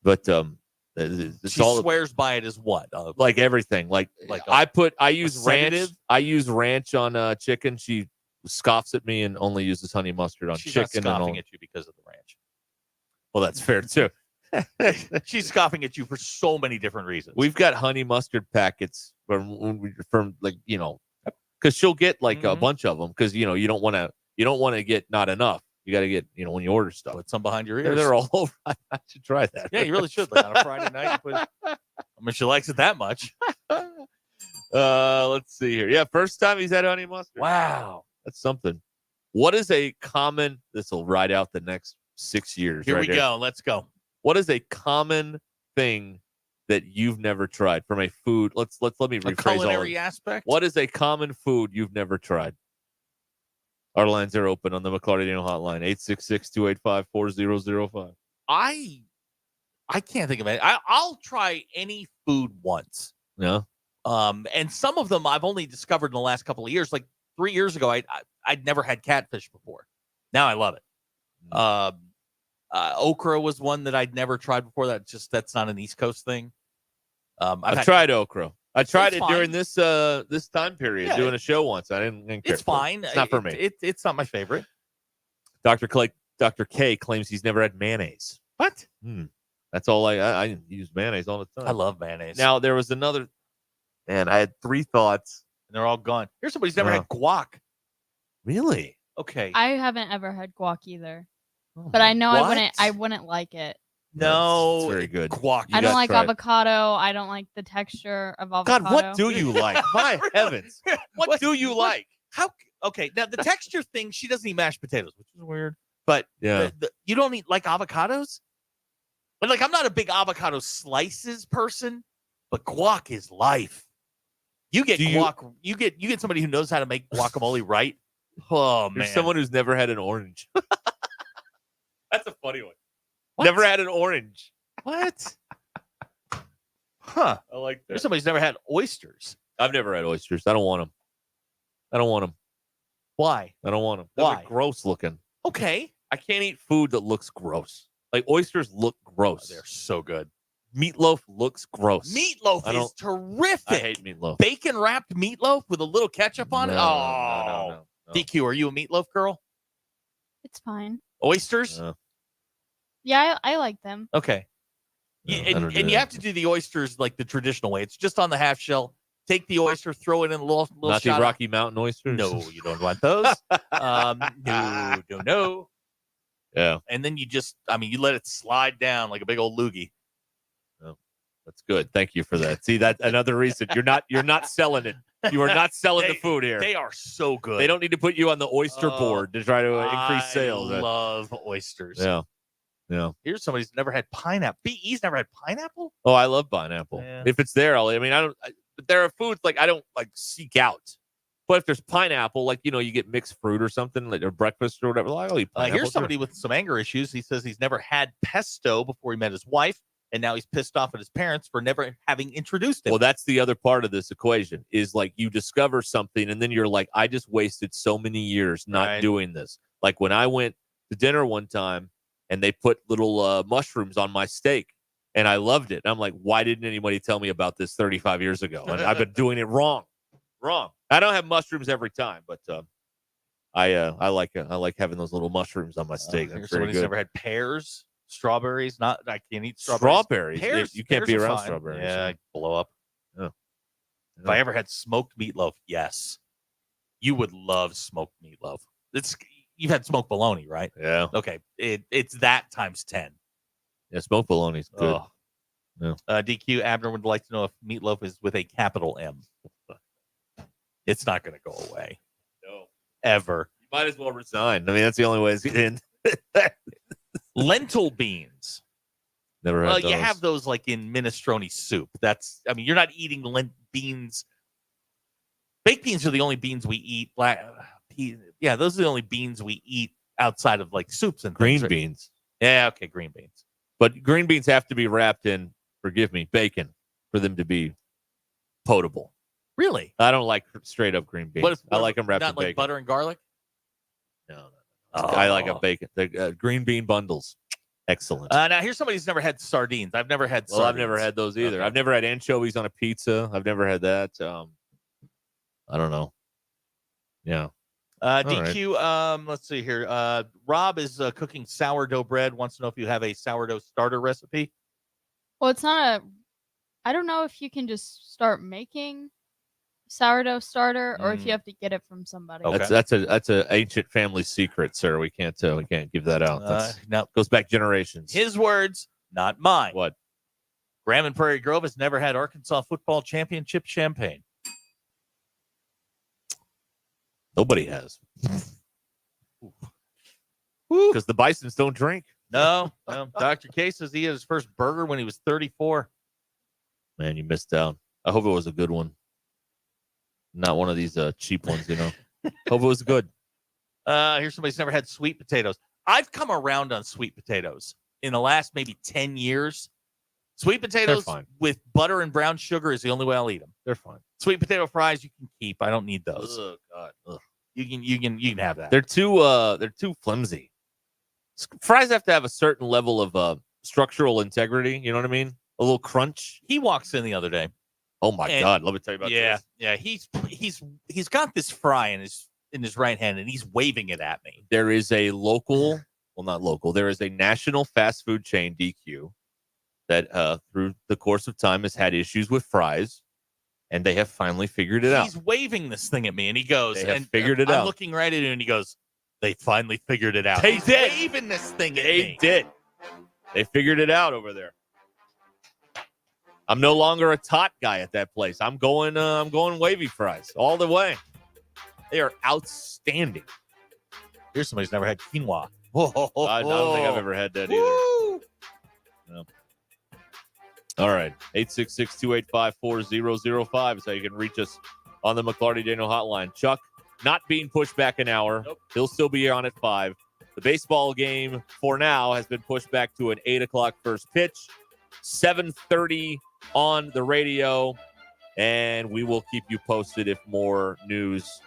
It's she all swears by it as what? Like everything. Like I use ranch. I use ranch on chicken. She scoffs at me and only uses honey mustard on She's chicken. Not scoffing at you because of the ranch. Well, that's fair too. She's scoffing at you for so many different reasons. We've got honey mustard packets from like, you know, because she'll get like a bunch of them because, you know, you don't want to get not enough. You got to get, you know, when you order stuff. Put some behind your ears. They're all over. I should try that. Yeah, you really should. Like on a Friday night. I mean, she likes it that much. Let's see here. Yeah, first time he's had honey mustard. Wow. That's something. What is a common, this will ride out the next 6 years. Here we go. Let's go. What is a common thing that you've never tried from a food? Let me rephrase A culinary aspect? What is a common food you've never tried? Our lines are open on the McClarty Daniel hotline, 866-285-4005. I can't think of it. I'll try any food once. Yeah. And some of them I've only discovered in the last couple of years. Like 3 years ago, I'd never had catfish before. Now I love it. Okra was one that I'd never tried before. That's not an East Coast thing. I've tried okra. I tried it fine. during this time period, doing a show once. I didn't care. It's fine. It's not for me. It's not my favorite. Dr. K claims he's never had mayonnaise. What? That's all I use mayonnaise all the time. I love mayonnaise. Now, there was another, and I had 3 thoughts. And they're all gone. Here's somebody who's never had guac. Really? Okay. I haven't ever had guac either. But I know I wouldn't like it. No. It's very good. Guac. I don't like avocado. I don't like the texture of avocado. God, what do you like? My heavens. What do you like? How? Okay, now the texture thing, she doesn't eat mashed potatoes, which is weird. But yeah, you don't eat like avocados? But like, I'm not a big avocado slices person, but guac is life. You get guac. You get somebody who knows how to make guacamole right. Oh, man. There's someone who's never had an orange. That's a funny one. What? Never had an orange. What? Huh. I like that. There's somebody who's never had oysters. I've never had oysters. I don't want them. Why? I don't want them. Why? They're gross looking. Okay. I can't eat food that looks gross. Like oysters look gross. They're so good. Meatloaf looks gross. Meatloaf is terrific. I hate meatloaf. Bacon wrapped meatloaf with a little ketchup on it. No. DQ, are you a meatloaf girl? It's fine. Oysters? Yeah, I like them. Okay. And you have to do the oysters like the traditional way. It's just on the half shell. Take the oyster, throw it in a little Not shot. the Rocky Mountain oysters? No, you don't want those. No. Yeah. And then you you let it slide down like a big old loogie. Oh, that's good. Thank you for that. See, that's another reason. You're not selling it. You are not selling the food here. They are so good. They don't need to put you on the oyster board to try to increase sales. I love oysters. Yeah. Here's somebody who's never had pineapple. BE's never had pineapple? Oh, I love pineapple. Yeah. If it's there, but there are foods like I don't like seek out. But if there's pineapple, like, you get mixed fruit or something, like or breakfast or whatever, I'll eat pineapple. Here's somebody with some anger issues. He says he's never had pesto before he met his wife, and now he's pissed off at his parents for never having introduced him. Well, that's the other part of this equation is like you discover something and then you're like, I just wasted so many years not doing this. Like when I went to dinner one time and they put little mushrooms on my steak and I loved it. And I'm like, why didn't anybody tell me about this 35 years ago? And I've been doing it wrong. I don't have mushrooms every time, but I like having those little mushrooms on my steak. Here's That's somebody very who's good. never had pears, strawberries. I can't eat strawberries. Strawberries? You can't be pears are around fine. strawberries. Yeah, I'd blow up. Yeah. If I ever had smoked meatloaf, yes. You would love smoked meatloaf. You've had smoked bologna, right? Yeah. Okay. It's that times 10. Yeah, smoked bologna's good. Oh. Yeah. DQ, Abner would like to know if meatloaf is with a capital M. It's not going to go away. No. Ever. You might as well resign. I mean, that's the only way it's in. Lentil beans. Never had those. You have those like in minestrone soup. You're not eating beans. Baked beans are the only beans we eat. Those are the only beans we eat outside of like soups and Green things. beans. Yeah, okay, green beans. But green beans have to be wrapped in, forgive me, bacon for them to be potable. Really? I don't like straight up green beans. I like them wrapped in not like bacon. butter and garlic? No. I like a bacon. The green bean bundles. Excellent. Now, here's somebody who's never had sardines. I've never had sardines. Well, I've never had those either. Okay. I've never had anchovies on a pizza. I've never had that. I don't know. Yeah. DQ, let's see here. Rob is cooking sourdough bread. Wants to know if you have a sourdough starter recipe. Well, it's not I don't know if you can just start making sourdough starter or if you have to get it from somebody. Okay. That's a ancient family secret, sir. We can't give that out. No, goes back generations. His words, not mine. What? Graham and Prairie Grove has never had Arkansas football championship champagne. Nobody has. Because the Bisons don't drink. No. Dr. K says he had his first burger when he was 34. Man, you missed out. I hope it was a good one. Not one of these cheap ones, Hope it was good. Here's somebody who's never had sweet potatoes. I've come around on sweet potatoes in the last maybe 10 years. Sweet potatoes with butter and brown sugar is the only way I'll eat them. They're fine. Sweet potato fries you can keep. I don't need those. Oh God. Ugh. You can have that. They're too flimsy. Fries have to have a certain level of structural integrity. You know what I mean? A little crunch. He walks in the other day. Oh my God! Let me tell you about this. Yeah. He's got this fry in his right hand and he's waving it at me. There is a local, well, not local. There is a national fast food chain, DQ, that through the course of time has had issues with fries, and they have finally figured it out. He's waving this thing at me, and he goes, They have figured it out. I'm looking right at him, and he goes, "They finally figured it out." They did. Waving this thing at They me. did. They figured it out over there. I'm no longer a tot guy at that place. I'm going wavy fries all the way. They are outstanding. Here's somebody who's never had quinoa. I don't think I've ever had that either. No. All right. 866-285-4005 is how you can reach us on the McClarty Daniel hotline. Chuck, not being pushed back an hour. Nope. He'll still be on at 5. The baseball game, for now, has been pushed back to an 8 o'clock first pitch. 7:30 on the radio. And we will keep you posted if more news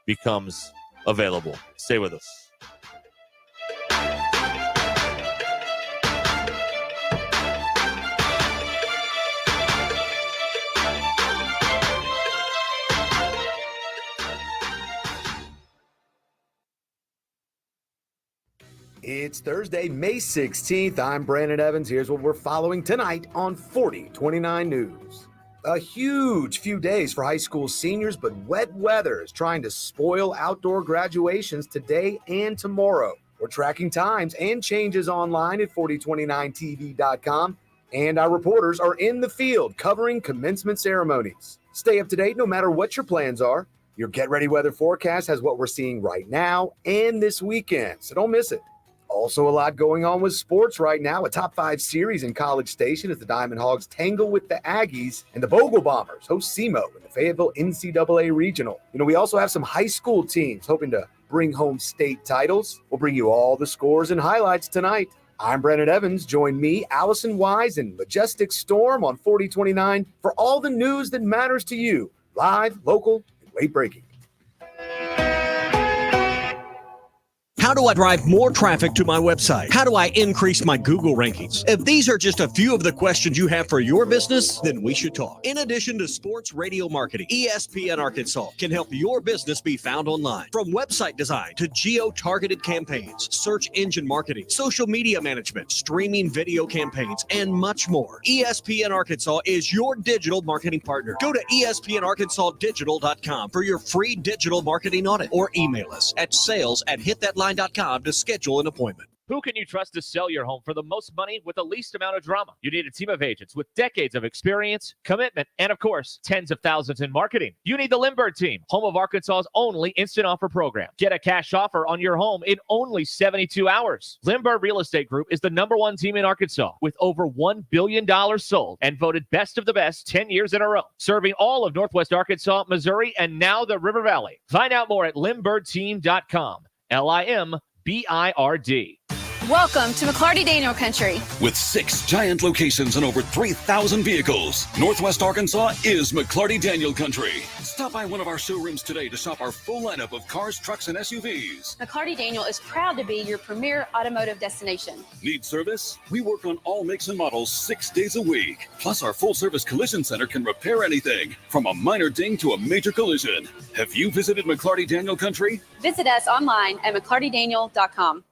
becomes available. Stay with us. It's Thursday, May 16th. I'm Brandon Evans. Here's what we're following tonight on 4029 News. A huge few days for high school seniors, but wet weather is trying to spoil outdoor graduations today and tomorrow. We're tracking times and changes online at 4029tv.com, and our reporters are in the field covering commencement ceremonies. Stay up to date no matter what your plans are. Your Get Ready weather forecast has what we're seeing right now and this weekend, so don't miss it. Also, a lot going on with sports right now. A top 5 series in College Station as the Diamond Hogs tangle with the Aggies, and the Bogle Bombers host SEMO in the Fayetteville NCAA Regional. We also have some high school teams hoping to bring home state titles. We'll bring you all the scores and highlights tonight. I'm Brandon Evans. Join me, Allison Wise, and Majestic Storm on 4029 for all the news that matters to you. Live, local, and late-breaking. How do I drive more traffic to my website? How do I increase my Google rankings? If these are just a few of the questions you have for your business, then we should talk. In addition to sports radio marketing, ESPN Arkansas can help your business be found online. From website design to geo-targeted campaigns, search engine marketing, social media management, streaming video campaigns, and much more. ESPN Arkansas is your digital marketing partner. Go to espnarkansasdigital.com for your free digital marketing audit, or email us at sales@hitthatline.com to schedule an appointment. Who can you trust to sell your home for the most money with the least amount of drama? You need a team of agents with decades of experience, commitment, and of course, tens of thousands in marketing. You need the Lindbergh team, home of Arkansas's only instant offer program. Get a cash offer on your home in only 72 hours. Lindbergh Real Estate Group is the #1 team in Arkansas with over $1 billion sold and voted best of the best 10 years in a row, serving all of Northwest Arkansas, Missouri, and now the River Valley. Find out more at lindberghteam.com. LIMBIRD. Welcome to McClarty Daniel Country. With 6 giant locations and over 3,000 vehicles, Northwest Arkansas is McClarty Daniel Country. Stop by one of our showrooms today to shop our full lineup of cars, trucks, and SUVs. McClarty Daniel is proud to be your premier automotive destination. Need service? We work on all makes and models 6 days a week. Plus, our full-service collision center can repair anything, from a minor ding to a major collision. Have you visited McClarty Daniel Country? Visit us online at McClartyDaniel.com.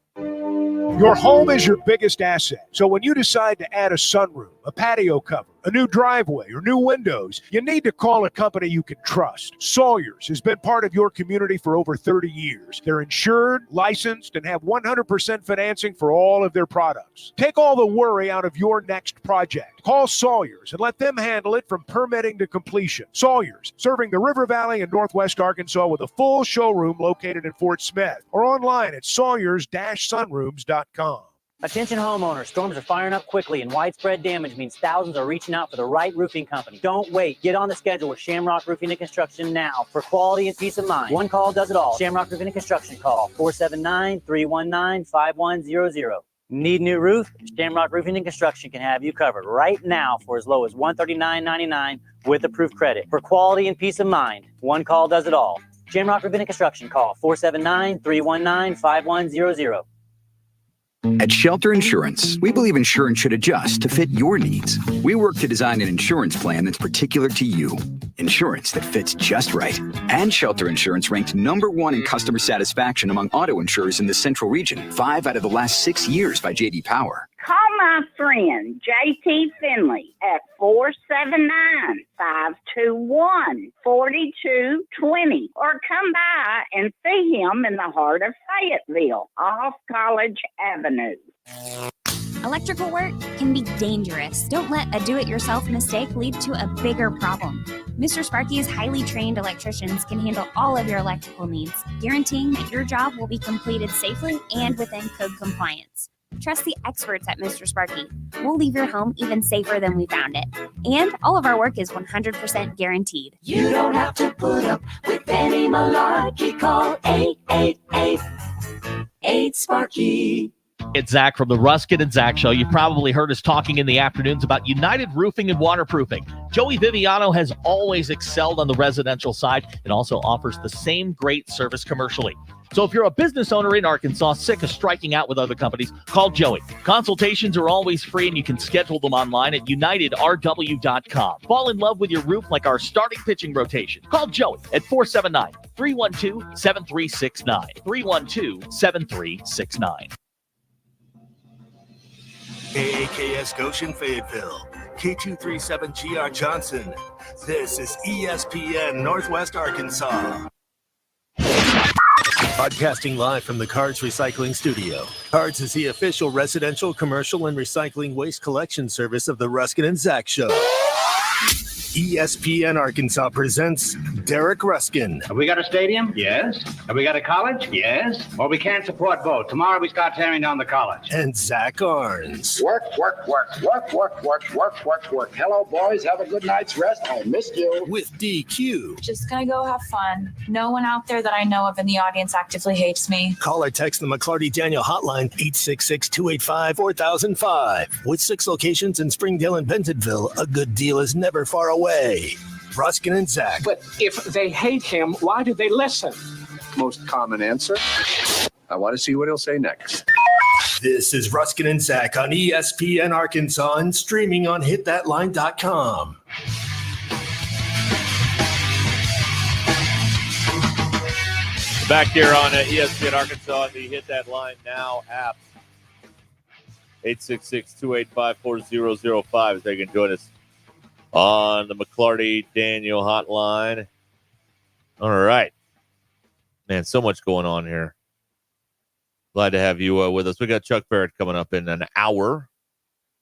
Your home is your biggest asset. So when you decide to add a sunroom, a patio cover, a new driveway, or new windows, you need to call a company you can trust. Sawyers has been part of your community for over 30 years. They're insured, licensed, and have 100% financing for all of their products. Take all the worry out of your next project. Call Sawyers and let them handle it from permitting to completion. Sawyers, serving the River Valley and Northwest Arkansas with a full showroom located in Fort Smith or online at sawyers-sunrooms.com. Attention homeowners, storms are firing up quickly and widespread damage means thousands are reaching out for the right roofing company. Don't wait. Get on the schedule with Shamrock Roofing and Construction now for quality and peace of mind. One call does it all. Shamrock Roofing and Construction, call 479-319-5100. Need new roof? Shamrock Roofing and Construction can have you covered right now for as low as $139.99 with approved credit. For quality and peace of mind, one call does it all. Shamrock Roofing and Construction, call 479-319-5100. At Shelter Insurance, we believe insurance should adjust to fit your needs. We work to design an insurance plan that's particular to you. Insurance that fits just right. And Shelter Insurance ranked #1 in customer satisfaction among auto insurers in the Central Region 5 out of the last 6 years by J.D. Power. Call my friend J.T. Finley at 479-521-4220 or come by and see him in the heart of Fayetteville off College Avenue. Electrical work can be dangerous. Don't let a do-it-yourself mistake lead to a bigger problem. Mr. Sparky's highly trained electricians can handle all of your electrical needs, guaranteeing that your job will be completed safely and within code compliance. Trust the experts at Mr. Sparky. We'll leave your home even safer than we found it. And all of our work is 100% guaranteed. You don't have to put up with any malarkey. Call 888-8-SPARKY. It's Zach from the Ruscin and Zach Show. You probably heard us talking in the afternoons about United Roofing and Waterproofing. Joey Viviano has always excelled on the residential side and also offers the same great service commercially. So if you're a business owner in Arkansas sick of striking out with other companies, call Joey. Consultations are always free and you can schedule them online at unitedrw.com. Fall in love with your roof like our starting pitching rotation. Call Joey at 479-312-7369. 312-7369. AAKS Goshen Fayetteville, K237GR Johnson. This is ESPN Northwest Arkansas. Podcasting live from the Cards Recycling Studio. Cards is the official residential, commercial, and recycling waste collection service of the Ruscin and Zach Show. ESPN Arkansas presents Derek Ruscin. Have we got a stadium? Yes. Have we got a college? Yes. Well, we can't support both. Tomorrow we start tearing down the college. And Zach Arns. Work. Hello, boys. Have a good night's rest. I missed you. With DQ. Just gonna go have fun. No one out there that I know of in the audience actively hates me. Call or text the McClarty Daniel hotline 866-285-4005. With 6 locations in Springdale and Bentonville, a good deal is never far away. Ruscin and Zach. But if they hate him, why do they listen? Most common answer. I want to see what he'll say next. This is Ruscin and Zach on ESPN Arkansas and streaming on hitthatline.com. Back here on ESPN Arkansas on the Hit That Line Now app. 866-285-4005 if they can join us on the McClarty Daniel hotline. All right. Man, so much going on here. Glad to have you with us. We got Chuck Barrett coming up in an hour.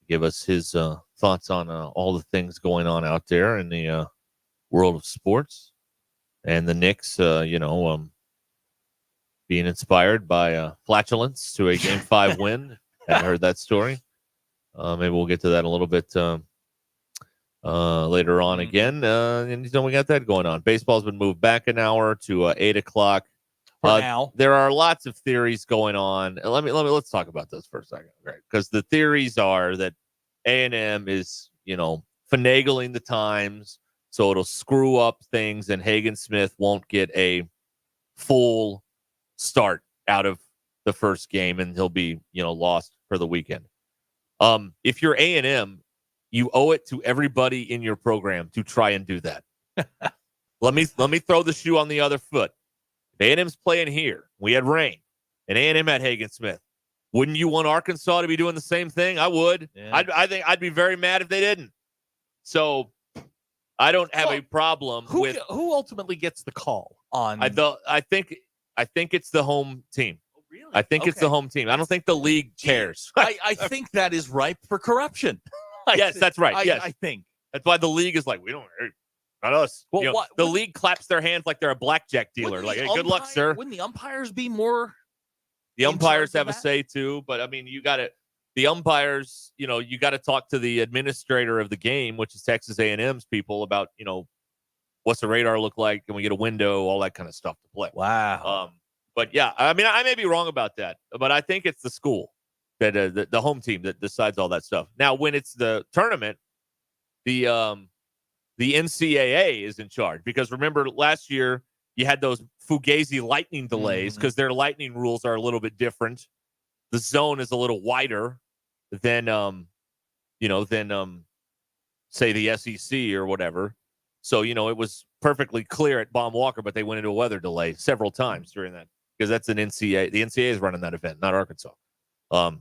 Give us his thoughts on all the things going on out there in the world of sports. And the Knicks, being inspired by flatulence to a Game 5 win. Haven't heard that story. Maybe we'll get to that a little bit later on again. And we got that going on. Baseball's been moved back an hour to 8 o'clock. Now. There are lots of theories going on. Let's talk about this for a second, right? Because the theories are that A&M is, finagling the times, so it'll screw up things, and Hagen Smith won't get a full start out of the first game, and he'll be, lost for the weekend. If you're A&M, you owe it to everybody in your program to try and do that. Let me throw the shoe on the other foot. If A&M's playing here, we had rain, and A&M had Hagen Smith. Wouldn't you want Arkansas to be doing the same thing? I would. Yeah. I think I'd be very mad if they didn't. So I don't have a problem with who ultimately gets the call on. I think it's the home team. Oh, really? I think it's the home team. I don't think the league cares. I think that is ripe for corruption. Yes, that's right. Yes, I think that's why the league is like, we don't. Not us. Well, the league claps their hands like they're a blackjack dealer. Like, hey, good luck, sir. Wouldn't the umpires be more? The umpires have a say too, but I mean, you got to. the umpires, you got to talk to the administrator of the game, which is Texas A&M's people, about, what's the radar look like? Can we get a window? All that kind of stuff to play. Wow. But yeah, I mean, I may be wrong about that, but I think it's the school that the home team that decides all that stuff. Now, when it's the tournament, the NCAA is in charge, because remember last year you had those Fugazi lightning delays because their lightning rules are a little bit different. The zone is a little wider than say the SEC or whatever. So, it was perfectly clear at Baum Walker, but they went into a weather delay several times during that, because that's an NCAA. The NCAA is running that event, not Arkansas. I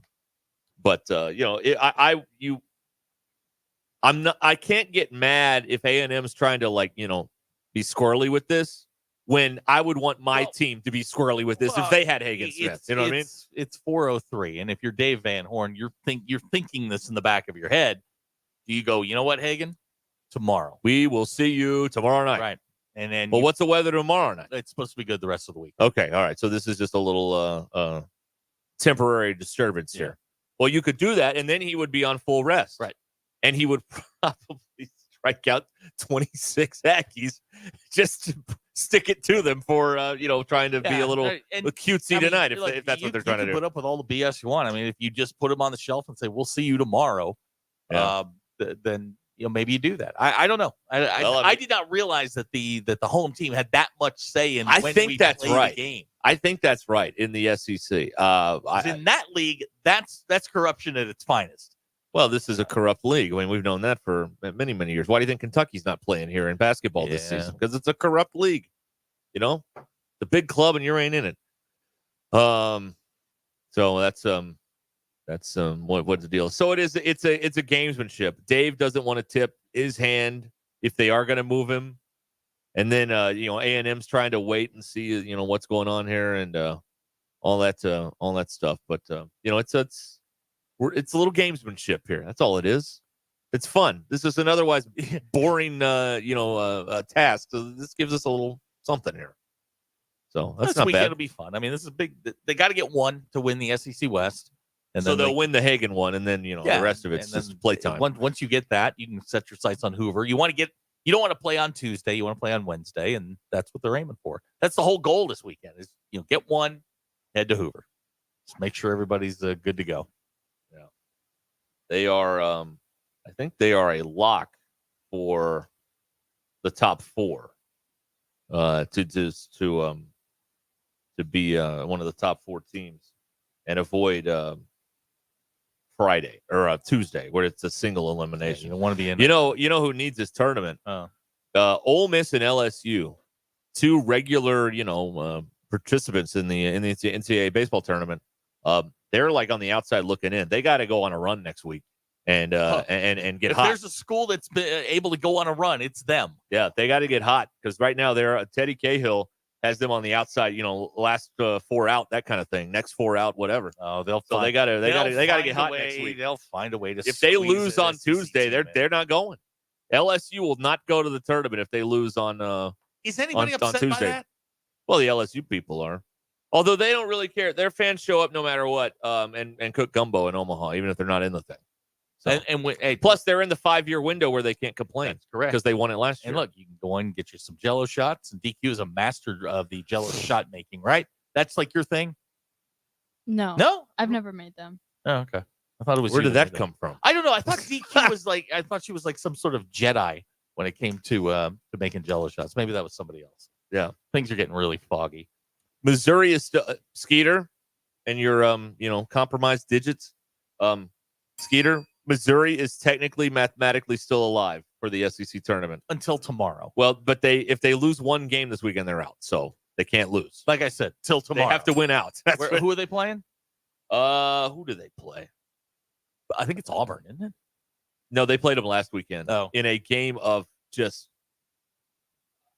can't get mad if A&M's trying to be squirrely with this, when I would want my team to be squirrely with this if they had Hagen Smith. You know what I mean? It's 4:03, and if you're Dave Van Horn, you're thinking this in the back of your head. Do you go, you know what, Hagen? Tomorrow. We will see you tomorrow night. Right. And then what's the weather tomorrow night? It's supposed to be good the rest of the week. Okay, all right. So this is just a little temporary disturbance here. Well, you could do that, and then he would be on full rest. Right. And he would probably strike out 26 Aggies just to stick it to them for, trying to be a little cutesy tonight, if that's what they're trying to do. You can put up with all the BS you want. I mean, if you just put them on the shelf and say, we'll see you tomorrow, then maybe you do that. I don't know. I did not realize that the home team had that much say in when we play the game. I think that's right in the SEC. In that league, that's corruption at its finest. Well, this is a corrupt league. I mean, we've known that for many, many years. Why do you think Kentucky's not playing here in basketball this season? Because it's a corrupt league. The big club, and you ain't in it. So that's what's the deal? So it's a gamesmanship. Dave doesn't want to tip his hand if they are going to move him, and then A&M's trying to wait and see what's going on here and all that stuff. But it's a little gamesmanship here. That's all it is. It's fun. This is an otherwise boring task. So this gives us a little something here. So that's not bad. It'll be fun. I mean, this is big. They got to get one to win the SEC West. And so they'll win the Hagen one, and then the rest of it's just playtime. Once you get that, you can set your sights on Hoover. You don't want to play on Tuesday. You want to play on Wednesday, and that's what they're aiming for. That's the whole goal this weekend: is get one, head to Hoover. Just make sure everybody's good to go. Yeah, they are. I think they are a lock for the top four. To be one of the top four teams and avoid Friday or Tuesday, where it's a single elimination. You don't want to be in. You know who needs this tournament? Ole Miss and LSU, two regular participants in the NCAA baseball tournament. They're like on the outside looking in. They got to go on a run next week and get hot. If there's a school that's been able to go on a run, it's them. Yeah, they got to get hot, because right now they're Teddy Cahill has them on the outside. Last 4 out, that kind of thing. Next 4 out, whatever. Oh, they got to get hot next week. They'll find a way to. If they lose on Tuesday, they're not going. LSU will not go to the tournament if they lose on. Is anybody upset on Tuesday? by that? Well, the LSU people are. Although they don't really care. Their fans show up no matter what, and cook gumbo in Omaha, even if they're not in the thing. So, plus, they're in the 5-year window where they can't complain. That's correct, because they won it last year. And look, you can go in and get you some Jello shots. And DQ is a master of the Jello shot making, right? That's like your thing. No, I've never made them. Oh, okay. I thought it was. Where did that come from? I don't know. I thought DQ was like. I thought she was like some sort of Jedi when it came to making Jello shots. Maybe that was somebody else. Yeah, things are getting really foggy. Missouri is still Skeeter, and your compromised digits. Skeeter, Missouri is technically mathematically still alive for the SEC tournament until tomorrow. Well, but if they lose one game this weekend, they're out. So they can't lose. Like I said, till tomorrow. They have to win out. Who are they playing? Who do they play? I think it's Auburn, isn't it? No, they played them last weekend. Oh. In a game of just,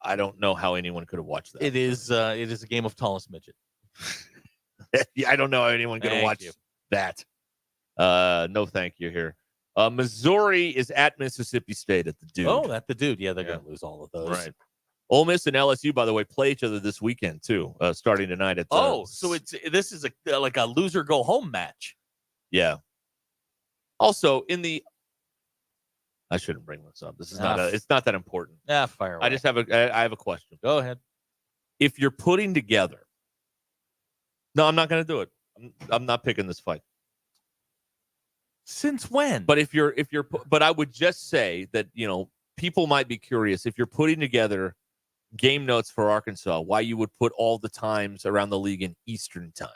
I don't know how anyone could have watched that. It is a game of tallest midget. Yeah, I don't know how anyone could have watched that. No, thank you here. Missouri is at Mississippi State at the Dude. Oh, at the Dude. Yeah, they're going to lose all of those. Right. Ole Miss and LSU, by the way, play each other this weekend too, starting tonight at. So this is like a loser go home match. Yeah. Also, I shouldn't bring this up. This is it's not that important. Yeah, fire away. I have a question. Go ahead. If you're putting together, no, I'm not going to do it. I'm not picking this fight. Since when? But but I would just say that, people might be curious if you're putting together game notes for Arkansas, why you would put all the times around the league in Eastern time.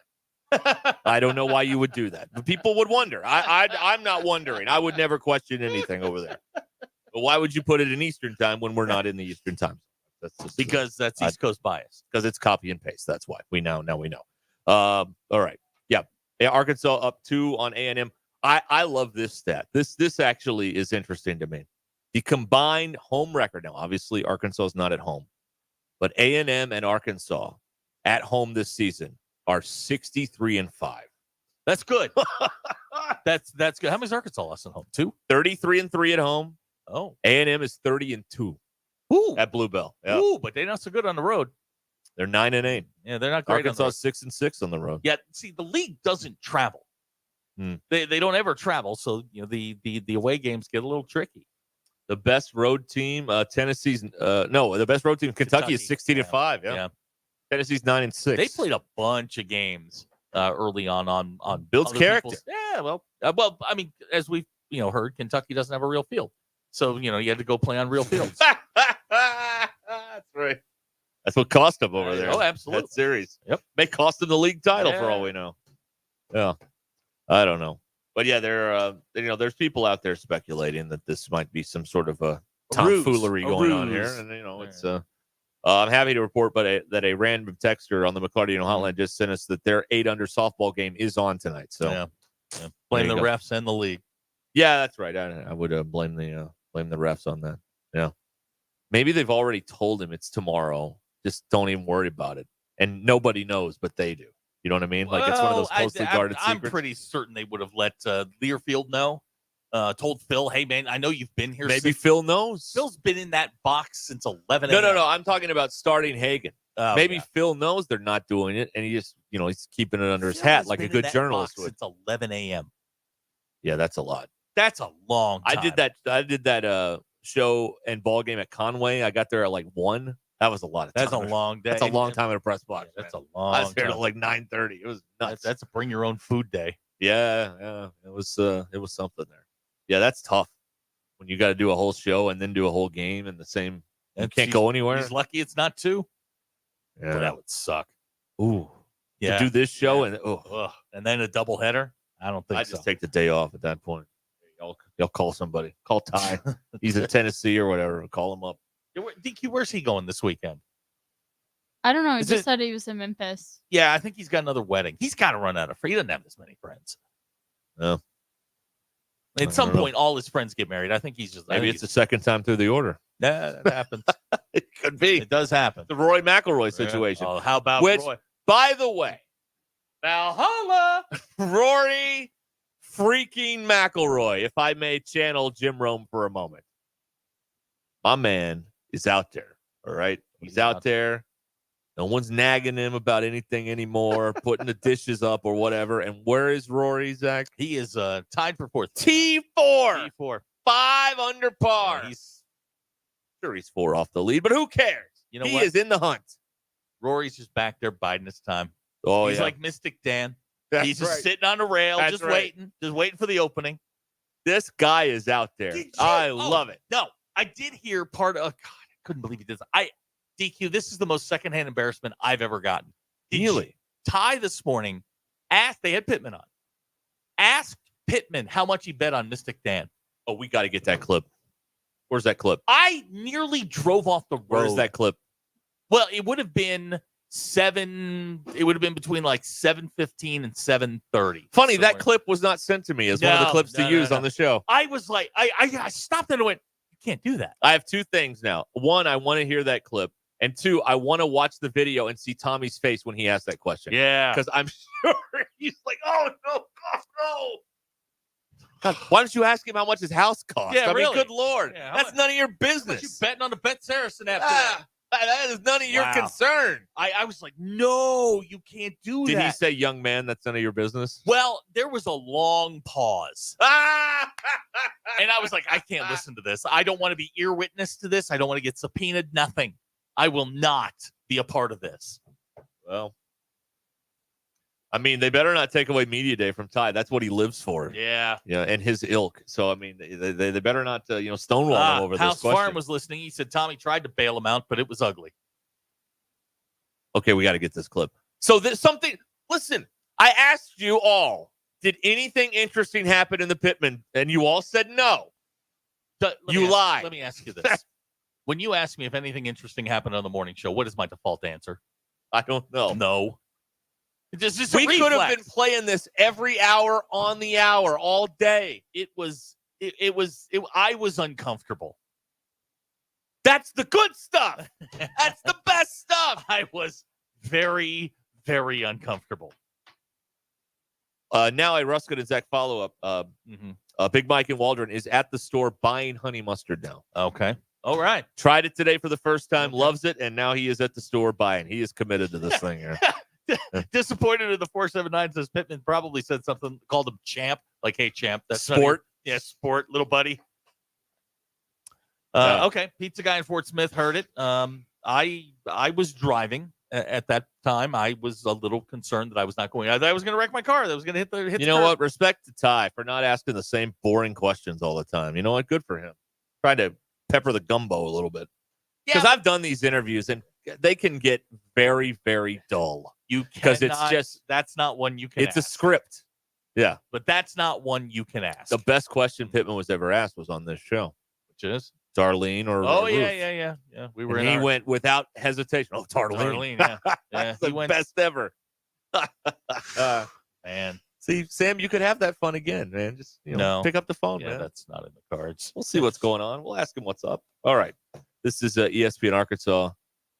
I don't know why you would do that, but people would wonder. I'm not wondering. I would never question anything over there. But why would you put it in Eastern time when we're not in the Eastern time? That's just because that's East Coast bias. Because it's copy and paste. That's why we know. Now we know. All right. Yeah. Arkansas up 2 on A&M. I love this stat. This actually is interesting to me. The combined home record. Now, obviously, Arkansas is not at home, but A&M and Arkansas at home this season are 63-5. That's good. That's good. How many Arkansas lost at home? 2? 33-3 at home. Oh. A&M is 30-2. Ooh. At Bluebell. Yeah. Ooh, but they're not so good on the road. They're 9-8. Yeah, they're not great. Arkansas 6-6 on the road. Yeah, see, the league doesn't travel. They don't ever travel, so the away games get a little tricky. The best road team, Tennessee's the best road team, Kentucky is 16-5. Yeah. Tennessee's 9-6. They played a bunch of games early on builds character. Yeah, well, I mean, as we've heard, Kentucky doesn't have a real field, so you had to go play on real fields. That's right. That's what cost them over there. Oh, absolutely. That series. Yep. May cost them the league title for all we know. Yeah. I don't know. But yeah, there's people out there speculating that this might be some sort of a tomfoolery going on here. And, it's I'm happy to report that a random texter on the McClarty hotline just sent us that their 8-under softball game is on tonight. So yeah. Blame the refs and the league. Yeah, that's right. I would blame the refs on that. Yeah. Maybe they've already told him it's tomorrow. Just don't even worry about it. And nobody knows, but they do. You know what I mean? Like it's one of those closely guarded secrets. I'm pretty certain they would have let Learfield know. Told Phil, hey, man, I know you've been here. Maybe Phil knows. Phil's been in that box since 11 No. I'm talking about starting Hagen. Maybe Phil knows they're not doing it, and he just, he's keeping it under his hat like a good journalist would. Since 11 a.m. Yeah, that's a lot. That's a long time. I did that show and ball game at Conway. I got there at like 1. That was a lot of time. That's a long day. That's a long time in a press box. Yeah, that's a long I was here time. till like 9:30. It was nuts. That's a bring your own food day. Yeah. It was something there. Yeah, that's tough when you got to do a whole show and then do a whole game in the same. You can't go anywhere. He's lucky it's not 2. Yeah, but that would suck. Ooh, yeah. To do this show and then a doubleheader. I don't think I just take the day off at that point. Y'all call somebody. Call Ty. He's in Tennessee or whatever. Call him up. DQ, where's he going this weekend? I don't know. He just said he was in Memphis. Yeah, I think he's got another wedding. He's got to run out of friends. He doesn't have this many friends. No. At some point, all his friends get married. I think he's just... Maybe it's the second time through the order. Yeah, that happens. It could be. It does happen. The Roy McIlroy situation. Oh, how about Roy? By the way, Valhalla, Rory freaking McIlroy, if I may channel Jim Rome for a moment. My man is out there, all right? He's out there. No one's nagging him about anything anymore, putting the dishes up or whatever. And where is Rory, Zach? He is tied for 4th. T4. 5 under par. Yeah, he's 4 off the lead, but who cares? You know he what? is in the hunt. Rory's just back there biding his time. Oh, he's yeah. like Mystic Dan. He's He's just sitting on the rail, just waiting for the opening. This guy is out there. I love it. No, I did hear part of. God, I couldn't believe he did this. DQ, this is the most secondhand embarrassment I've ever gotten. Really? Ty this morning they had Pittman on. Asked Pittman how much he bet on Mystic Dan. Oh, we got to get that clip. Where's that clip? I nearly drove off the road. Where's that clip? Well, it would have been 7. It would have been between like 7:15 and 7:30. Funny, that clip was not sent to me as one of the clips to use on the show. I was like, I stopped and went, you can't do that. I have 2 things now. 1, I want to hear that clip. And 2, I want to watch the video and see Tommy's face when he asked that question. Yeah. Because I'm sure he's like, oh, no, God, no. God, why don't you ask him how much his house costs? Yeah, I really. mean, good Lord. Yeah, that's none of your business. You betting on the Bet Saracen after that? That is none of your concern. I was like, no, you can't do that. Did he say, young man, that's none of your business? Well, there was a long pause. And I was like, I can't listen to this. I don't want to be ear witness to this. I don't want to get subpoenaed. Nothing. I will not be a part of this. Well, I mean, they better not take away Media Day from Ty. That's what he lives for. Yeah. Yeah, and his ilk. So, I mean, they better not, stonewall him over House this question. Farm was listening. He said Tommy tried to bail him out, but it was ugly. Okay, we got to get this clip. So listen, I asked you all, did anything interesting happen in the Pittman? And you all said no. You lied. Let me ask you this. When you ask me if anything interesting happened on the morning show, what is my default answer? I don't know. No. We could have been playing this every hour on the hour all day. I was uncomfortable. That's the good stuff. That's the best stuff. I was very, very uncomfortable. Now a Ruscin and Zach follow-up. Big Mike in Waldron is at the store buying honey mustard now. Okay. All right. Tried it today for the first time, loves it, and now he is at the store buying. He is committed to this thing here. Disappointed in the 479 says Pittman probably said something, called him champ. Like, hey, champ. That's sport. Sport, little buddy. Yeah. Okay. Pizza guy in Fort Smith heard it. I was driving at that time. I was a little concerned that I was not going. I was going to wreck my car. That was going to hit. You know what? Respect to Ty for not asking the same boring questions all the time. You know what? Good for him. Try to pepper the gumbo a little bit. Because I've done these interviews and they can get very, very dull. Because that's not one you can. It's ask. A script. Yeah, but that's not one you can ask. The best question Pittman was ever asked was on this show, which is Darlene or Ruth. Yeah. We were. And he went without hesitation. Oh, Darlene. Yeah. That's the best ever. Man, see, Sam, you could have that fun again, man. Just pick up the phone. Yeah, man. that's not in the cards. We'll see what's going on. We'll ask him what's up. All right, this is ESPN Arkansas,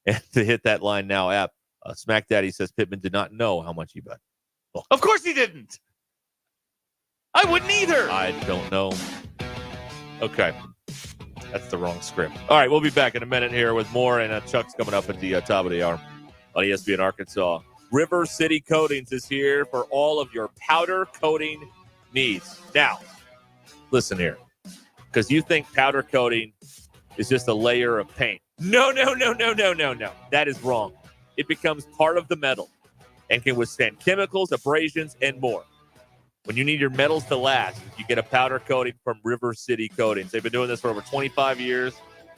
and to hit that line now app. Smack Daddy says Pittman did not know how much he bet. Well, of course he didn't. I wouldn't either. I don't know. Okay. That's the wrong script. All right, we'll be back in a minute here with more, and Chuck's coming up at the top of the hour on ESPN Arkansas. River City Coatings is here for all of your powder coating needs. Now, listen here, because you think powder coating is just a layer of paint. No. That is wrong. It becomes part of the metal and can withstand chemicals, abrasions, and more. When you need your metals to last, you get a powder coating from River City Coatings. They've been doing this for over 25 years.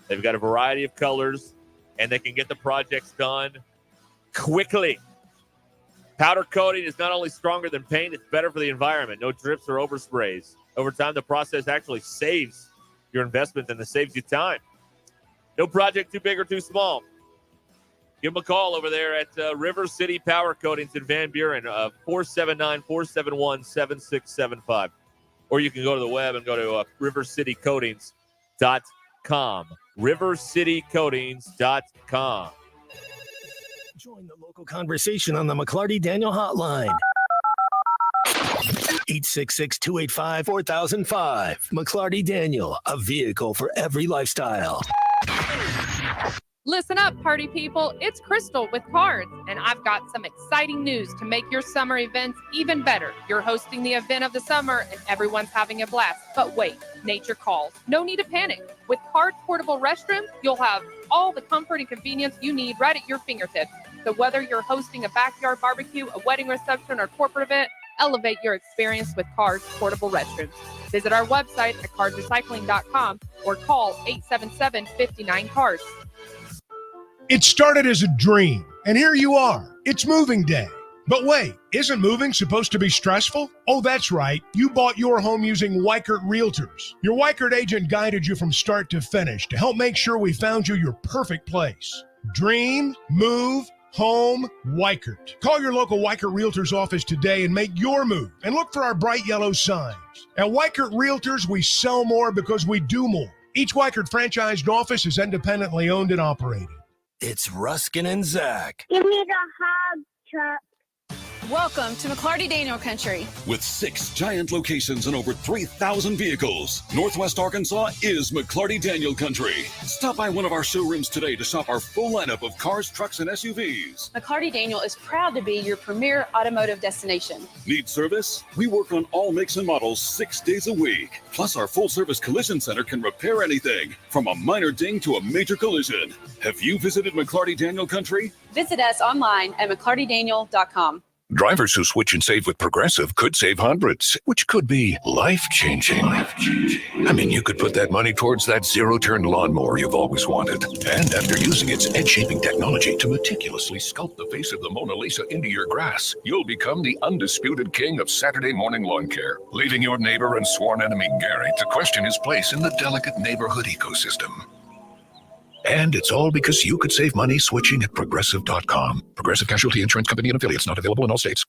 They've got a variety of colors, and they can get the projects done quickly. Powder coating is not only stronger than paint, it's better for the environment. No drips or oversprays. Over time, the process actually saves your investment and it saves you time. No project too big or too small. Give them a call over there at River City Power Coatings in Van Buren, 479-471-7675. Or you can go to the web and go to rivercitycoatings.com. rivercitycoatings.com. Join the local conversation on the McClarty Daniel hotline. 866-285-4005. McClarty Daniel, a vehicle for every lifestyle. Listen up, party people. It's Crystal with Cards, and I've got some exciting news to make your summer events even better. You're hosting the event of the summer, and everyone's having a blast. But wait, nature calls. No need to panic. With Cards Portable Restrooms, you'll have all the comfort and convenience you need right at your fingertips. So whether you're hosting a backyard barbecue, a wedding reception, or corporate event, elevate your experience with Cards Portable Restrooms. Visit our website at cardsrecycling.com or call 877-59-CARDS. It started as a dream, and here you are. It's moving day. But wait, isn't moving supposed to be stressful? Oh, that's right. You bought your home using Weichert Realtors. Your Weichert agent guided you from start to finish to help make sure we found you your perfect place. Dream, move, home, Weichert. Call your local Weichert Realtors office today and make your move. And look for our bright yellow signs. At Weichert Realtors, we sell more because we do more. Each Weichert franchised office is independently owned and operated. It's Ruscin and Zach. Give me the hug, Chuck. Welcome to McClarty Daniel Country. With 6 giant locations and over 3,000 vehicles, Northwest Arkansas is McClarty Daniel Country. Stop by one of our showrooms today to shop our full lineup of cars, trucks, and SUVs. McClarty Daniel is proud to be your premier automotive destination. Need service? We work on all makes and models 6 days a week. Plus, our full-service collision center can repair anything, from a minor ding to a major collision. Have you visited McClarty Daniel Country? Visit us online at McClartyDaniel.com. Drivers who switch and save with Progressive could save hundreds, which could be life-changing. I mean, you could put that money towards that zero-turn lawnmower you've always wanted. And after using its edge-shaping technology to meticulously sculpt the face of the Mona Lisa into your grass, you'll become the undisputed king of Saturday morning lawn care, leaving your neighbor and sworn enemy Gary to question his place in the delicate neighborhood ecosystem. And it's all because you could save money switching at Progressive.com. Progressive Casualty Insurance Company and Affiliates, not available in all states.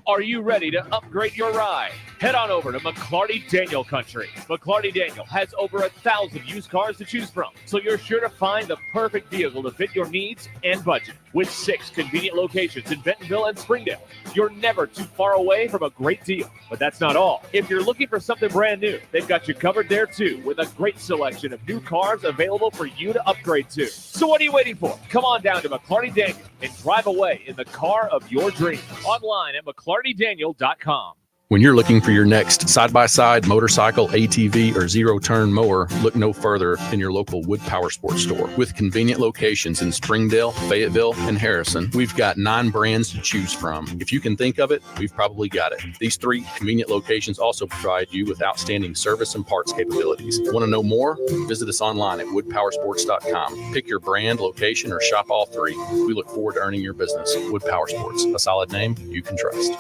Are you ready to upgrade your ride? Head on over to McClarty Daniel Country. McClarty Daniel has over 1,000 used cars to choose from, so you're sure to find the perfect vehicle to fit your needs and budget. With 6 convenient locations in Bentonville and Springdale, you're never too far away from a great deal. But that's not all. If you're looking for something brand new, they've got you covered there too, with a great selection of new cars available for you to upgrade to. So what are you waiting for? Come on down to McClarty Daniel and drive away in the car of your dreams. Online at McClartyDaniel.com. When you're looking for your next side-by-side, motorcycle, ATV, or zero-turn mower, look no further than your local Wood Power Sports store. With convenient locations in Springdale, Fayetteville, and Harrison, we've got 9 brands to choose from. If you can think of it, we've probably got it. These 3 convenient locations also provide you with outstanding service and parts capabilities. Want to know more? Visit us online at woodpowersports.com. Pick your brand, location, or shop all 3. We look forward to earning your business. Wood Power Sports, a solid name you can trust.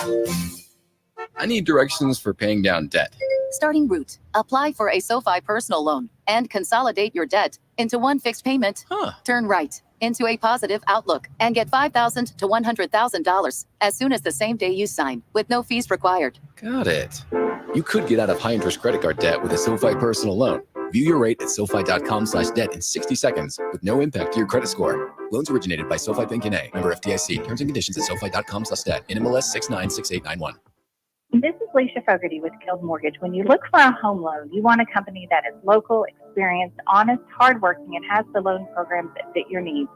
I need directions for paying down debt. Starting route. Apply for a SoFi personal loan and consolidate your debt into one fixed payment. Turn right into a positive outlook and get $5,000 to $100,000 as soon as the same day you sign, with no fees required. Got it. You could get out of high-interest credit card debt with a SoFi personal loan. View your rate at SoFi.com/debt in 60 seconds with no impact to your credit score. Loans originated by SoFi Bank N.A. Member FDIC. Terms and conditions at SoFi.com/debt. NMLS 696891. This is Leisha Fogarty with Guild Mortgage. When you look for a home loan, you want a company that is local, experienced, honest, hardworking, and has the loan programs that fit your needs.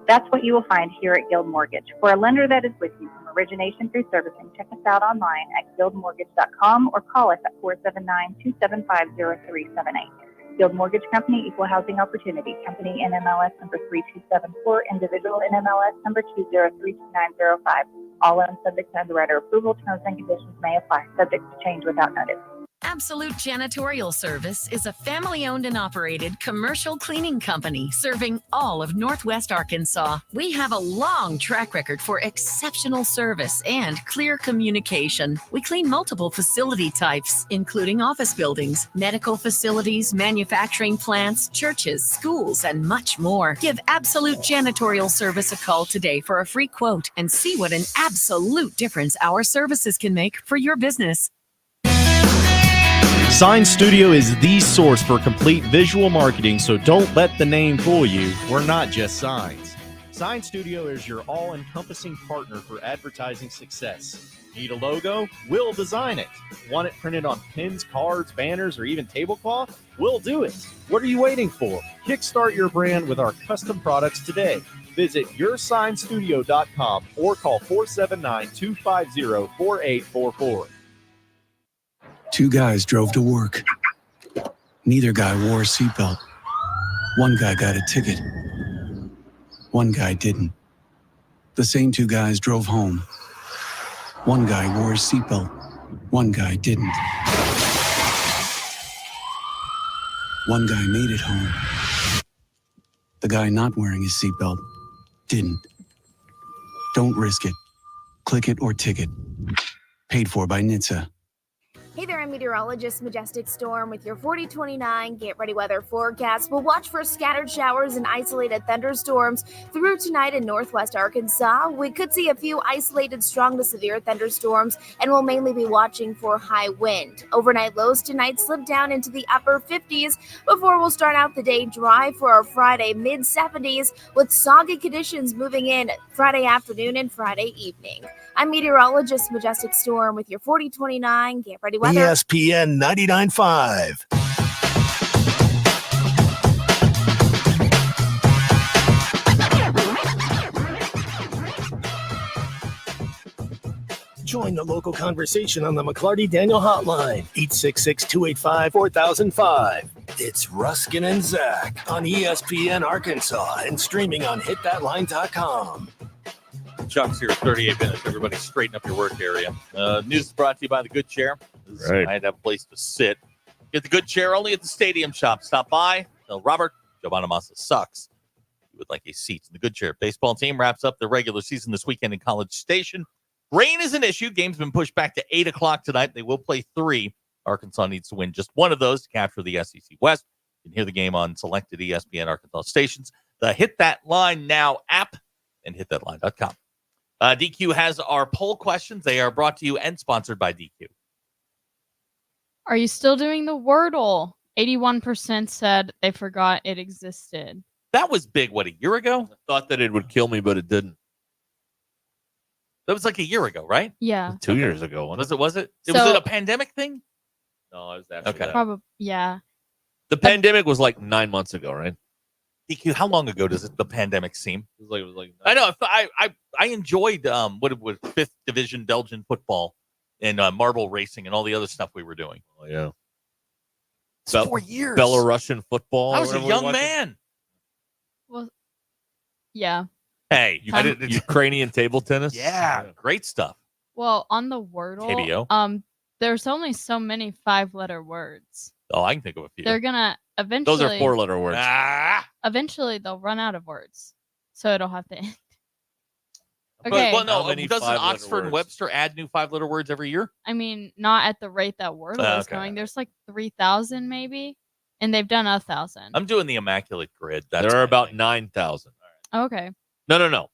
That's what you will find here at Guild Mortgage. For a lender that is with you from origination through servicing, check us out online at guildmortgage.com or call us at 479-275-0378. Guild Mortgage Company, Equal Housing Opportunity. Company NMLS number 3274, individual NMLS number 2032905. All loans subject to underwriter approval. Terms and conditions may apply. Subject to change without notice. Absolute Janitorial Service is a family-owned and operated commercial cleaning company serving all of Northwest Arkansas. We have a long track record for exceptional service and clear communication. We clean multiple facility types, including office buildings, medical facilities, manufacturing plants, churches, schools, and much more. Give Absolute Janitorial Service a call today for a free quote and see what an absolute difference our services can make for your business. Sign Studio is the source for complete visual marketing, so don't let the name fool you. We're not just signs. Sign Studio is your all-encompassing partner for advertising success. Need a logo? We'll design it. Want it printed on pins, cards, banners, or even tablecloth? We'll do it. What are you waiting for? Kickstart your brand with our custom products today. Visit yoursignstudio.com or call 479-250-4844. 2 guys drove to work. Neither guy wore a seatbelt. One guy got a ticket. One guy didn't. The same 2 guys drove home. One guy wore a seatbelt. One guy didn't. One guy made it home. The guy not wearing his seatbelt didn't. Don't risk it. Click it or ticket. Paid for by NHTSA. Hey there, I'm meteorologist Majestic Storm with your 4029 Get Ready Weather forecast. We'll watch for scattered showers and isolated thunderstorms through tonight in northwest Arkansas. We could see a few isolated strong to severe thunderstorms, and we'll mainly be watching for high wind. Overnight lows tonight slip down into the upper 50s before we'll start out the day dry for our Friday mid-70s with soggy conditions moving in Friday afternoon and Friday evening. I'm meteorologist Majestic Storm with your 4029 Get Ready Weather. ESPN 99.5. Join the local conversation on the McClarty Daniel Hotline, 866-285-4005. It's Ruscin and Zach on ESPN Arkansas and streaming on hitthatline.com. Chuck's here, 38 minutes. Everybody straighten up your work area. News is brought to you by the Good Chair. Right. I had to have a place to sit. Get the Good Chair only at the Stadium Shop. Stop by. Tell Robert, Giovanna Massa sucks. You would like a seat in the Good Chair. Baseball team wraps up their regular season this weekend in College Station. Rain is an issue. Game's been pushed back to 8 o'clock tonight. They will play 3. Arkansas needs to win just one of those to capture the SEC West. You can hear the game on selected ESPN Arkansas stations. The Hit That Line Now app and hitthatline.com. DQ has our poll questions. They are brought to you and sponsored by DQ. Are you still doing the Wordle? 81% said they forgot it existed. That was big, what, a year ago? I thought that it would kill me, but it didn't. That was like a year ago, right? Yeah. 2 years ago. Was it? Was it So- a pandemic thing? No, I was actually Okay. Probably, yeah. The pandemic was like 9 months ago, right? DQ, how long ago does the pandemic seem? It was like I know. I enjoyed what 5th Division Belgian football and marble racing and all the other stuff we were doing. Oh, yeah. It's 4 years. Belarusian football. I was a whatever we young watched. man. Well, yeah. Hey, Ukrainian table tennis. Yeah, great stuff. Well, on the Wordle, KBO. there's only so many 5-letter words. Oh, I can think of a few. They're gonna eventually. Those are 4-letter words. Eventually, they'll run out of words, so it'll have to end. But- Okay. well, no. How many Doesn't 5-letter Oxford and words? Webster add new 5-letter words every year? I mean, not at the rate that Wordle is Okay. going. There's like 3,000 maybe, and they've done 1,000. I'm doing the immaculate grid. That's There are my about thing. 9,000. Okay. No.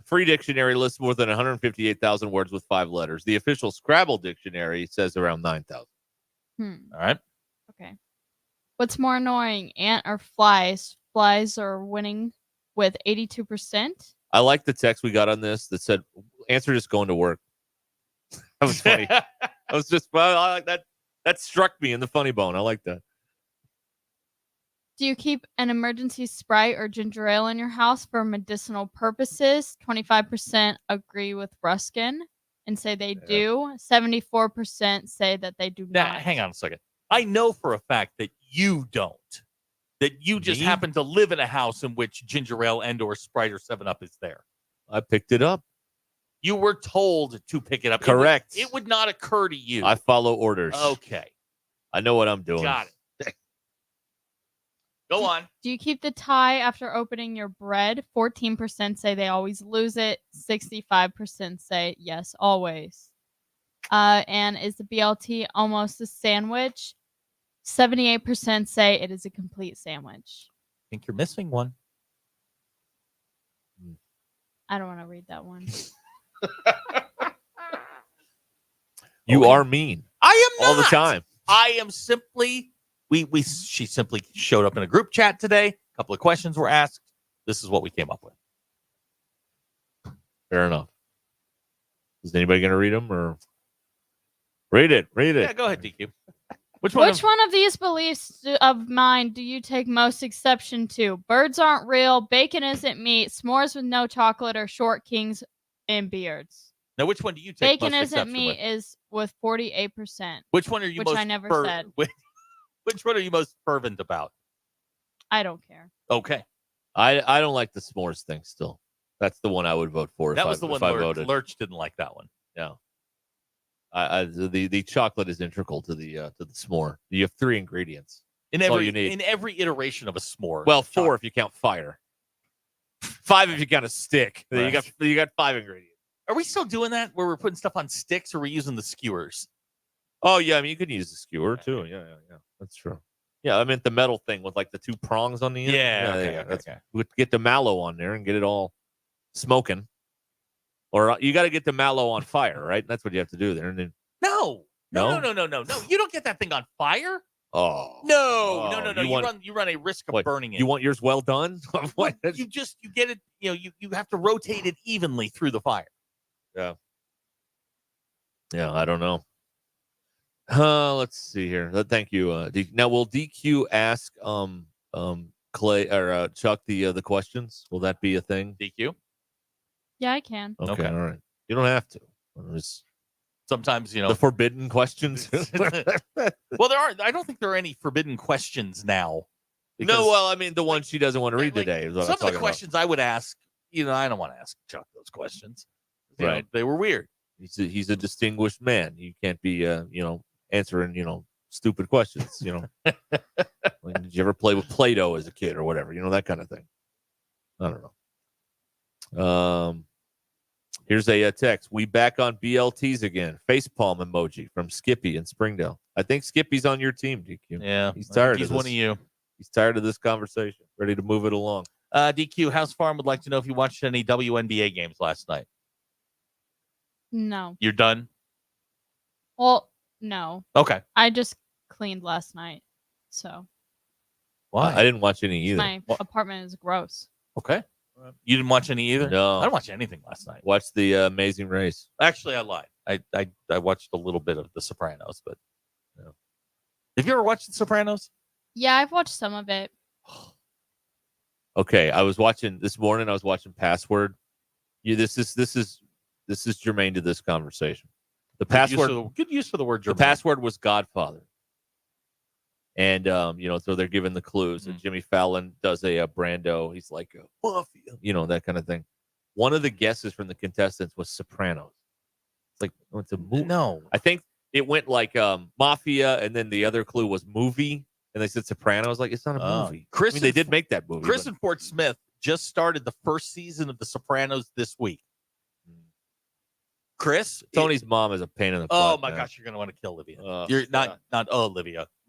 Free dictionary lists more than 158,000 words with 5 letters. The official Scrabble dictionary says around 9,000. All right. Okay. What's more annoying, ant or flies? Flies are winning with 82%. I like the text we got on this that said, answer just going to work. That was funny. I like that. That struck me in the funny bone. I like that. Do you keep an emergency Sprite or ginger ale in your house for medicinal purposes? 25% agree with Ruskin and say they do. 74% say that they do Now, not. hang on a second. I know for a fact that you don't. That you just Me? happen to live in a house in which ginger ale and or Sprite or 7-Up is there. I picked it up. You were told to pick it up. Correct. It would not occur to you. I follow orders. Okay. I know what I'm doing. Got it. Go on. Do you keep the tie after opening your bread? 14% say they always lose it. 65% say yes, always. And is the BLT almost a sandwich? 78% say it is a complete sandwich. I think you're missing one. I don't want to read that one. You are mean. I am not. All the time. I am simply she simply showed up in a group chat today. A couple of questions were asked. This is what we came up with. Fair enough. Is anybody going to read them or read it? Read it. Yeah, go ahead, DQ. Which one of these beliefs of mine do you take most exception to? Birds aren't real, bacon isn't meat, s'mores with no chocolate, or short kings and beards. Now, which one do you take Bacon most isn't exception meat with? is with 48%. Which one are you which most I never said. Which one are you most fervent about? I don't care. Okay. I don't like the s'mores thing still. That's the one I would vote for. That if was the I, one if I Lurch, voted. Lurch didn't like that one. No. The chocolate is integral to the s'more. You have 3 ingredients. In That's all every you need. in every iteration of a s'more. Well, 4 if you count fire. 5 if you count a stick. Then Right. you got 5 ingredients. Are we still doing that where we're putting stuff on sticks, or are we using the skewers? Oh, yeah. I mean, you could use the skewer, too. Yeah. That's true. Yeah, I meant the metal thing with, like, the 2 prongs on the end. Okay. We'd get the mallow on there and get it all smoking. Or you got to get the mallow on fire, right? That's what you have to do there. And then No. You don't get that thing on fire. Oh. No. You run a risk of burning it. You want yours well done? What? You get it, you have to rotate it evenly through the fire. Yeah. Yeah, I don't know. Let's see here. Thank you. Now, will DQ ask Clay or Chuck the questions? Will that be a thing? DQ? Yeah, I can. Okay. All right. You don't have to. Sometimes, the forbidden questions. Well, I don't think there are any forbidden questions now. No, well, I mean, the one she doesn't want to read today. Is what Some I'm of the talking questions I would ask, I don't want to ask Chuck those questions. Right. They were weird. He's a distinguished man. You can't be, answering, stupid questions, Like, did you ever play with Play-Doh as a kid or whatever? That kind of thing. I don't know. Here's a text. We back on BLTs again. Facepalm emoji from Skippy in Springdale. I think Skippy's on your team, DQ. Yeah. He's tired He's of this. one of you. He's tired of this conversation. Ready to move it along. DQ, House Farm would like to know if you watched any WNBA games last night. No. You're done? Well, no. Okay. I just cleaned last night, so Why? I didn't watch any either. my apartment is gross. Okay. You didn't watch any either? No. I didn't watch anything last night. Watched the Amazing Race. Actually, I lied. I watched a little bit of The Sopranos, but no. Have you ever watched The Sopranos? Yeah, I've watched some of it. Okay, I was watching this morning. I was watching Password. Yeah, this is germane to this conversation. The password. Good use for the word germane. The password was Godfather, and so they're giving the clues. And Jimmy Fallon does a Brando. He's like mafia, that kind of thing. One of the guesses from the contestants was Sopranos. It's like it's a movie. No, I think it went like mafia, and then the other clue was movie, and they said Sopranos. Like it's not a movie. they did make that movie. Chris and Fort Smith just started the first season of The Sopranos this week. Chris, Tony's mom is a pain in the butt. Oh my man. gosh, you're gonna want to kill Livia. You're not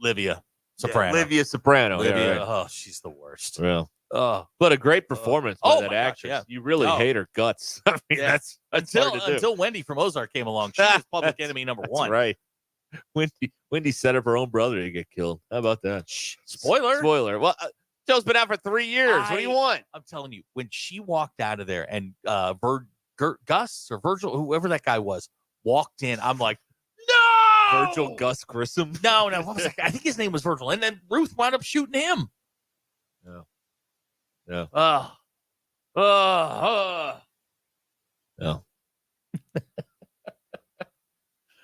Livia Soprano. Livia Soprano. Livia, yeah, right. Oh, she's the worst. Well, Oh, but a great performance by that my gosh, actress. yeah. You really Oh. hate her guts. I mean, Yeah. that's hard to do. until Wendy from Ozark came along. She was public enemy number That's one. right. Wendy set up her own brother to get killed. How about that? Spoiler. Spoiler. Well, show's been out for 3 years. What do you want? I'm telling you, when she walked out of there and Gus or Virgil, whoever that guy was, walked in, I'm like, no! Virgil Gus Grissom? No. What was that? I think his name was Virgil. And then Ruth wound up shooting him. Yeah. No.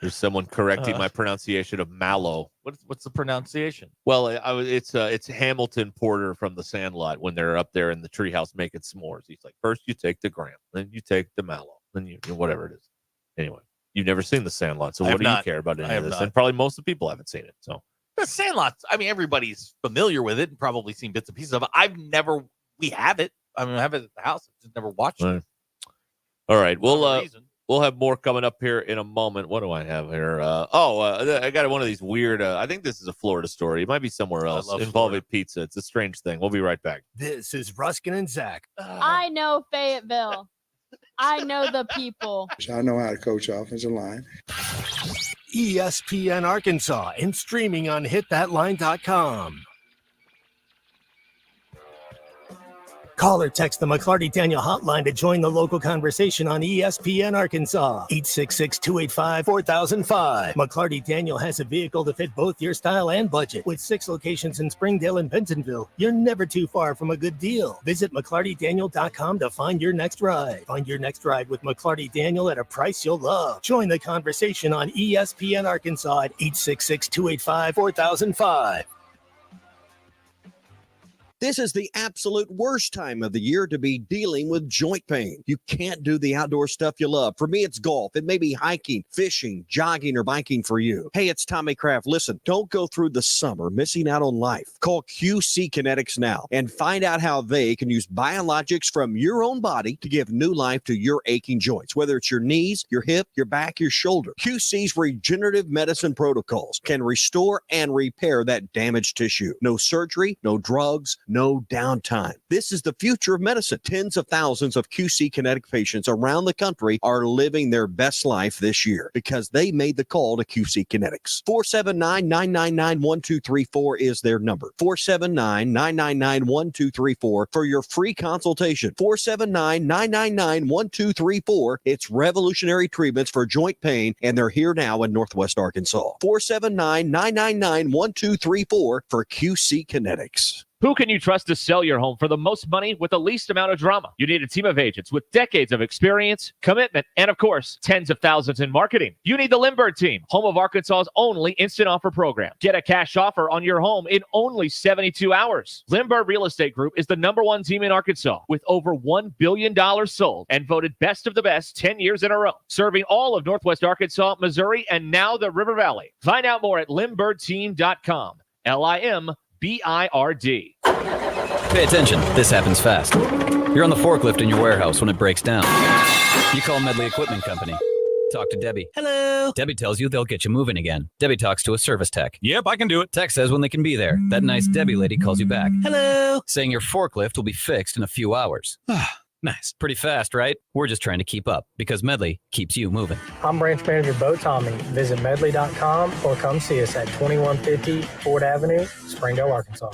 There's someone correcting my pronunciation of Mallow. What's the pronunciation? Well, it's Hamilton Porter from The Sandlot when they're up there in the treehouse making s'mores. He's like, first you take the Graham, then you take the Mallow, then you whatever it is. Anyway, you've never seen The Sandlot, so what do you care about any of this? And probably most of the people haven't seen it. So The Sandlot, I mean, everybody's familiar with it and probably seen bits and pieces of it. We have it. I mean, I have it at the house. I've just never watched it. All right. We'll have more coming up here in a moment. What do I have here? I got one of these weird. I think this is a Florida story. It might be somewhere else involving pizza. It's a strange thing. We'll be right back. This is Ruscin and Zach. I know Fayetteville. I know the people. I know how to coach offensive line. ESPN Arkansas and streaming on hitthatline.com. Call or text the McClarty Daniel hotline to join the local conversation on ESPN Arkansas. 866-285-4005. McClarty Daniel has a vehicle to fit both your style and budget. With 6 locations in Springdale and Bentonville, you're never too far from a good deal. Visit McClartyDaniel.com to find your next ride. Find your next ride with McClarty Daniel at a price you'll love. Join the conversation on ESPN Arkansas at 866-285-4005. This is the absolute worst time of the year to be dealing with joint pain. You can't do the outdoor stuff you love. For me, it's golf. It may be hiking, fishing, jogging, or biking for you. Hey, it's Tommy Kraft. Listen, don't go through the summer missing out on life. Call QC Kinetics now and find out how they can use biologics from your own body to give new life to your aching joints, whether it's your knees, your hip, your back, your shoulder. QC's regenerative medicine protocols can restore and repair that damaged tissue. No surgery, no drugs, no downtime. This is the future of medicine. Tens of thousands of QC Kinetic patients around the country are living their best life this year because they made the call to QC Kinetics. 479-999-1234 is their number. 479-999-1234 for your free consultation. 479-999-1234. It's revolutionary treatments for joint pain, and they're here now in Northwest Arkansas. 479-999-1234 for QC Kinetics. Who can you trust to sell your home for the most money with the least amount of drama? You need a team of agents with decades of experience, commitment, and of course, tens of thousands in marketing. You need the Lindbergh team, home of Arkansas's only instant offer program. Get a cash offer on your home in only 72 hours. Lindbergh Real Estate Group is the #1 team in Arkansas with over $1 billion sold and voted best of the best 10 years in a row, serving all of Northwest Arkansas, Missouri, and now the River Valley. Find out more at LindberghTeam.com. LIMBIRD. Pay attention. This happens fast. You're on the forklift in your warehouse when it breaks down. You call Medley Equipment Company. Talk to Debbie. Hello. Debbie tells you they'll get you moving again. Debbie talks to a service tech. Yep, I can do it. Tech says when they can be there. That nice Debbie lady calls you back. Hello. Saying your forklift will be fixed in a few hours. Nice. Pretty fast, right? We're just trying to keep up because Medley keeps you moving. I'm branch manager Bo Tommy. Visit medley.com or come see us at 2150 Ford Avenue, Springdale, Arkansas.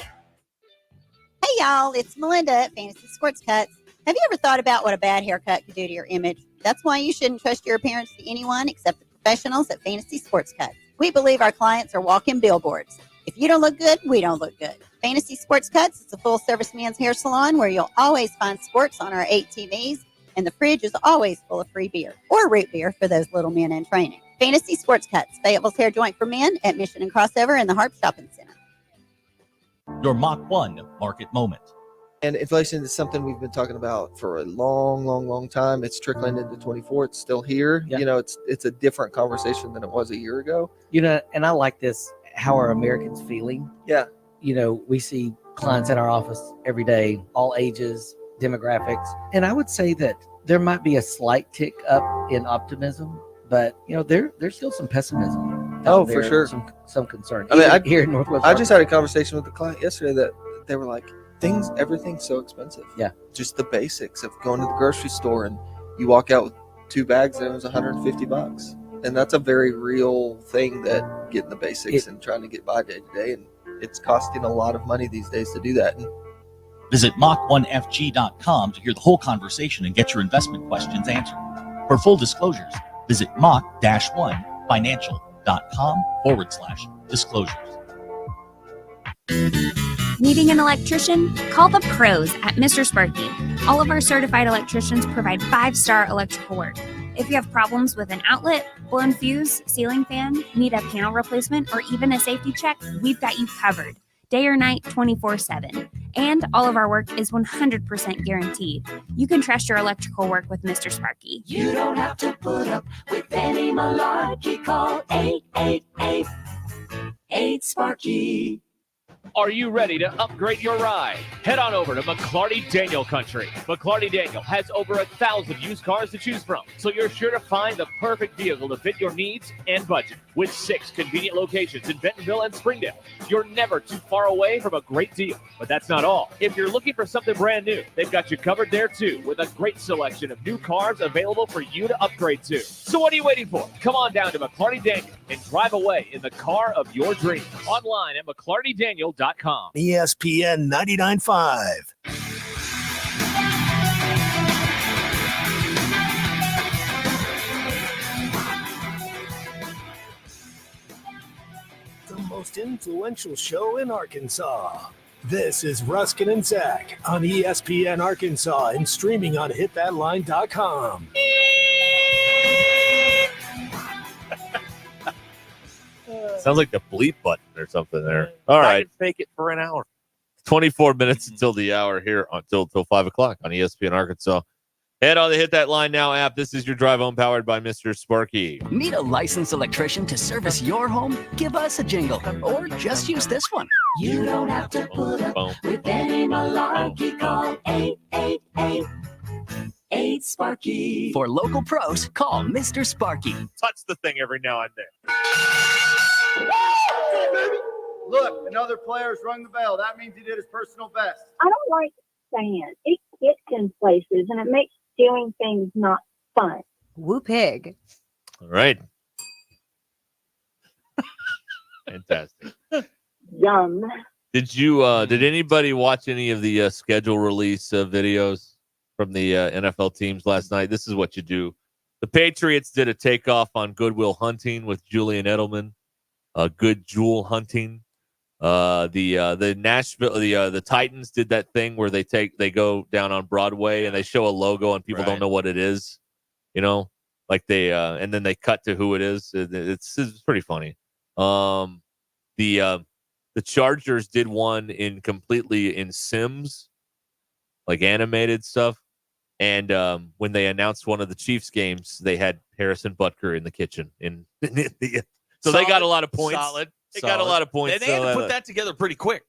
Hey y'all, it's Melinda at Fantasy Sports Cuts. Have you ever thought about what a bad haircut could do to your image? That's why you shouldn't trust your appearance to anyone except the professionals at Fantasy Sports Cuts. We believe our clients are walking billboards. If you don't look good, we don't look good. Fantasy Sports Cuts is a full-service men's hair salon where you'll always find sports on our 8 TVs, and the fridge is always full of free beer, or root beer for those little men in training. Fantasy Sports Cuts, Fayetteville's hair joint for men at Mission and Crossover in the Harp Shopping Center. Your Mach 1 market moment. And inflation is something we've been talking about for a long time. It's trickling into 24. It's still here. Yeah. You know, it's a different conversation than it was a year ago. You know, and I like this, how are Americans feeling? Yeah. You know, we see clients in our office every day, all ages, demographics. And I would say that there might be a slight tick up in optimism, but, you know, there's still some pessimism. Oh, for sure. Some concern. I mean, here in Northwest I just had a conversation with a client yesterday that they were like, everything's so expensive. Yeah. Just the basics of going to the grocery store and you walk out with 2 bags and it was $150. And that's a very real thing, that getting the basics and trying to get by day to day. And it's costing a lot of money these days to do that. And Visit Mach1FG.com to hear the whole conversation and get your investment questions answered. For full disclosures, visit Mach-1financial.com/disclosures. Needing an electrician? Call the pros at Mr. Sparky. All of our certified electricians provide 5-star electrical work. If you have problems with an outlet, blown fuse, ceiling fan, need a panel replacement, or even a safety check, we've got you covered. Day or night, 24/7. And all of our work is 100% guaranteed. You can trust your electrical work with Mr. Sparky. You don't have to put up with any malarkey. Call 888-8-SPARKY. Are you ready to upgrade your ride? Head on over to McClarty Daniel Country. McClarty Daniel has over 1,000 used cars to choose from, so you're sure to find the perfect vehicle to fit your needs and budget. With 6 convenient locations in Bentonville and Springdale, you're never too far away from a great deal. But that's not all. If you're looking for something brand new, they've got you covered there too, with a great selection of new cars available for you to upgrade to. So what are you waiting for? Come on down to McClarty Daniel and drive away in the car of your dreams. Online at McClartyDaniel.com. ESPN 99.5. The most influential show in Arkansas. This is Ruscin and Zach on ESPN Arkansas and streaming on hitthatline.com. Sounds like the bleep button or something there. All right. Fake it for an hour. 24 minutes until the hour here until 5 o'clock on ESPN Arkansas. Head on the Hit That Line Now app. This is your drive home powered by Mr. Sparky. Need a licensed electrician to service your home? Give us a jingle or just use this one. You don't have to put up with any malarkey. Call 888-8 For local pros, call Mr. Sparky. Touch the thing every now and then. Look, another player's rung the bell. That means he did his personal best. I don't like sand. It gets in places and it makes doing things not fun. Woo pig. All right. Fantastic. Yum. Did anybody watch any of the schedule release videos from the NFL teams last night? This is what you do. The Patriots did a takeoff on Goodwill Hunting with Julian Edelman. Good jewel hunting. The Nashville, the Titans did that thing where they go down on Broadway and they show a logo and people don't know what it is, like and then they cut to who it is. It's pretty funny. The Chargers did one completely in Sims, like animated stuff. And when they announced one of the Chiefs games, they had Harrison Butker in the kitchen so they got a lot of points. Solid. They got a lot of points. And they had to put that together pretty quick.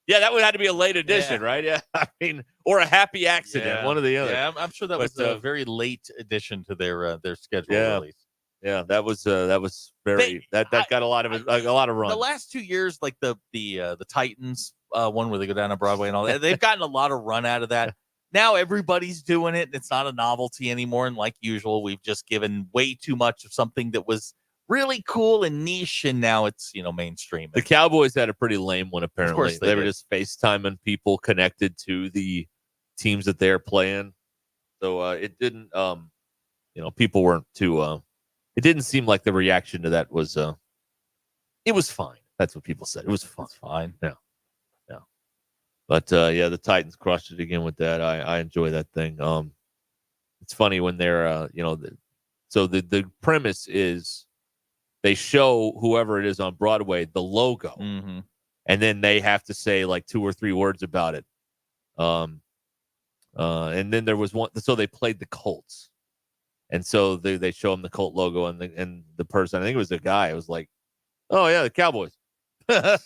Yeah, that would have to be a late addition, right? Yeah, I mean, or a happy accident, one or the other. Yeah, I'm sure that was a very late addition to their schedule release. Yeah, that was very that got a lot of run. The last 2 years, like the Titans one where they go down on Broadway and all that, they've gotten a lot of run out of that. Now everybody's doing it. It's not a novelty anymore, and like usual, we've just given way too much of something that was really cool and niche, and now it's mainstream. The Cowboys had a pretty lame one. Apparently, Of course they were just FaceTiming people connected to the teams that they're playing. So it didn't, people weren't too. It didn't seem like the reaction to that was. It was fine. That's what people said. It was fine. It's fine. Yeah. But the Titans crushed it again with that. I enjoy that thing. It's funny when they're, so the premise is. They show whoever it is on Broadway the logo, and then they have to say like 2 or 3 words about it. And then there was one, so they played the Colts, and so they show them the Colt logo, and the person, I think it was the guy, was like, "Oh yeah, the Cowboys." And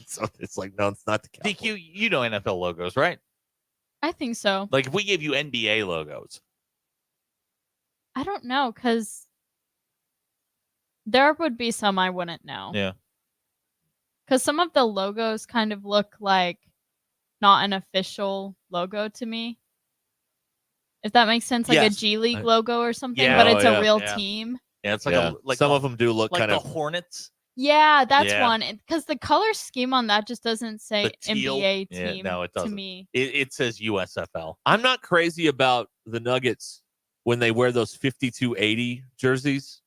so it's like, no, it's not the Cowboys. DQ, you know NFL logos, right? I think so. Like if we gave you NBA logos, I don't know, because there would be some I wouldn't know. Yeah. Because some of the logos kind of look like not an official logo to me. If that makes sense, like a G League logo or something, but it's a real team. Yeah, it's like some of them do look like kind the of Hornets. Yeah, that's one. Because the color scheme on that just doesn't say NBA team no, it doesn't. to me. It says USFL. I'm not crazy about the Nuggets when they wear those 5280 jerseys.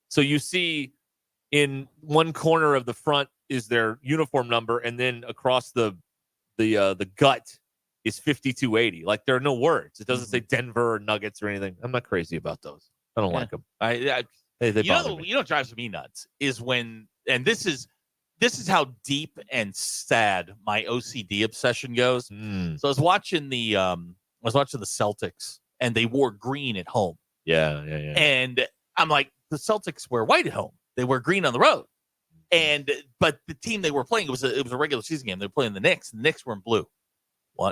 So you see in one corner of the front is their uniform number, and then across the gut is 5280. Like there are no words. It doesn't say Denver or Nuggets or anything. I'm not crazy about those. I don't like them. They bother me. You know what drives me nuts is when, and this is how deep and sad my OCD obsession goes. So I was watching the Celtics, and they wore green at home. Yeah. And I'm like, the Celtics wear white at home. They wear green on the road. But the team they were playing, it was a regular season game. They were playing the Knicks. And the Knicks were in blue.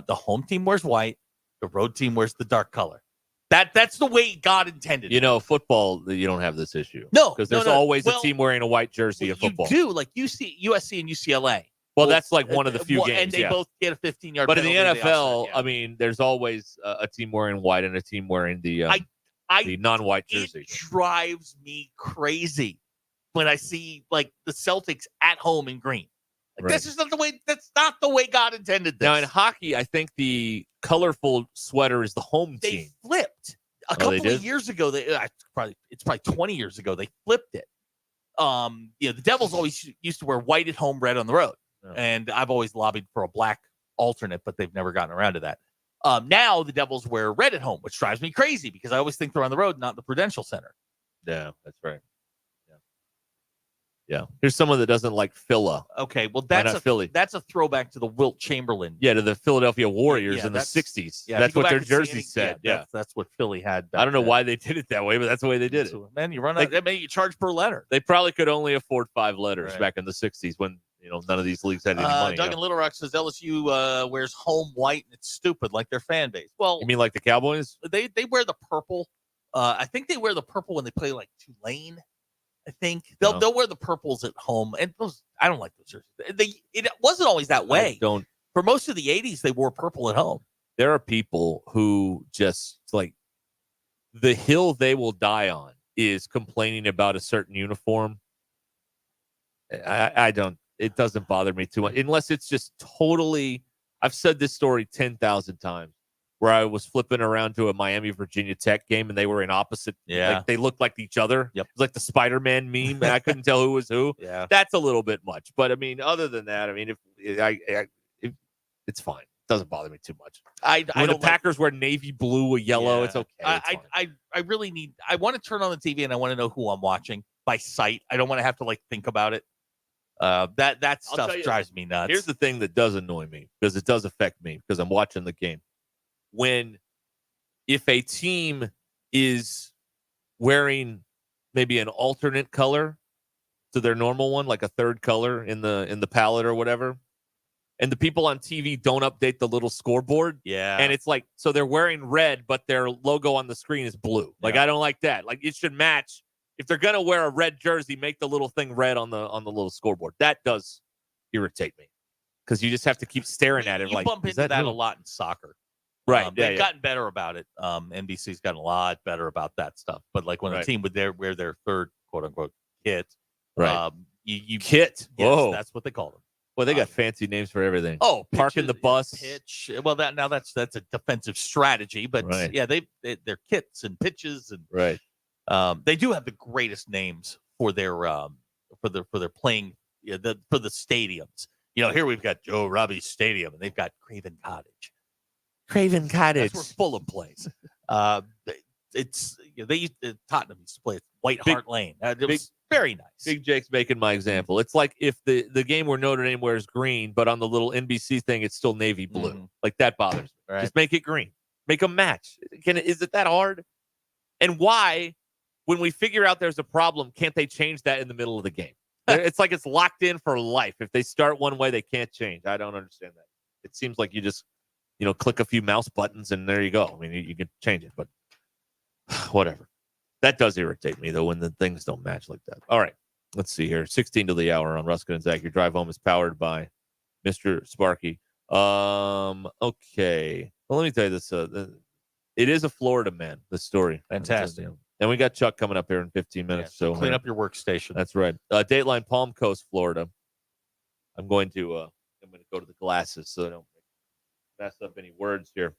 The home team wears white. The road team wears the dark color. That's the way God intended it. Football, you don't have this issue. No, because there's always a team wearing a white jersey in football. You do, like USC and UCLA. Well, that's like one of the few games. And they both get a 15-yard But in the penalty. NFL, I mean, there's always a team wearing white and a team wearing the non-white jersey. It drives me crazy when I see like the Celtics at home in green. Like, This is not the way. That's not the way God intended this. Now in hockey, I think the colorful sweater is the home They team. flipped a couple of years ago. It's probably 20 years ago. They flipped it. The Devils always used to wear white at home, red on the road, and I've always lobbied for a black alternate, but they've never gotten around to that. Now the Devils wear red at home, which drives me crazy because I always think they're on the road, not the Prudential Center. Yeah, that's right. Yeah. Here's someone that doesn't like Phila. Okay, well Why that's not Philly? That's a throwback to the Wilt Chamberlain. Yeah, to the Philadelphia Warriors Yeah, in the that's- 60s. yeah, if That's you go what their back and see jersey any- said. Yeah. That's what Philly had. I don't know back why they did it that way, but that's the way they did it. Man, you run out. They make you charge per letter. They probably could only afford 5 letters Right. back in the 60s when, none of these leagues had any money. Doug in Little Rock says LSU wears home white and it's stupid like their fan base. Well, You mean like the Cowboys? they wear the purple. I think they wear the purple when they play like Tulane. I think they'll wear the purples at home, and those I don't like those jerseys. It wasn't always that way. Don't. For most of the '80s, they wore purple at home. There are people who just like the hill they will die on is complaining about a certain uniform. I don't. It doesn't bother me too much unless it's just totally. I've said this story 10,000 times. Where I was flipping around to a Miami Virginia Tech game and they were in opposite. Yeah. Like they looked like each other. Yep. It was like the Spider-Man meme, and I couldn't tell who was who. Yeah. That's a little bit much. But I mean, other than that, I mean, if it's fine. It doesn't bother me too much. I When the don't Packers wear navy blue or yellow, Yeah. it's okay. It's fine. I really need. I want to turn on the TV and I want to know who I'm watching by sight. I don't want to have to think about it. That I'll stuff tell you, drives me nuts. Here's the thing that does annoy me because it does affect me because I'm watching the game. If a team is wearing maybe an alternate color to their normal one, like a third color in the palette or whatever, and the people on TV don't update the little scoreboard, and it's like so they're wearing red, but their logo on the screen is blue. Like I don't like that. Like it should match. If they're gonna wear a red jersey, make the little thing red on the little scoreboard. That does irritate me because you just have to keep staring at it. You like bump is into that new? a lot in soccer. Right. They've gotten better about it. NBC's gotten a lot better about that stuff. But like when a team would wear their third quote unquote kit, Right. You Kit. Yes, Whoa. that's what they call them. Well, they got fancy names for everything. Oh, parking the bus. Pitch. Well, that's a defensive strategy, but Right. yeah, they're kits and pitches and Right. They do have the greatest names for their playing for the stadiums. Here we've got Joe Robbie Stadium, and they've got Craven Cottage. Craven Cottage. That's where Fulham plays. Tottenham used to play at White Hart Lane. It was very nice. Big Jake's making my example. It's like if the game where Notre Dame wears green, but on the little NBC thing, it's still navy blue. Like that bothers me. Right. Just make it green. Make them match. Is it that hard? And why, when we figure out there's a problem, can't they change that in the middle of the game? It's like it's locked in for life. If they start one way, they can't change. I don't understand that. It seems like you just, click a few mouse buttons and there you go. I mean, you can change it, but whatever. That does irritate me, though, when the things don't match like that. All right. Let's see here. 16 to the hour on Ruscin Zach. Your drive home is powered by Mr. Sparky. Okay. Well, let me tell you this. It is a Florida man, this story. Fantastic. And we got Chuck coming up here in 15 minutes. So clean up your workstation. That's right. Dateline Palm Coast, Florida. I'm going to go to the glasses so I don't mess up any words here.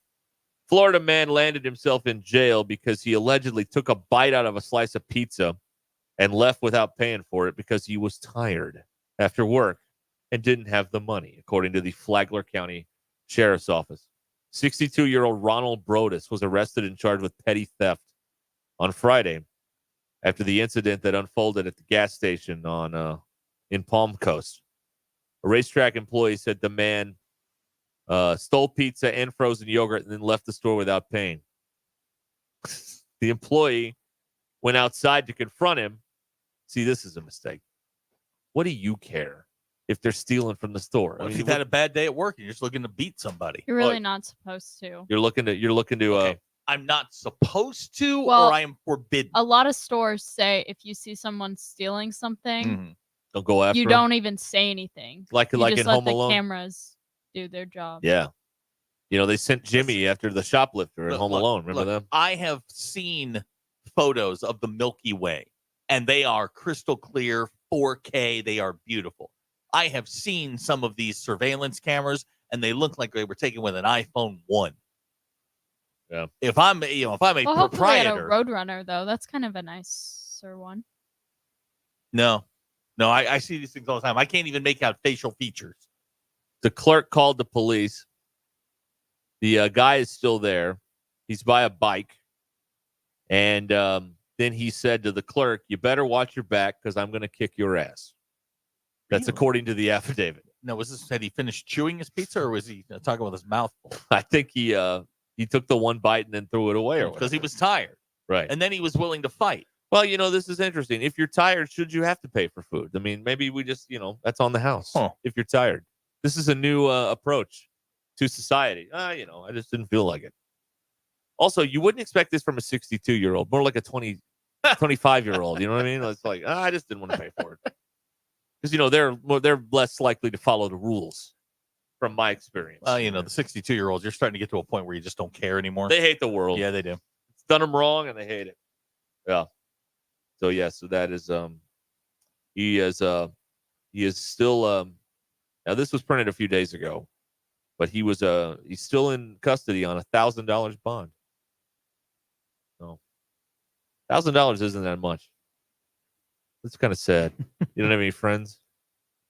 Florida man landed himself in jail because he allegedly took a bite out of a slice of pizza and left without paying for it because he was tired after work and didn't have the money, according to the Flagler County Sheriff's Office. 62-year-old Ronald Brodus was arrested and charged with petty theft on Friday after the incident that unfolded at the gas station in Palm Coast. A racetrack employee said the man stole pizza and frozen yogurt and then left the store without paying. The employee went outside to confront him. See, this is a mistake. What do you care if they're stealing from the store? Well, if you've had a bad day at work and you're just looking to beat somebody. You're really not supposed to. You're looking to Okay. I'm not supposed to, Well, or I am forbidden. A lot of stores say if you see someone stealing something, don't go after you him. don't even say anything. Like you in just Home let Alone? the cameras do their job. Yeah. They sent Jimmy after the shoplifter in Home Alone. Remember them? I have seen photos of the Milky Way, and they are crystal clear, 4K. They are beautiful. I have seen some of these surveillance cameras, and they look like they were taken with an iPhone 1. Yeah. If I'm a Well, hopefully at a proprietor, Roadrunner though, that's kind of a nicer one. no, I see these things all the time. I can't even make out facial features. The clerk called the police. The guy is still there. He's by a bike. And then he said to the clerk, "You better watch your back because I'm going to kick your ass." That's according to the affidavit. Now, had he finished chewing his pizza, or was he talking with his mouth full? I think he took the one bite and then threw it away, or because he was tired, right? And then he was willing to fight. Well, this is interesting. If you're tired, should you have to pay for food? I mean, maybe we just, that's on the house. If you're tired, this is a new approach to society. I just didn't feel like it. Also, you wouldn't expect this from a 62-year-old, more like a 25-year-old. You know what I mean? It's like, I just didn't want to pay for it. Because, they're less likely to follow the rules from my experience. Well, the 62-year-olds, you're starting to get to a point where you just don't care anymore. They hate the world. Yeah, they do. It's done them wrong and they hate it. Yeah. So that is he is still now this was printed a few days ago, but he's still in custody on $1,000 bond. So $1,000 isn't that much. It's kind of sad. You don't have any friends?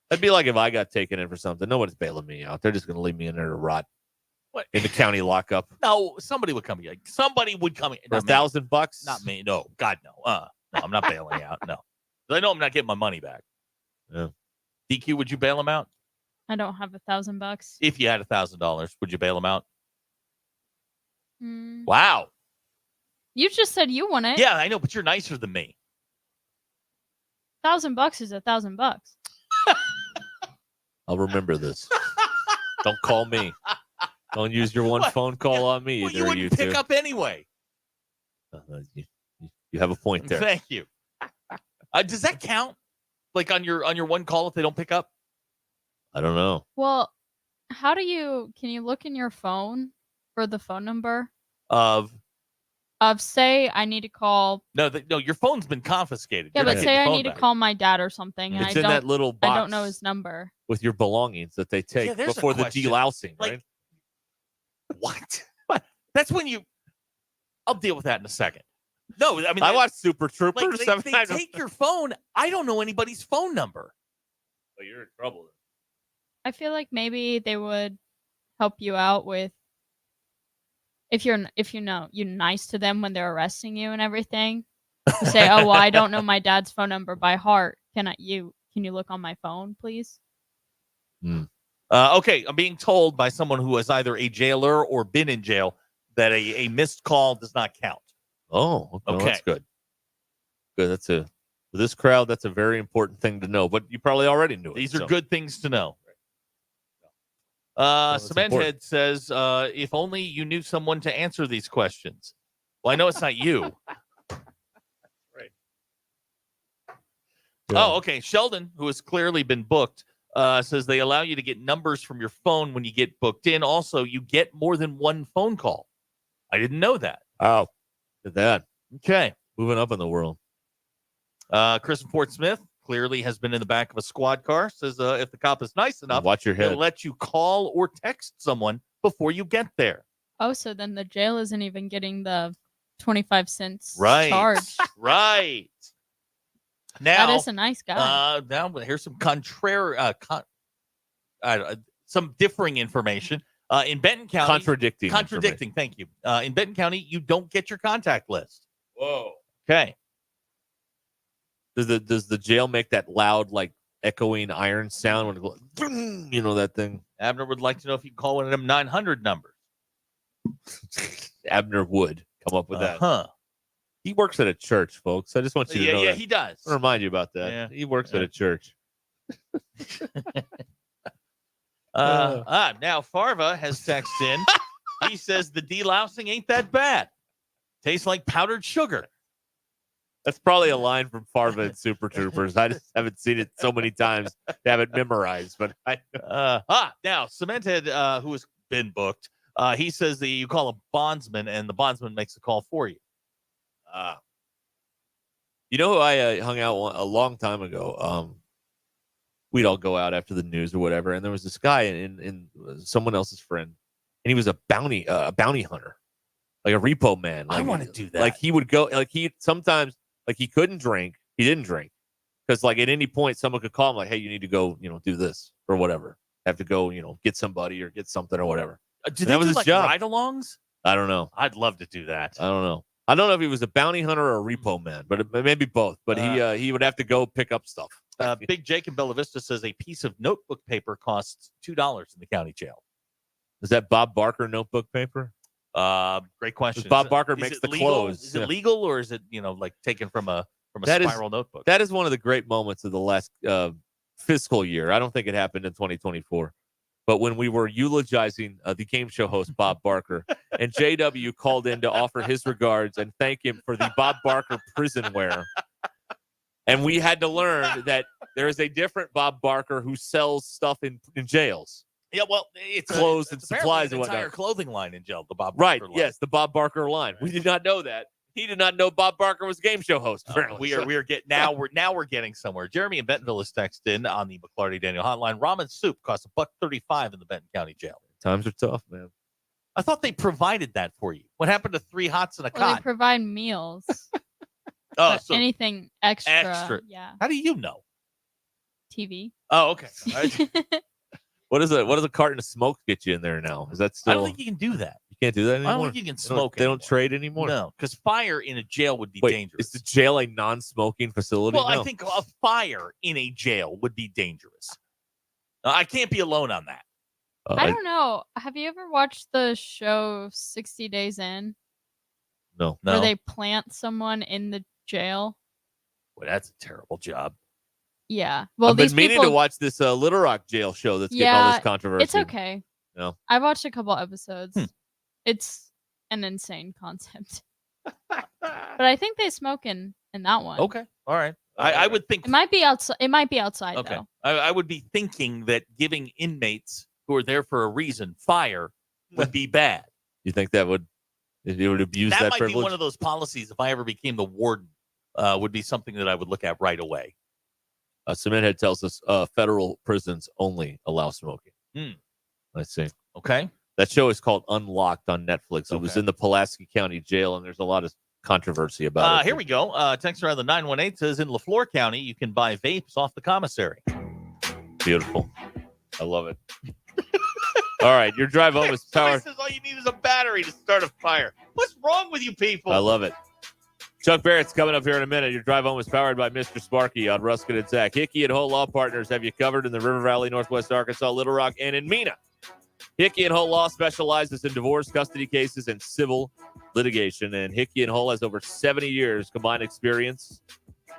That'd be like if I got taken in for something. Nobody's bailing me out. They're just going to leave me in there to rot. What? In the county lockup. No, somebody would come here. Somebody would come in. For $1,000? Not me. No, God, no. No, I'm not bailing you out. No. I know I'm not getting my money back. Yeah. DQ, would you bail him out? I don't have $1,000. If you had $1,000, would you bail him out? Mm. Wow. You just said you want it. Yeah, I know, but you're nicer than me. $1,000 is $1,000. I'll remember this. Don't call me. Don't use your one phone call on me. Well, Either you of wouldn't you pick two. up anyway. You have a point there. Thank you. Does that count? Like on your one call if they don't pick up? I don't know. Well, can you look in your phone for the phone number Of say I need to call? No, your phone's been confiscated. Yeah, You're but not say getting I your phone need to back. call my dad or something, and It's in that little box. I don't know his number. With your belongings that they take Yeah, there's a before the question. delousing, Like, right? What? That's when you. I'll deal with that in a second. No, I mean I watched Super Troopers. Like, they sometimes. take your phone. I don't know anybody's phone number. Oh, you're in trouble. I feel like maybe they would help you out with if you're nice to them when they're arresting you and everything. You say, "Oh, well, I don't know my dad's phone number by heart. Can you look on my phone, please?" Okay, I'm being told by someone who is either a jailer or been in jail that a missed call does not count. Oh, okay. That's good. Good. For this crowd, that's a very important thing to know. But you probably already knew it. These are good things to know. Cementhead says, if only you knew someone to answer these questions. Well, I know it's not you. Right. Oh, okay. Sheldon, who has clearly been booked, says they allow you to get numbers from your phone when you get booked in. Also, you get more than one phone call. I didn't know that. Oh, look at that. Okay. Moving up in the world. Chris from Fort Smith clearly has been in the back of a squad car. Says if the cop is nice enough, watch your head. He'll let you call or text someone before you get there. Oh, so then the jail isn't even getting the 25 cents Right. charge. Right. Now, That is a nice guy. Now here's some some differing information. In Benton County, Contradicting. Thank you. In Benton County, you don't get your contact list. Whoa. Okay. Does the jail make that loud, like echoing iron sound when it goes, that thing? Abner would like to know if you can call one of them 900 numbers. Abner would come up with that. Huh. He works at a church, folks. I just want you to know that. He does. I'll remind you about that. Yeah. He works at a church. Now Farva has texted in. He says the delousing ain't that bad. Tastes like powdered sugar. That's probably a line from Farva and Super Troopers. I just haven't seen it so many times to have it memorized. But now Cementhead, who has been booked, he says that you call a bondsman and the bondsman makes a call for you. You know who I hung out a long time ago? We'd all go out after the news or whatever, and there was this guy in someone else's friend, and he was a bounty hunter, like a repo man. Like, I want to do that. Like he would go, like he sometimes, like he couldn't drink, he didn't drink, because like at any point someone could call him, like, hey, you need to go, do this or whatever. Have to go, get somebody or get something or whatever. That was his job. Ride-alongs? I don't know. I'd love to do that. I don't know. I don't know if he was a bounty hunter or a repo man, but maybe both. But he would have to go pick up stuff. Big Jake in Bella Vista says a piece of notebook paper costs $2 in the county jail. Is that Bob Barker notebook paper? Great question. Bob Barker makes the legal? clothes. Is it legal, or is it like taken from a spiral notebook? That is one of the great moments of the last fiscal year. I don't think it happened in 2024, but when we were eulogizing the game show host Bob Barker, and JW called in to offer his regards and thank him for the Bob Barker prison wear. And we had to learn that there is a different Bob Barker who sells stuff in jails. Yeah, well, it's clothes and supplies an and entire whatnot. clothing line in jail. The Bob Right? Barker line. Yes, the Bob Barker line. We did not know that. He did not know Bob Barker was game show host. Apparently, we are getting we're getting somewhere. Jeremy in Bentonville is texted in on the McClarty Daniel hotline. Ramen soup costs $1.35 in the Benton County Jail. Times are tough, man. I thought they provided that for you. What happened to 3 hots and a Well, cot? they provide meals. Oh, But anything extra. Yeah. How do you know? TV. Oh, okay. What does a carton of smoke get you in there now? Is that still? I don't think you can do that. You can't do that anymore. I don't think you can smoke. They don't trade anymore. No, because fire in a jail would be Wait, dangerous. is the jail a non-smoking facility? Well, No. I think a fire in a jail would be dangerous. I can't be alone on that. I don't know. Have you ever watched the show 60 Days In? No. Where they plant someone in the jail? Well, that's a terrible job. Yeah. Well, I've been these meaning people... to watch this Little Rock jail show that's getting all this controversy. It's okay. No. I watched a couple episodes. It's an insane concept. But I think they smoke in that one. Okay. All right. I would think It might be outside. It might be outside okay. though. I would be thinking that giving inmates who are there for a reason fire would be bad. You think that would abuse that might privilege? be one of those policies. If I ever became the warden, would be something that I would look at right away. Cementhead tells us federal prisons only allow smoking. Let's see. Okay. That show is called Unlocked on Netflix. It was in the Pulaski County Jail, and there's a lot of controversy about it. Here we go. Texter on the 918 says in LaFleur County, you can buy vapes off the commissary. Beautiful. I love it. All right. Your drive home is powered. Says all you need is a battery to start a fire. What's wrong with you people? I love it. Chuck Barrett's coming up here in a minute. Your drive home is powered by Mr. Sparky on Ruscin and Zach. Hickey and Holt Law Partners have you covered in the River Valley, Northwest Arkansas, Little Rock, and in Mena. Hickey and Holt Law specializes in divorce, custody cases, and civil litigation. And Hickey and Holt has over 70 years combined experience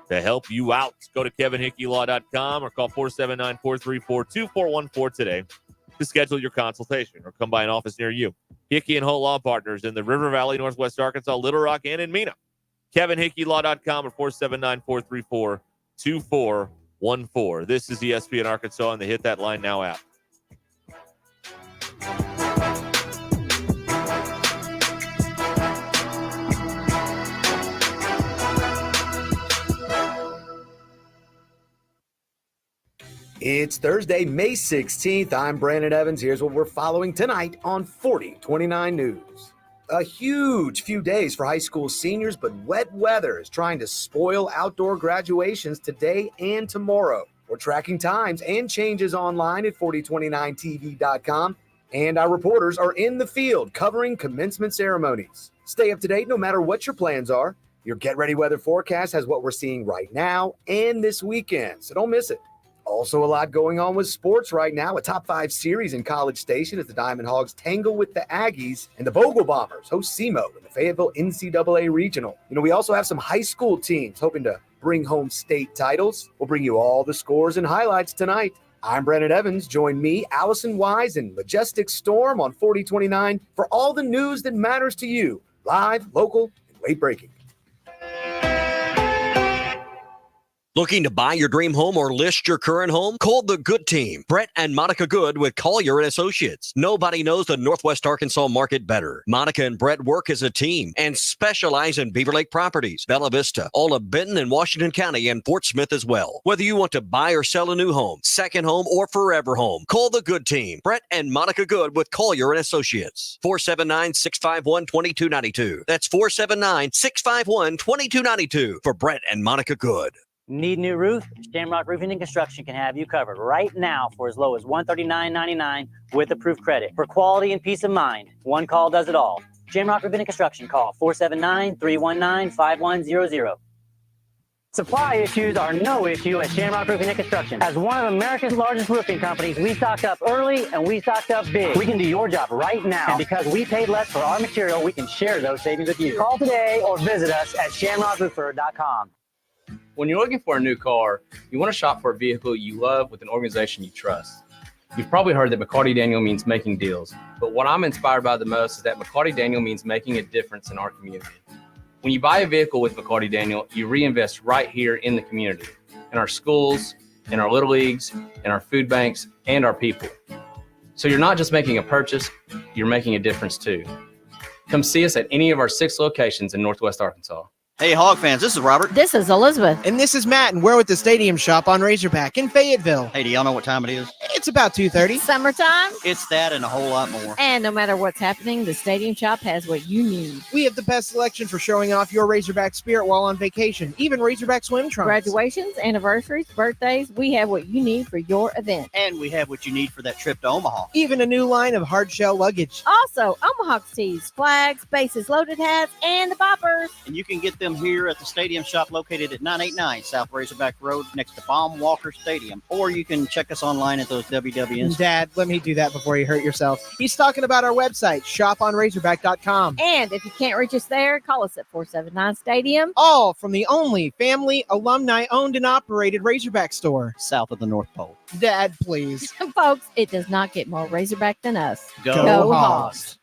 to help you out. Go to kevinhickeylaw.com or call 479-434-2414 today to schedule your consultation or come by an office near you. Hickey and Holt Law Partners in the River Valley, Northwest Arkansas, Little Rock, and in Mena. kevinhickeylaw.com or 479-434-2414. This is ESPN Arkansas and the Hit That Line Now app. It's Thursday, May 16th. I'm Brandon Evans. Here's what we're following tonight on 4029 News. A huge few days for high school seniors, but wet weather is trying to spoil outdoor graduations today and tomorrow. We're tracking times and changes online at 4029tv.com, and our reporters are in the field covering commencement ceremonies. Stay up to date no matter what your plans are. Your Get Ready weather forecast has what we're seeing right now and this weekend, so don't miss it. Also, a lot going on with sports right now. A top 5 series in College Station as the Diamond Hogs tangle with the Aggies, and the Bogle Bombers host SEMO in the Fayetteville NCAA Regional. We also have some high school teams hoping to bring home state titles. We'll bring you all the scores and highlights tonight. I'm Brandon Evans. Join me, Allison Wise, and Majestic Storm on 4029 for all the news that matters to you. Live, local, and late-breaking. Looking to buy your dream home or list your current home? Call the Good Team. Brett and Monica Good with Collier & Associates. Nobody knows the Northwest Arkansas market better. Monica and Brett work as a team and specialize in Beaver Lake properties, Bella Vista, all of Benton and Washington County, and Fort Smith as well. Whether you want to buy or sell a new home, second home, or forever home, call the Good Team. Brett and Monica Good with Collier & Associates. 479-651-2292. That's 479-651-2292 for Brett and Monica Good. Need new roof? Shamrock Roofing and Construction can have you covered right now for as low as $139.99 with approved credit. For quality and peace of mind, one call does it all. Shamrock Roofing and Construction. Call 479-319-5100. Supply issues are no issue at Shamrock Roofing and Construction. As one of America's largest roofing companies, we stocked up early and we stocked up big. We can do your job right now. And because we paid less for our material, we can share those savings with you. Call today or visit us at shamrockroofer.com. When you're looking for a new car, you want to shop for a vehicle you love with an organization you trust. You've probably heard that McCarty Daniel means making deals, but what I'm inspired by the most is that McCarty Daniel means making a difference in our community. When you buy a vehicle with McCarty Daniel, you reinvest right here in the community, in our schools, in our little leagues, in our food banks, and our people. So you're not just making a purchase, you're making a difference too. Come see us at any of our 6 locations in Northwest Arkansas. Hey, Hog fans, this is Robert. This is Elizabeth. And this is Matt, and we're with the Stadium Shop on Razorback in Fayetteville. Hey, do y'all know what time it is? It's about 2:30. Summertime. It's that and a whole lot more. And no matter what's happening, the Stadium Shop has what you need. We have the best selection for showing off your Razorback spirit while on vacation, even Razorback swim trunks. Graduations, anniversaries, birthdays, we have what you need for your event. And we have what you need for that trip to Omaha. Even a new line of hard shell luggage. Also, Omaha tees, flags, bases, loaded hats, and the boppers. And you can get them here at the Stadium Shop located at 989 South Razorback Road next to Baum Walker Stadium. Or you can check us online at those WWNs. Dad, let me do that before you hurt yourself. He's talking about our website, shoponrazorback.com. And if you can't reach us there, call us at 479-STADIUM. All from the only family, alumni-owned and operated Razorback store. South of the North Pole. Dad, please. Folks, it does not get more Razorback than us. Go Hogs.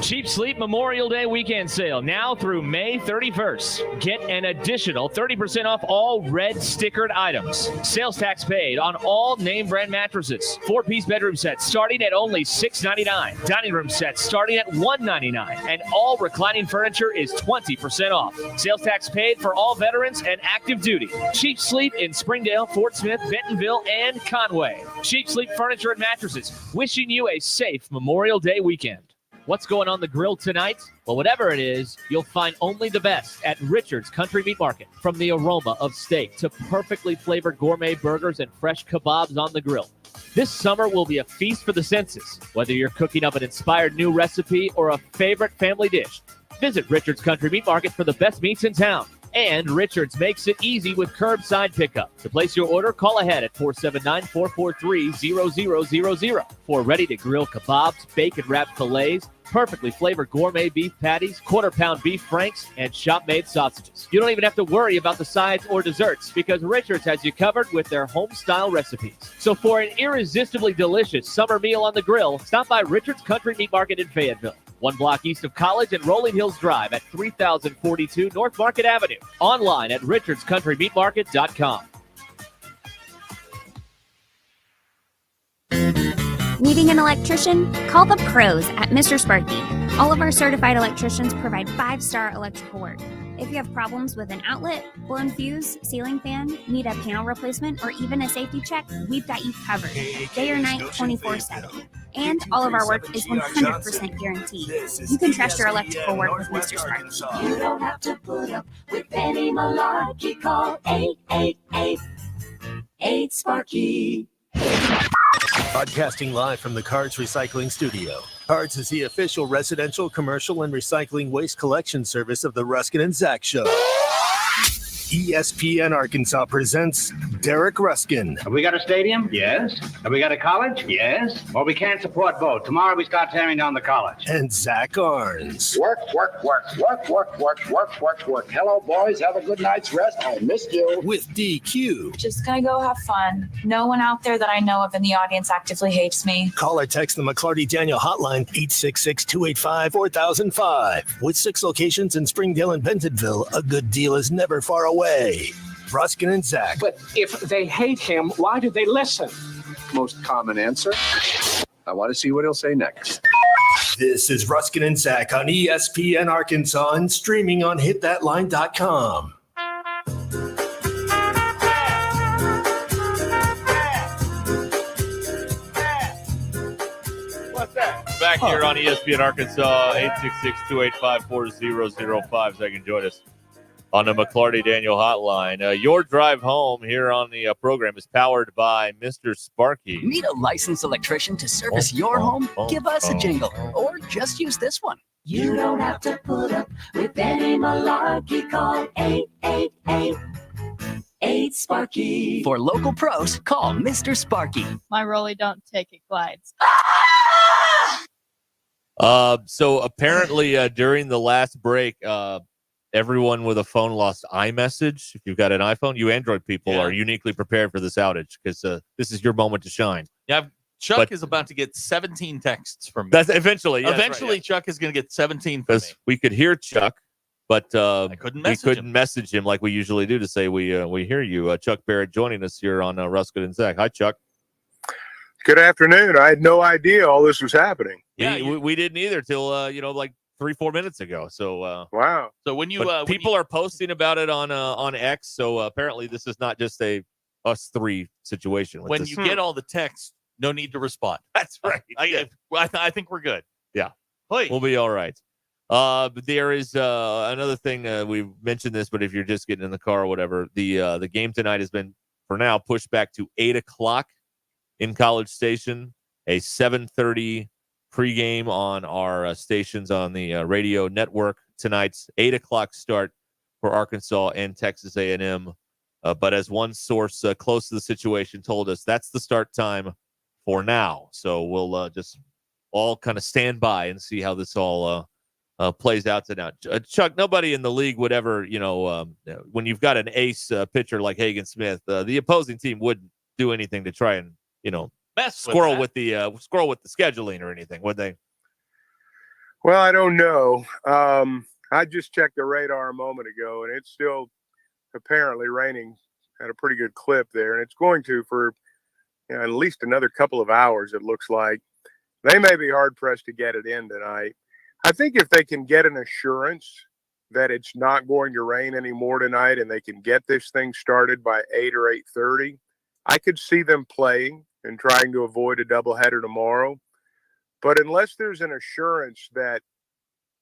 Cheap Sleep Memorial Day weekend sale now through May 31st. Get an additional 30% off all red stickered items. Sales tax paid on all name brand mattresses. 4-piece bedroom sets starting at only $6.99. Dining room sets starting at $1.99. And all reclining furniture is 20% off. Sales tax paid for all veterans and active duty. Cheap Sleep in Springdale, Fort Smith, Bentonville, and Conway. Cheap Sleep Furniture and Mattresses wishing you a safe Memorial Day weekend. What's going on the grill tonight? Well, whatever it is, you'll find only the best at Richard's Country Meat Market. From the aroma of steak to perfectly flavored gourmet burgers and fresh kebabs on the grill. This summer will be a feast for the senses. Whether you're cooking up an inspired new recipe or a favorite family dish, visit Richard's Country Meat Market for the best meats in town. And Richard's makes it easy with curbside pickup. To place your order, call ahead at 479-443-0000 for ready-to-grill kebabs, bacon-wrapped fillets, perfectly flavored gourmet beef patties, quarter-pound beef franks, and shop-made sausages. You don't even have to worry about the sides or desserts because Richard's has you covered with their home-style recipes. So for an irresistibly delicious summer meal on the grill, stop by Richard's Country Meat Market in Fayetteville. 1 block east of College and Rolling Hills Drive at 3042 North Market Avenue. Online at richardscountrymeatmarket.com. Needing an electrician? Call the pros at Mr. Sparky. All of our certified electricians provide 5-star electrical work. If you have problems with an outlet, blown fuse, ceiling fan, need a panel replacement, or even a safety check, we've got you covered. Day or night, 24/7. And all of our work is 100% guaranteed. You can trust your electrical work with Mr. Sparky. You don't have to put up with Penny Malarkey. Call 888-8-SPARKY. Broadcasting live from the Cards Recycling Studio. Cards is the official residential, commercial, and recycling waste collection service of the Ruscin Zach Show. ESPN Arkansas presents Derek Ruskin. Have we got a stadium? Yes. Have we got a college? Yes. Well, we can't support both. Tomorrow we start tearing down the college. And Zach Arns. Work. Hello, boys. Have a good night's rest. I missed you. With DQ. Just gonna go have fun. No one out there that I know of in the audience actively hates me. Call or text the McClarty Daniel hotline 866-285-4005. With 6 locations in Springdale and Bentonville, a good deal is never far away. Ruskin and Zach. But if they hate him, why do they listen? Most common answer. I want to see what he'll say next. This is Ruskin and Zach on ESPN Arkansas and streaming on hitthatline.com. What's that? Back here on ESPN Arkansas, 866-285-4005. Zach, can join us. on the McClarty Daniel hotline. Your drive home here on the program is powered by Mr. Sparky. Need a licensed electrician to service your home? Give us a jingle, or just use this one. You don't have to put up with any malarkey. Call 888-8 For local pros, call Mr. Sparky. My rolly don't take it glides. So apparently during the last break, everyone with a phone lost iMessage. If you've got an iPhone, you Android people are uniquely prepared for this outage because this is your moment to shine. Yeah, Chuck is about to get 17 texts from me. That's eventually. Yeah, Eventually, right, Chuck is going to get 17 from me. we could hear Chuck, but I couldn't message him like we usually do to say we hear you. Chuck Barrett joining us here on Ruscin Zach. Hi, Chuck. Good afternoon. I had no idea all this was happening. Yeah, we didn't either till like 3-4 minutes ago. So wow. So when you people are posting about it on X, so apparently this is not just a us three situation. When you get all the texts, no need to respond. That's right. I think we're good. Yeah, Please. we'll be all right. But there is another thing. We've mentioned this, but if you're just getting in the car or whatever, the game tonight has been for now pushed back to 8:00 in College Station. A 7:30 pregame on our stations on the radio network tonight's 8:00 start for Arkansas and Texas A&M. But as one source close to the situation told us, that's the start time for now. So we'll just all kind of stand by and see how this all plays out tonight. Chuck, nobody in the league would ever, when you've got an ace pitcher like Hagen Smith, the opposing team wouldn't do anything to try and, squirrel with the scheduling or anything, would they? Well, I don't know. I just checked the radar a moment ago, and it's still apparently raining at a pretty good clip there, and it's going to for at least another couple of hours, it looks like. They may be hard-pressed to get it in tonight. I think if they can get an assurance that it's not going to rain anymore tonight and they can get this thing started by 8 or 8:30, I could see them playing and trying to avoid a doubleheader tomorrow. But unless there's an assurance that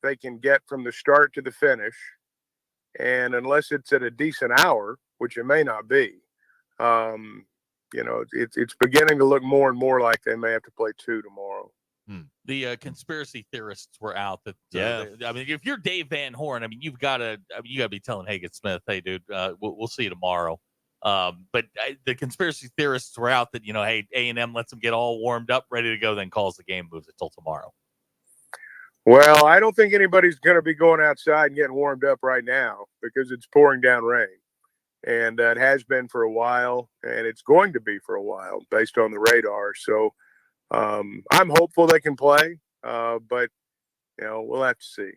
they can get from the start to the finish, and unless it's at a decent hour, which it may not be, it's beginning to look more and more like they may have to play 2 tomorrow. The conspiracy theorists were out that. If you're Dave Van Horn, you got to be telling Hagen Smith, hey, dude, we'll see you tomorrow. But the conspiracy theorists were out that, hey, A&M lets them get all warmed up, ready to go, then calls the game, moves it till tomorrow. Well, I don't think anybody's going to be going outside and getting warmed up right now because it's pouring down rain. And it has been for a while, and it's going to be for a while based on the radar. So I'm hopeful they can play, but, we'll have to see.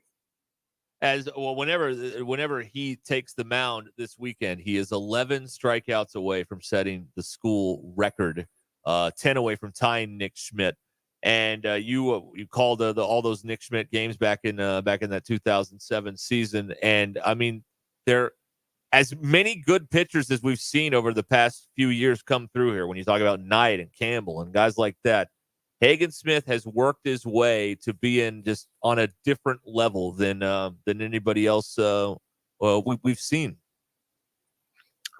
As well, whenever he takes the mound this weekend, he is 11 strikeouts away from setting the school record, 10 away from tying Nick Schmidt. And you called all those Nick Schmidt games back in that 2007 season, and there as many good pitchers as we've seen over the past few years come through here. When you talk about Knight and Campbell and guys like that, Hagen Smith has worked his way to be in just on a different level than anybody else we've seen.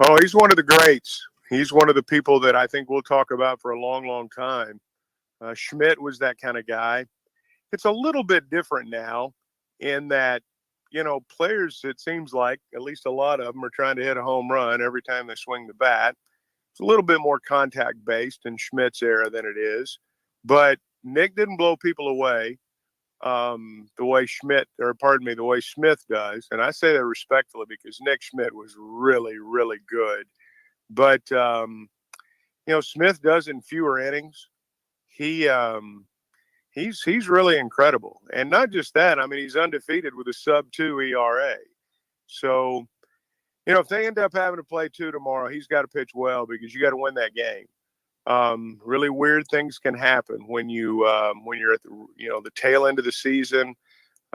Oh, he's one of the greats. He's one of the people that I think we'll talk about for a long, long time. Schmidt was that kind of guy. It's a little bit different now in that, players, it seems like, at least a lot of them are trying to hit a home run every time they swing the bat. It's a little bit more contact-based in Schmidt's era than it is. But Nick didn't blow people away the way Smith does. And I say that respectfully because Nick Schmidt was really, really good. But, Smith does in fewer innings. He's really incredible. And not just that, he's undefeated with a sub-2 ERA. So, if they end up having to play 2 tomorrow, he's got to pitch well because you got to win that game. Really weird things can happen when you're at the tail end of the season.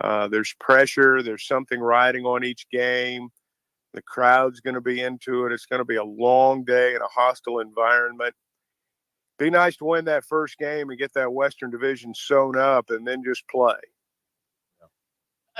There's pressure. There's something riding on each game. The crowd's going to be into it. It's going to be a long day in a hostile environment. Be nice to win that first game and get that Western Division sewn up and then just play.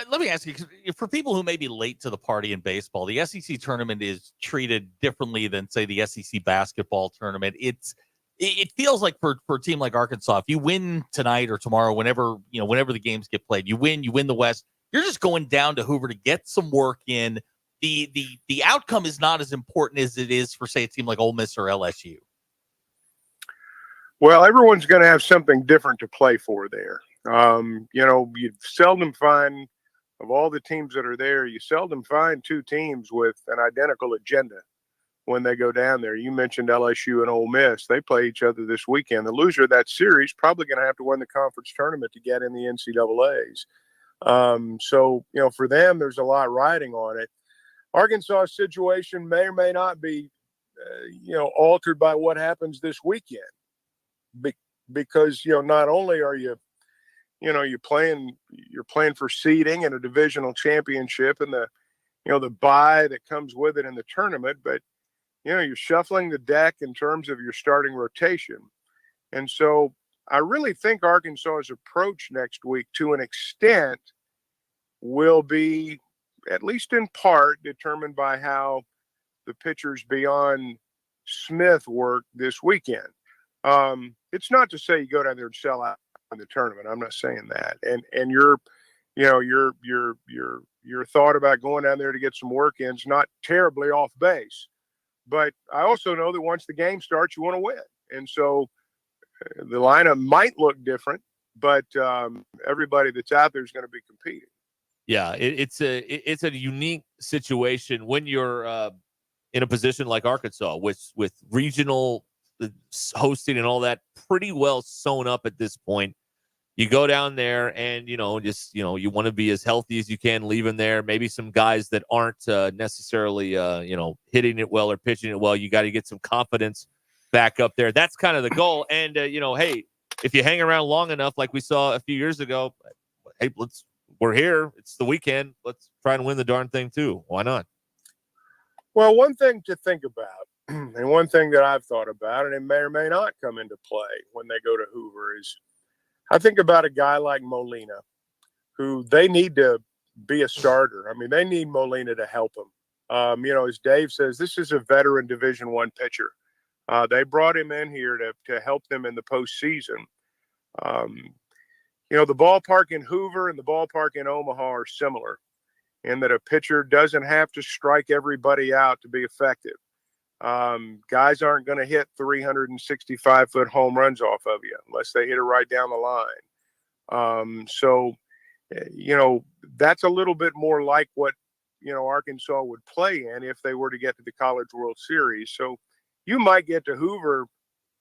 Let me ask you, 'cause for people who may be late to the party in baseball, the SEC tournament is treated differently than, say, the SEC basketball tournament. It feels like for a team like Arkansas, if you win tonight or tomorrow, whenever the games get played, you win the West. You're just going down to Hoover to get some work in. The outcome is not as important as it is for, say, a team like Ole Miss or LSU. Well, everyone's going to have something different to play for there. You seldom find, of all the teams that are there, you seldom find two teams with an identical agenda when they go down there. You mentioned LSU and Ole Miss. They play each other this weekend. The loser of that series probably going to have to win the conference tournament to get in the NCAAs. For them, there's a lot riding on it. Arkansas' situation may or may not be, altered by what happens this weekend. Because, not only are you're playing for seeding and a divisional championship and the bye that comes with it in the tournament, but, you're shuffling the deck in terms of your starting rotation. And so I really think Arkansas's approach next week, to an extent, will be, at least in part, determined by how the pitchers beyond Smith work this weekend. It's not to say you go down there and sell out in the tournament. I'm not saying that. And your thought about going down there to get some work in is not terribly off base. But I also know that once the game starts, you want to win. And so the lineup might look different, but everybody that's out there is going to be competing. Yeah, it's a unique situation when you're in a position like Arkansas with regional hosting and all that pretty well sewn up at this point. You go down there and, you want to be as healthy as you can leaving there. Maybe some guys that aren't necessarily, hitting it well or pitching it well. You got to get some confidence back up there. That's kind of the goal. And, hey, if you hang around long enough, like we saw a few years ago, hey, we're here. It's the weekend. Let's try and win the darn thing too. Why not? Well, one thing to think about, and one thing that I've thought about, and it may or may not come into play when they go to Hoover, is I think about a guy like Molina, who they need to be a starter. I mean, they need Molina to help them. As Dave says, this is a veteran Division I pitcher. They brought him in here to help them in the postseason. The ballpark in Hoover and the ballpark in Omaha are similar in that a pitcher doesn't have to strike everybody out to be effective. Guys aren't going to hit 365-foot home runs off of you unless they hit it right down the line. That's a little bit more like what, Arkansas would play in if they were to get to the College World Series. So you might get to Hoover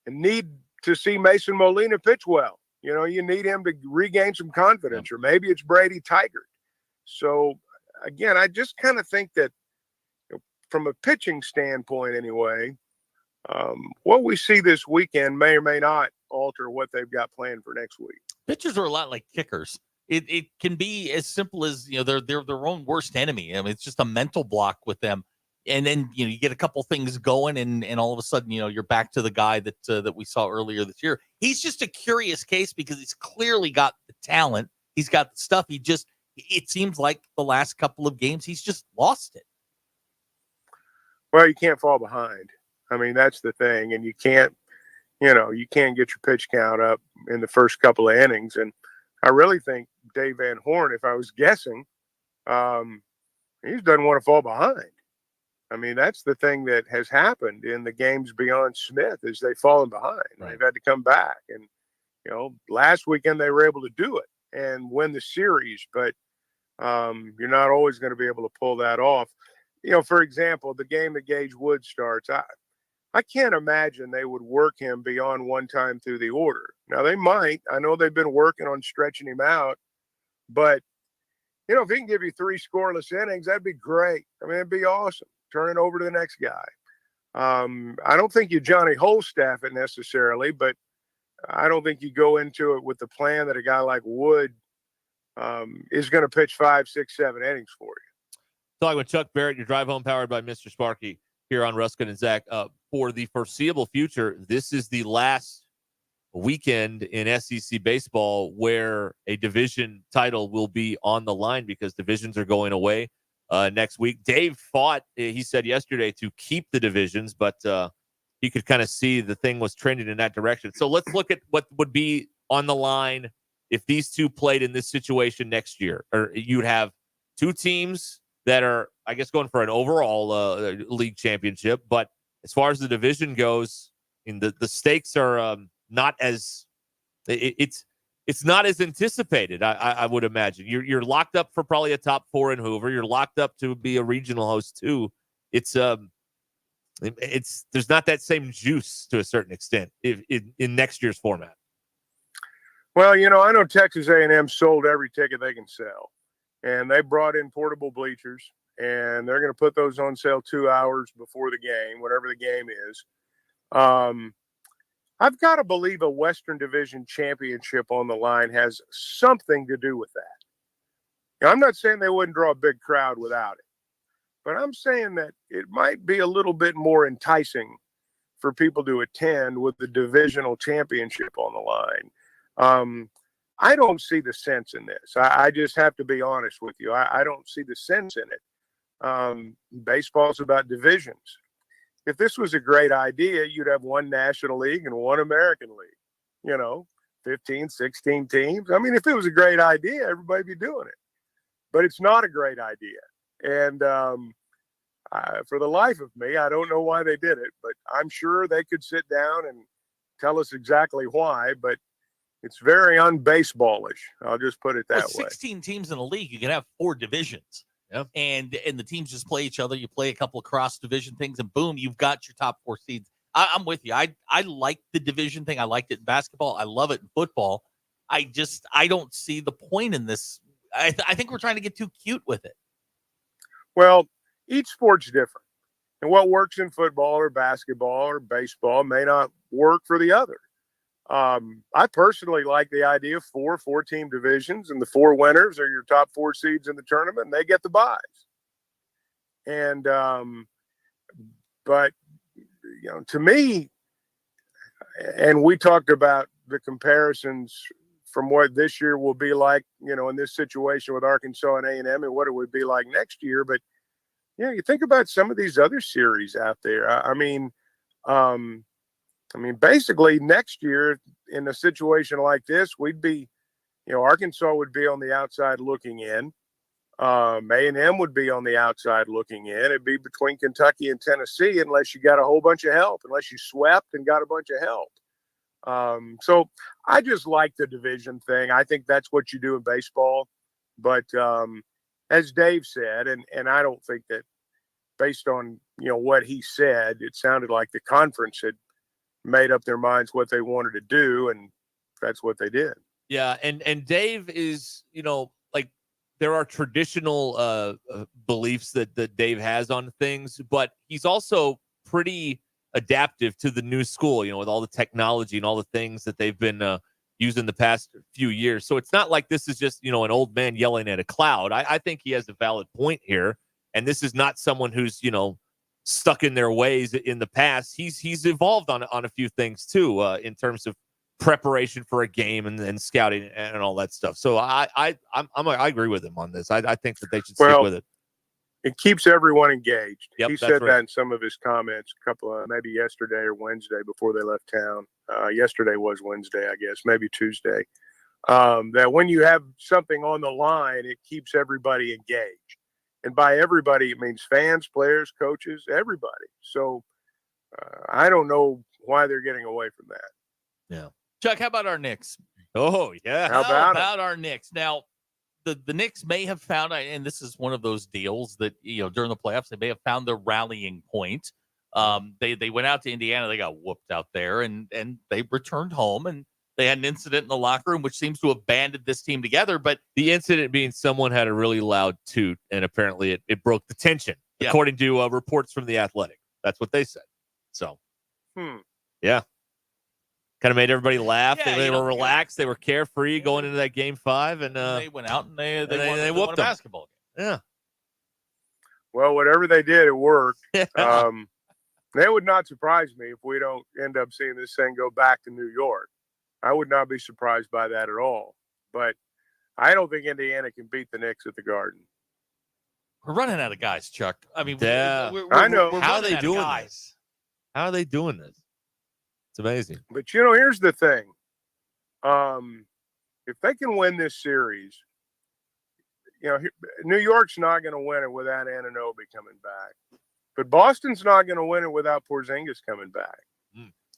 and need to see Mason Molina pitch well. You need him to regain some confidence, or maybe it's Brady Tigert. So again, I just kind of think that, from a pitching standpoint anyway, what we see this weekend may or may not alter what they've got planned for next week. Pitchers are a lot like kickers. It can be as simple as, they're their own worst enemy. I mean, it's just a mental block with them. And then, you get a couple things going and all of a sudden, you're back to the guy that we saw earlier this year. He's just a curious case because he's clearly got the talent. He's got the stuff. It seems like the last couple of games, he's just lost it. Well, you can't fall behind. I mean, that's the thing. And you can't get your pitch count up in the first couple of innings. And I really think Dave Van Horn, if I was guessing, he doesn't want to fall behind. I mean, that's the thing that has happened in the games beyond Smith is they've fallen behind. Right. They've had to come back. And, last weekend they were able to do it and win the series. But you're not always going to be able to pull that off. For example, the game that Gage Wood starts, I can't imagine they would work him beyond one time through the order. Now, they might. I know they've been working on stretching him out. But, if he can give you 3 scoreless innings, that'd be great. I mean, it'd be awesome. Turn it over to the next guy. I don't think you Johnny Holstaff it necessarily, but I don't think you go into it with the plan that a guy like Wood is going to pitch 5, 6, 7 innings for you. Talking with Chuck Barrett, your drive home powered by Mr. Sparky here on Ruscin and Zach. For the foreseeable future, this is the last weekend in SEC baseball where a division title will be on the line because divisions are going away next week. Dave fought, he said yesterday, to keep the divisions, but he could kind of see the thing was trending in that direction. So let's look at what would be on the line if these two played in this situation next year. Or you'd have two teams that are, I guess, going for an overall league championship. But as far as the division goes, the stakes are not as it's not as anticipated. I would imagine you're locked up for probably a top 4 in Hoover. You're locked up to be a regional host too. It's there's not that same juice to a certain extent in next year's format. Well, I know Texas A&M sold every ticket they can sell, and they brought in portable bleachers, and they're going to put those on sale 2 hours before the game, whatever the game is. I've got to believe a Western Division championship on the line has something to do with that. I'm not saying they wouldn't draw a big crowd without it, but I'm saying that it might be a little bit more enticing for people to attend with the divisional championship on the line. I don't see the sense in this. I just have to be honest with you. I don't see the sense in it. Baseball's about divisions. If this was a great idea, you'd have one National League and one American League, 15, 16 teams. I mean, if it was a great idea, everybody'd be doing it. But it's not a great idea. And for the life of me, I don't know why they did it, but I'm sure they could sit down and tell us exactly why. But it's very unbaseballish. I'll just put it that way. 16 teams in a league, you can have 4 divisions. Yep. And the teams just play each other. You play a couple of cross division things, and boom, you've got your top 4 seeds. I'm with you. I like the division thing. I liked it in basketball. I love it in football. I don't see the point in this. I think we're trying to get too cute with it. Well, each sport's different, and what works in football or basketball or baseball may not work for the other. I personally like the idea of 4-team divisions, and the 4 winners are your top 4 seeds in the tournament, and they get the buys. And, but, to me, and we talked about the comparisons from what this year will be like, in this situation with Arkansas and A&M and what it would be like next year. But, you think about some of these other series out there. I mean, basically next year in a situation like this, we'd be, Arkansas would be on the outside looking in. A&M would be on the outside looking in. It'd be between Kentucky and Tennessee unless you got a whole bunch of help, unless you swept and got a bunch of help. So I just like the division thing. I think that's what you do in baseball. But as Dave said, and I don't think that based on, what he said, it sounded like the conference had made up their minds what they wanted to do, and that's what they did. Yeah, and Dave is, like there are traditional beliefs that Dave has on things, but he's also pretty adaptive to the new school, with all the technology and all the things that they've been using the past few years. So it's not like this is just, an old man yelling at a cloud. I think he has a valid point here, and this is not someone who's, stuck in their ways in the past. He's evolved on a few things too, in terms of preparation for a game and scouting and all that stuff. So I agree with him on this. I think that they should stick with it. It keeps everyone engaged. Yep, he said that in some of his comments, a couple of maybe yesterday or Wednesday before they left town. Yesterday was Wednesday, I guess, maybe Tuesday. That when you have something on the line, it keeps everybody engaged. And by everybody, it means fans, players, coaches, everybody. So I don't know why they're getting away from that. Yeah. Chuck, how about our Knicks? Oh, yeah. How about our Knicks? Now, the Knicks may have found, and this is one of those deals that, during the playoffs, they may have found their rallying point. They went out to Indiana. They got whooped out there, and they returned home, and they had an incident in the locker room, which seems to have banded this team together. But the incident being someone had a really loud toot, and apparently it broke the tension, according to reports from The Athletic. That's what they said. So, yeah. Kind of made everybody laugh. Yeah, they were relaxed. They were carefree going into that game 5. And they went out and they whooped a basketball game. Yeah. Well, whatever they did, it worked. That would not surprise me if we don't end up seeing this thing go back to New York. I would not be surprised by that at all. But I don't think Indiana can beat the Knicks at the Garden. We're running out of guys, Chuck. I mean, Yeah. I know. How are they doing this? How are they doing this? It's amazing. But, here's the thing. If they can win this series, New York's not going to win it without Anunoby coming back. But Boston's not going to win it without Porzingis coming back.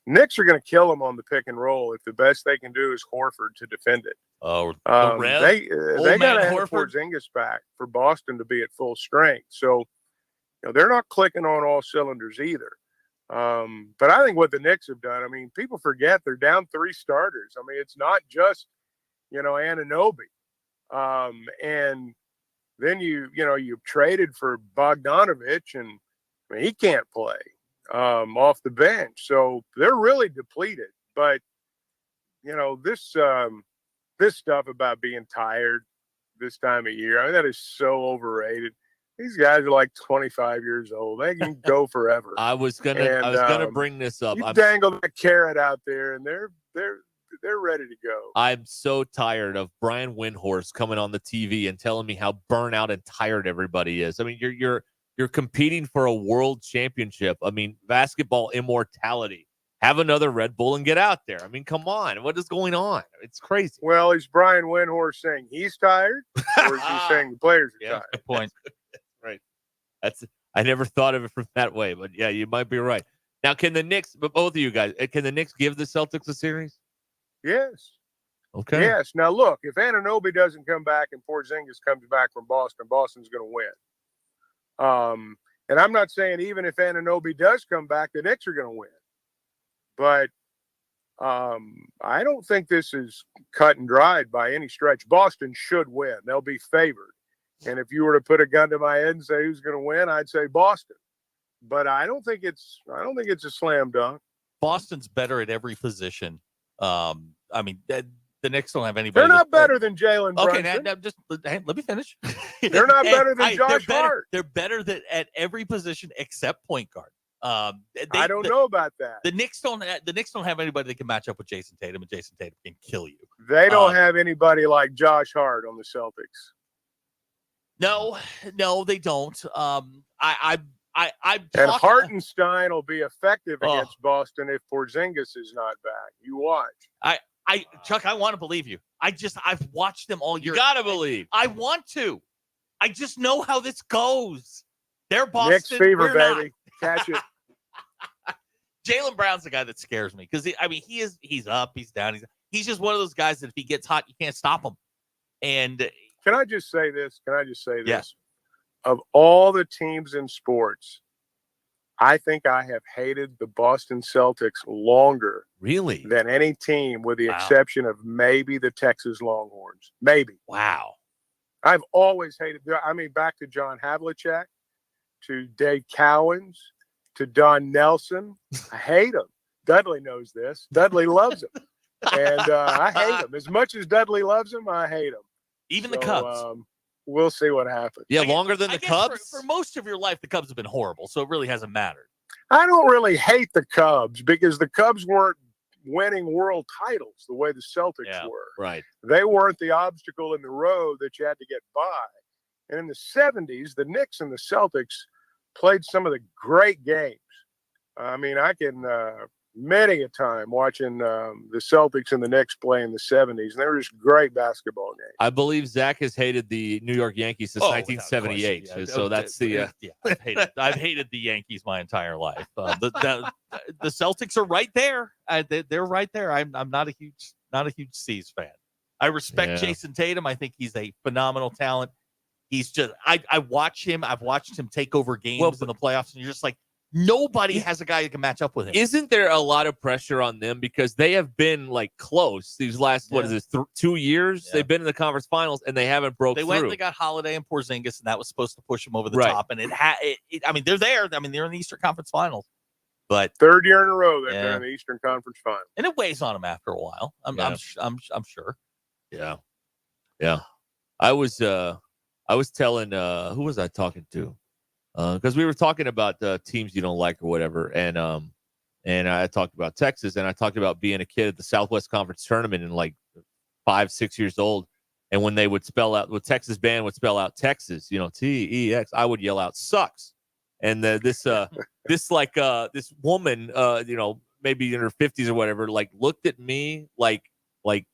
Knicks are going to kill them on the pick and roll if the best they can do is Horford to defend it. Oh, they got to have Porzingis back for Boston to be at full strength. So, they're not clicking on all cylinders either. But I think what the Knicks have done, I mean, people forget they're down 3 starters. I mean, it's not just, Anunoby. And then you traded for Bogdanovich, and I mean, he can't play off the bench. So they're really depleted. But, this stuff about being tired this time of year, I mean, that is so overrated. These guys are like 25 years old. They can go forever. I was gonna bring this up. You dangle that carrot out there, and they're ready to go. I'm so tired of Brian Windhorst coming on the TV and telling me how burnout and tired everybody is. I mean, you're competing for a world championship. I mean, basketball immortality. Have another Red Bull and get out there. I mean, come on. What is going on? It's crazy. Well, is Brian Windhorst saying he's tired, or is he saying the players are tired? Good point. Right. I never thought of it from that way, but yeah, you might be right. Now, can the Knicks, but both of you guys, can the Knicks give the Celtics a series? Yes. Okay. Yes. Now, look, if Anunoby doesn't come back and Porzingis comes back from Boston, Boston's going to win. And I'm not saying even if Anunoby does come back, the Knicks are going to win. But I don't think this is cut and dried by any stretch. Boston should win. They'll be favored. And if you were to put a gun to my head and say who's going to win, I'd say Boston. But I don't think it's a slam dunk. Boston's better at every position. I mean, the Knicks don't have anybody. They're not better than Jalen Brunson. Okay, now just let me finish. They're not better than Josh Hart. They're better at every position except point guard. I don't know about that. The Knicks don't have anybody that can match up with Jason Tatum, and Jason Tatum can kill you. They don't have anybody like Josh Hart on the Celtics. No, they don't. And Hartenstein will be effective against Boston if Porzingis is not back. You watch. Chuck, I want to believe you. I've watched them all year. You gotta believe. I want to. I just know how this goes. They're Boston. Knicks fever, baby. Not. Catch it. Jaylen Brown's the guy that scares me because he's up, he's down, he's just one of those guys that if he gets hot, you can't stop him. And can I just say this? Yeah. Of all the teams in sports, I think I have hated the Boston Celtics longer than any team, with the exception of maybe the Texas Longhorns. Maybe. Wow. I've always hated. I mean, back to John Havlicek, to Dave Cowens, to Don Nelson. I hate him. Dudley knows this. Dudley loves him. And I hate him. As much as Dudley loves him, I hate him. Even the Cubs. We'll see what happens. Yeah, longer than the Cubs? For most of your life, the Cubs have been horrible, so it really hasn't mattered. I don't really hate the Cubs because the Cubs weren't winning world titles the way the Celtics were. Right. They weren't the obstacle in the road that you had to get by. And in the 70s, the Knicks and the Celtics played some of the great games. I mean, I can many a time watching the Celtics and the Knicks play in the 70s, and they were just great basketball games. I believe Zach has hated the New York Yankees since 1978. So that's the I've hated the Yankees my entire life. The Celtics are right there. They're right there. I'm not a huge C's fan. I respect Jason Tatum. I think he's a phenomenal talent. He's just I watch him. I've watched him take over games in the playoffs, and you're just like, nobody has a guy who can match up with him. Isn't there a lot of pressure on them because they have been like close these last 2 years? They've been in the conference finals and they haven't broke through. Went and they got Holiday and Porzingis, and that was supposed to push them over the top. And I mean, they're there. I mean, they're in the Eastern Conference Finals, but third year in a row they've been in the Eastern Conference Finals, and it weighs on them after a while. I'm sure. Yeah. I was telling who was I talking to? Because we were talking about teams you don't like or whatever, and And I talked about Texas, and I talked about being a kid at the Southwest Conference tournament and like 5, 6 years old. And when they would spell out, the Texas band would spell out Texas, T-E-X, I would yell out sucks. And this woman, maybe in her 50s or whatever, like looked at me like a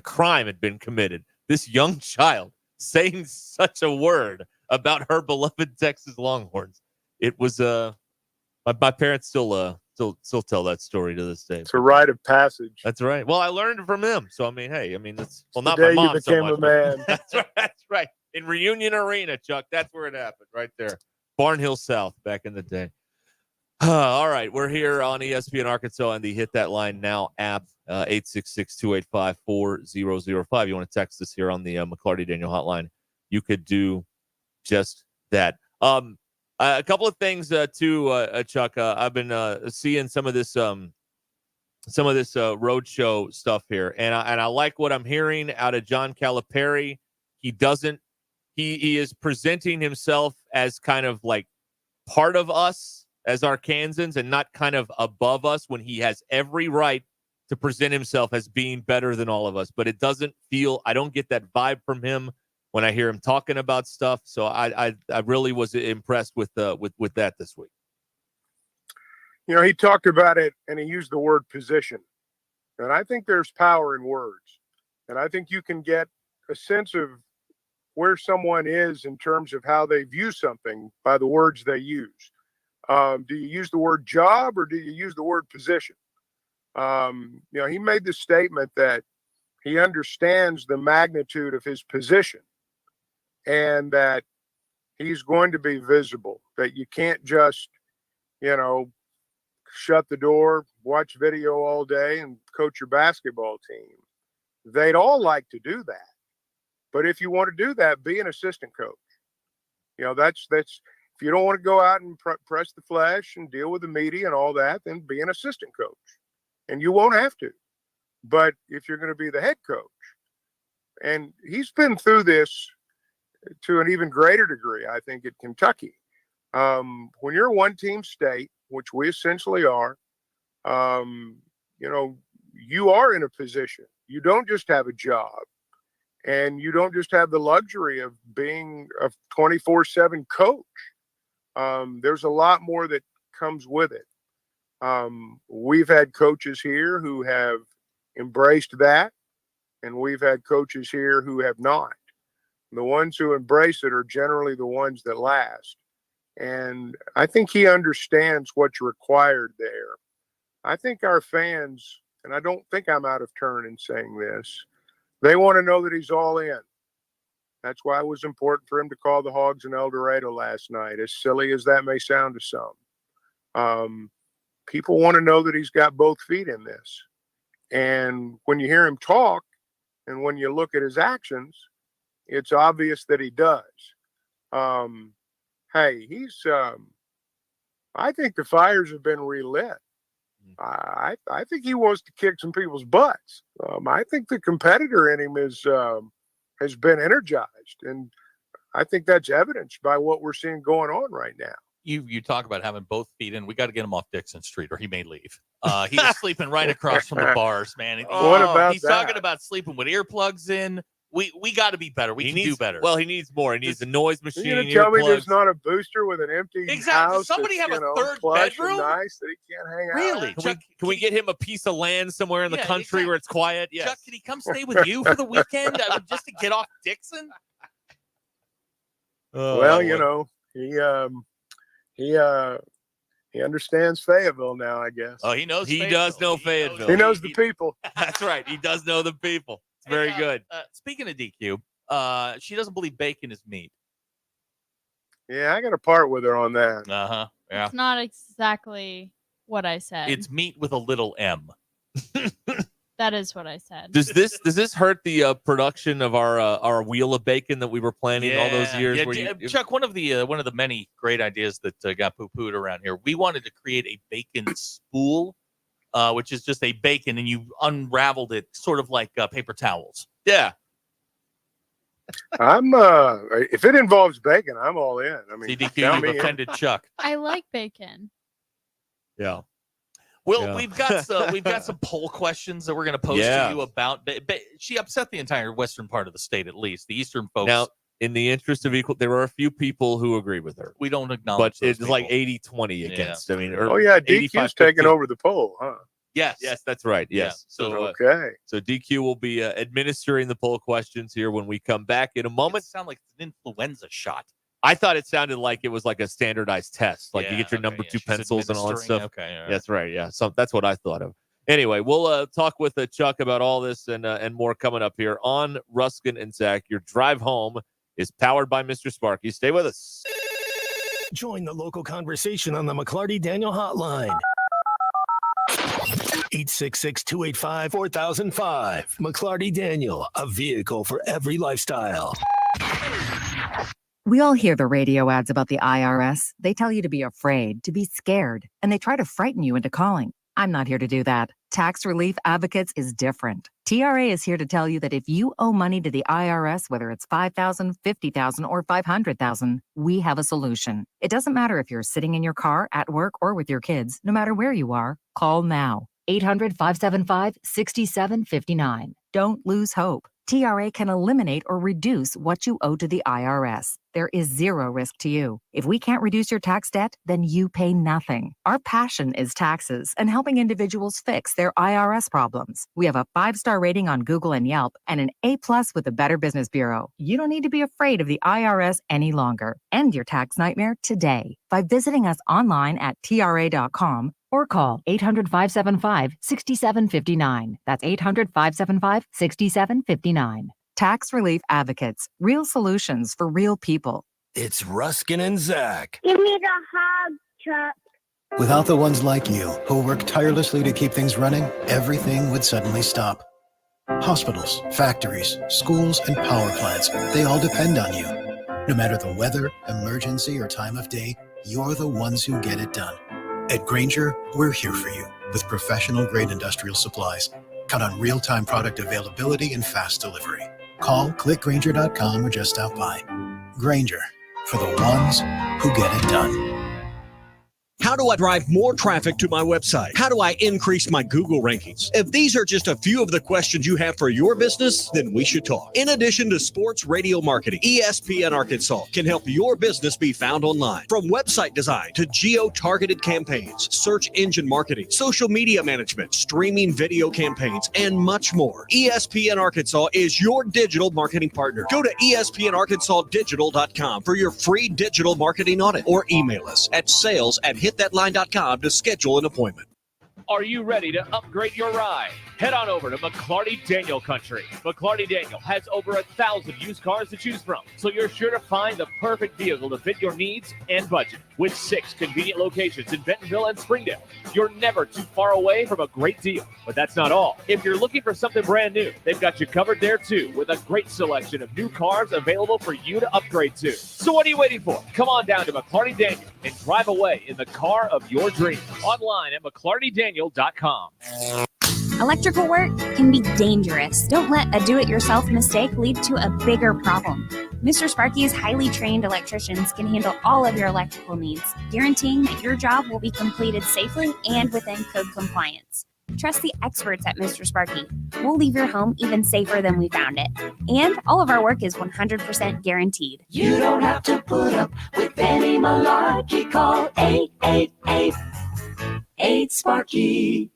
crime had been committed. This young child saying such a word about her beloved Texas Longhorns. It was my parents still tell that story to this day. It's a rite of passage. That's right. Well, I learned it from him. So that's well, not the day my mom you became so much, a man. That's right. That's right. In Reunion Arena, Chuck. That's where it happened, right there. Barnhill South back in the day. All right, we're here on ESPN Arkansas and the Hit That Line Now app, 866-285-4005. You want to text us here on the McClarty Daniel hotline, you could do just that. A couple of things too, Chuck. I've been seeing some of this roadshow stuff here, and I like what I'm hearing out of John Calipari. He is presenting himself as kind of like part of us as Arkansans and not kind of above us, when he has every right to present himself as being better than all of us. But it doesn't feel, I don't get that vibe from him when I hear him talking about stuff. So I really was impressed with that this week. He talked about it and he used the word position. And I think there's power in words. And I think you can get a sense of where someone is in terms of how they view something by the words they use. Do you use the word job or do you use the word position? He made the statement that he understands the magnitude of his position and that he's going to be visible, that you can't just, shut the door, watch video all day and coach your basketball team. They'd all like to do that. But if you want to do that, be an assistant coach. That's if you don't want to go out and press the flesh and deal with the media and all that, then be an assistant coach. And you won't have to. But if you're going to be the head coach, and he's been through this to an even greater degree, I think, at Kentucky. When you're a one-team state, which we essentially are, you are in a position. You don't just have a job. And you don't just have the luxury of being a 24/7 coach. There's a lot more that comes with it. We've had coaches here who have embraced that, and we've had coaches here who have not. The ones who embrace it are generally the ones that last. And I think he understands what's required there. I think our fans, and I don't think I'm out of turn in saying this, they want to know that he's all in. That's why it was important for him to call the Hogs in El Dorado last night, as silly as that may sound to some. People want to know that he's got both feet in this. And when you hear him talk and when you look at his actions, it's obvious that he does. I think the fires have been relit. I think he wants to kick some people's butts. I think the competitor in him has been energized, and I think that's evidenced by what we're seeing going on right now. You talk about having both feet in. We got to get him off Dixon Street, or he may leave. He's sleeping right across from the bars, man. What about he's that? talking about sleeping with earplugs in. We got to be better. We can do better. Well, he needs more. He needs a noise machine. You're gonna tell me there's not a booster with an empty Exactly. house? Somebody have a third plush bedroom? and nice that he can't hang out. Really? Can we get him a piece of land somewhere in the country where it's quiet? Yes. Chuck, can he come stay with you for the weekend just to get off Dixon? Well, he understands Fayetteville now, I guess. Oh, he knows. He does know Fayetteville. He knows the people. That's right. He does know the people. It's very good. Speaking of DQ, she doesn't believe bacon is meat. Yeah, I got to part with her on that. Uh-huh. Yeah. It's not exactly what I said. It's meat with a little M. That is what I said. Does this hurt the production of our wheel of bacon that we were planning all those years? Yeah, Chuck, one of the many great ideas that got poo-pooed around here. We wanted to create a bacon spool, which is just a bacon, and you unraveled it sort of like paper towels. Yeah. I'm if it involves bacon, I'm all in. I mean, CDQ, you've offended Chuck. I like bacon. Yeah. Well, we've got some poll questions that we're going to post to you about. But she upset the entire western part of the state, at least the eastern folks. Now, in the interest of equal, there are a few people who agree with her. We don't acknowledge, but it's like 80-20 against. I mean, DQ's taking over the poll, huh? Yes, that's right. Yes. Yeah. So okay. So DQ will be administering the poll questions here when we come back in a moment. It sounds like it's an influenza shot. I thought it sounded like it was like a standardized test, like you get your number 2 pencils and all that stuff. Okay, all right. That's right. Yeah, so that's what I thought of. Anyway, we'll talk with Chuck about all this and more coming up here on Ruscin and Zach. Your drive home is powered by Mr. Sparky. Stay with us. Join the local conversation on the McClarty Daniel hotline. 866-285-4005. McClarty Daniel, a vehicle for every lifestyle. We all hear the radio ads about the IRS. They tell you to be afraid, to be scared, and they try to frighten you into calling. I'm not here to do that. Tax Relief Advocates is different. TRA is here to tell you that if you owe money to the IRS, whether it's $5,000, $50,000, or $500,000, we have a solution. It doesn't matter if you're sitting in your car, at work, or with your kids. No matter where you are, call now. 800-575-6759. Don't lose hope. TRA can eliminate or reduce what you owe to the IRS. There is zero risk to you. If we can't reduce your tax debt, then you pay nothing. Our passion is taxes and helping individuals fix their IRS problems. We have a 5-star rating on Google and Yelp and an A+ with the Better Business Bureau. You don't need to be afraid of the IRS any longer. End your tax nightmare today by visiting us online at tra.com or call 800-575-6759. That's 800-575-6759. Tax Relief Advocates. Real solutions for real people. It's Ruscin and Zach. Give me the hug, Chuck. Without the ones like you, who work tirelessly to keep things running, everything would suddenly stop. Hospitals, factories, schools, and power plants, they all depend on you. No matter the weather, emergency, or time of day, you're the ones who get it done. At Grainger, we're here for you with professional-grade industrial supplies. Count on real-time product availability and fast delivery. Call, click Grainger.com, or just stop by. Grainger, for the ones who get it done. How do I drive more traffic to my website? How do I increase my Google rankings? If these are just a few of the questions you have for your business, then we should talk. In addition to sports radio marketing, ESPN Arkansas can help your business be found online. From website design to geo-targeted campaigns, search engine marketing, social media management, streaming video campaigns, and much more. ESPN Arkansas is your digital marketing partner. Go to espnarkansasdigital.com for your free digital marketing audit or email us at sales@hitthatline.com to schedule an appointment. Are you ready to upgrade your ride? Head on over to McClarty Daniel Country. McClarty Daniel has over 1,000 used cars to choose from, so you're sure to find the perfect vehicle to fit your needs and budget. With 6 convenient locations in Bentonville and Springdale, you're never too far away from a great deal. But that's not all. If you're looking for something brand new, they've got you covered there too, with a great selection of new cars available for you to upgrade to. So what are you waiting for? Come on down to McClarty Daniel and drive away in the car of your dreams. Online at McClartyDaniel.com. Electrical work can be dangerous. Don't let a do-it-yourself mistake lead to a bigger problem. Mr. Sparky's highly trained electricians can handle all of your electrical needs, guaranteeing that your job will be completed safely and within code compliance. Trust the experts at Mr. Sparky. We'll leave your home even safer than we found it. And all of our work is 100% guaranteed. You don't have to put up with any malarkey. Call 888-8-SPARKY.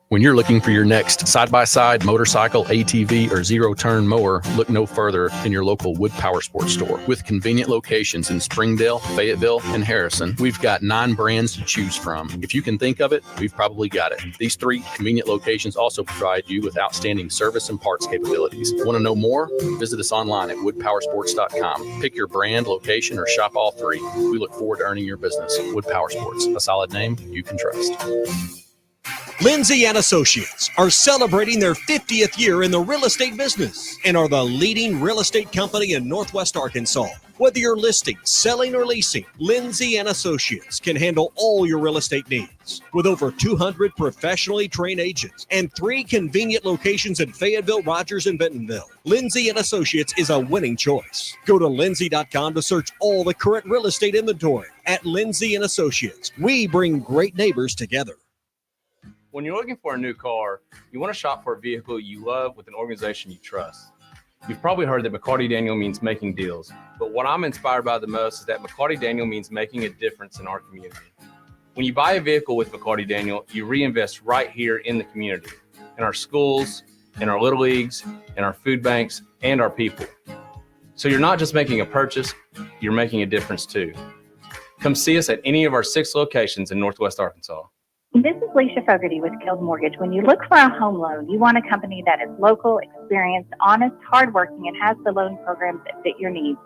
When you're looking for your next side-by-side, motorcycle, ATV, or zero-turn mower, look no further than your local Wood Power Sports store. With convenient locations in Springdale, Fayetteville, and Harrison, we've got 9 brands to choose from. If you can think of it, we've probably got it. These 3 convenient locations also provide you with outstanding service and parts capabilities. Want to know more? Visit us online at woodpowersports.com. Pick your brand, location, or shop all 3. We look forward to earning your business. Wood Power Sports, a solid name you can trust. Lindsay and Associates are celebrating their 50th year in the real estate business and are the leading real estate company in Northwest Arkansas. Whether you're listing, selling, or leasing, Lindsay and Associates can handle all your real estate needs. With over 200 professionally trained agents and 3 convenient locations in Fayetteville, Rogers, and Bentonville, Lindsay and Associates is a winning choice. Go to lindsay.com to search all the current real estate inventory. At Lindsay and Associates, we bring great neighbors together. When you're looking for a new car, you want to shop for a vehicle you love with an organization you trust. You've probably heard that McCarty Daniel means making deals, but what I'm inspired by the most is that McCarty Daniel means making a difference in our community. When you buy a vehicle with McCarty Daniel, you reinvest right here in the community, in our schools, in our little leagues, in our food banks, and our people. So you're not just making a purchase, you're making a difference too. Come see us at any of our 6 locations in Northwest Arkansas. This is Leisha Fogarty with Guild Mortgage. When you look for a home loan, you want a company that is local, experienced, honest, hardworking, and has the loan programs that fit your needs.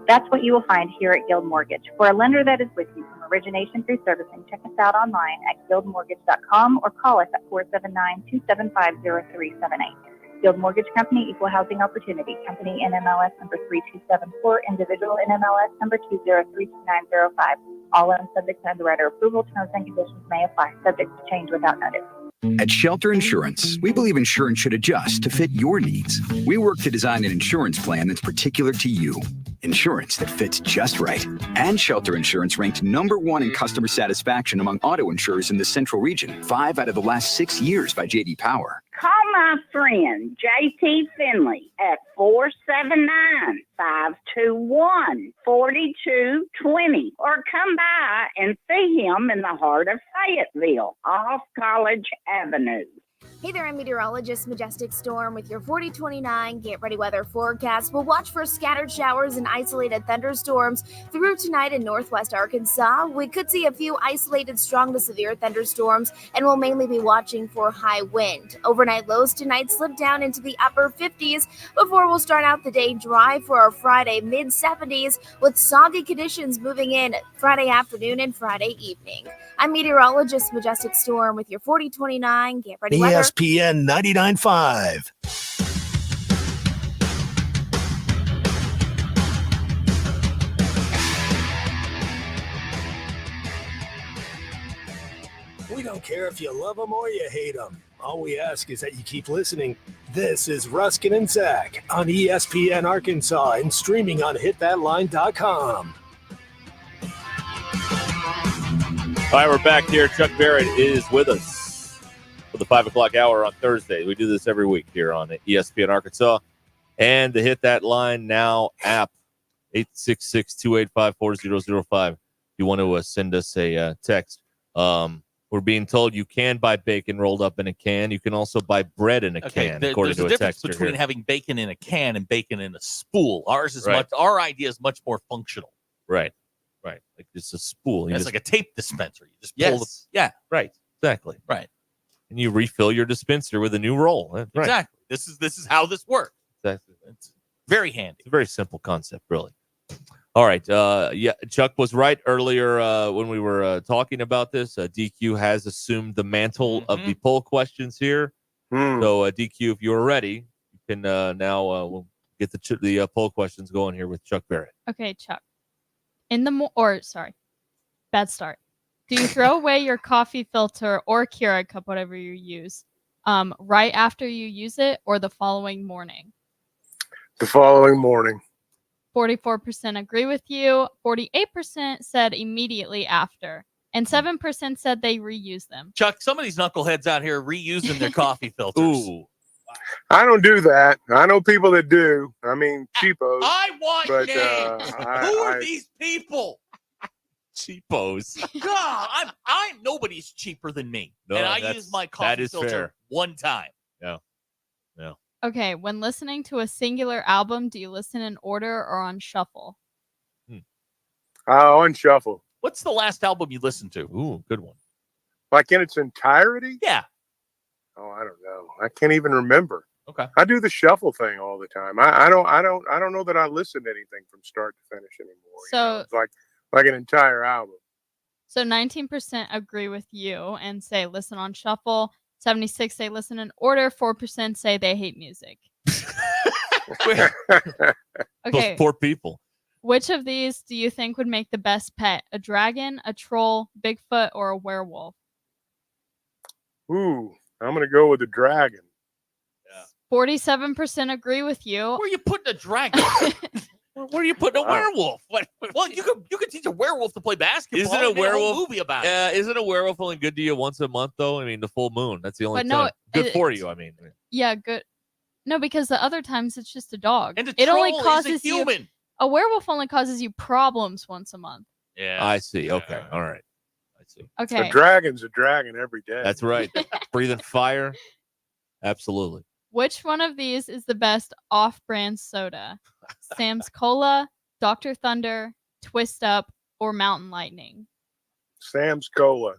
That's what you will find here at Guild Mortgage. For a lender that is with you from origination through servicing, check us out online at guildmortgage.com or call us at 479-275-0378. Guild Mortgage Company, Equal Housing Opportunity. Company NMLS number 3274, individual NMLS number 2032905. All loans subject to underwriter approval. Terms and conditions may apply. Subject to change without notice. At Shelter Insurance, we believe insurance should adjust to fit your needs. We work to design an insurance plan that's particular to you. Insurance that fits just right. And Shelter Insurance ranked #1 in customer satisfaction among auto insurers in the Central Region 5 out of the last 6 years by J.D. Power. Call my friend J.T. Finley at 479-521-4220 or come by and see him in the heart of Fayetteville off College Avenue. Hey there, I'm meteorologist Majestic Storm with your 4029 Get Ready Weather forecast. We'll watch for scattered showers and isolated thunderstorms through tonight in northwest Arkansas. We could see a few isolated strong to severe thunderstorms, and we'll mainly be watching for high wind. Overnight lows tonight slip down into the upper 50s before we'll start out the day dry for our Friday mid-70s with soggy conditions moving in Friday afternoon and Friday evening. I'm meteorologist Majestic Storm with your 4029 Get Ready Weather. ESPN 99.5. We don't care if you love them or you hate them. All we ask is that you keep listening. This is Ruscin and Zach on ESPN Arkansas and streaming on hitthatline.com. All right, we're back here. Chuck Barrett is with us for the 5 o'clock hour on Thursday. We do this every week here on ESPN Arkansas and the Hit That Line Now app, 866-285-4005. If you want to send us a text, we're being told you can buy bacon rolled up in a can. You can also buy bread in a can, according to a difference texter between here. having bacon in a can and bacon in a spool. Ours is Right. our idea is much more functional. Right. Right. Like it's a spool. It's like a tape dispenser. You just pull Yes. yeah. Right. Exactly. Right. And you refill your dispenser with a new roll. Right. Exactly. This is how this works. Exactly. It's very handy. It's a very simple concept, really. All right. Yeah, Chuck was right earlier when we were talking about this. DQ has assumed the mantle of the poll questions here. So, DQ, if you're ready, you can now we'll get the poll questions going here with Chuck Barrett. Okay, Chuck. Bad start. Do you throw away your coffee filter or Keurig cup, whatever you use, right after you use it or the following morning? The following morning. 44% agree with you. 48% said immediately after. And 7% said they reuse them. Chuck, some of these knuckleheads out here reusing their coffee filters. Ooh. I don't do that. I know people that do. I mean, cheapos. I want but, names. Who are these people? Cheapos. God, I'm nobody's cheaper than me. No, and I that's- use my that coffee is filter fair. one time. No. No. Okay, when listening to a singular album, do you listen in order or on shuffle? On shuffle. What's the last album you listened to? Ooh, good one. Like in its entirety? Yeah. Oh, I don't know. I can't even remember. Okay. I do the shuffle thing all the time. I don't know that I listen to anything from start to finish anymore. So It's like an entire album. So 19% agree with you and say listen on shuffle. 76 say listen in order. 4% say they hate music. Okay. Those poor people. Which of these do you think would make the best pet? A dragon, a troll, Bigfoot, or a werewolf? Ooh, I'm going to go with the dragon. 47% agree with you. Where are you putting a dragon? Where are you putting a werewolf? Well, you could teach a werewolf to play basketball. Isn't a There'd be werewolf whole movie about it? Isn't a werewolf only good to you once a month though? I mean, the full moon. That's the only But no, time. Good for you. I mean, Yeah, good. No, because the other times it's just a dog. And a it only troll is a causes you. human. A werewolf only causes you problems once a month. Yeah, I see. Okay, all right. I see. Okay. A dragon's a dragon every day. That's right. Breathing fire. Absolutely. Which one of these is the best off-brand soda? Sam's Cola, Dr. Thunder, Twist Up, or Mountain Lightning? Sam's Cola.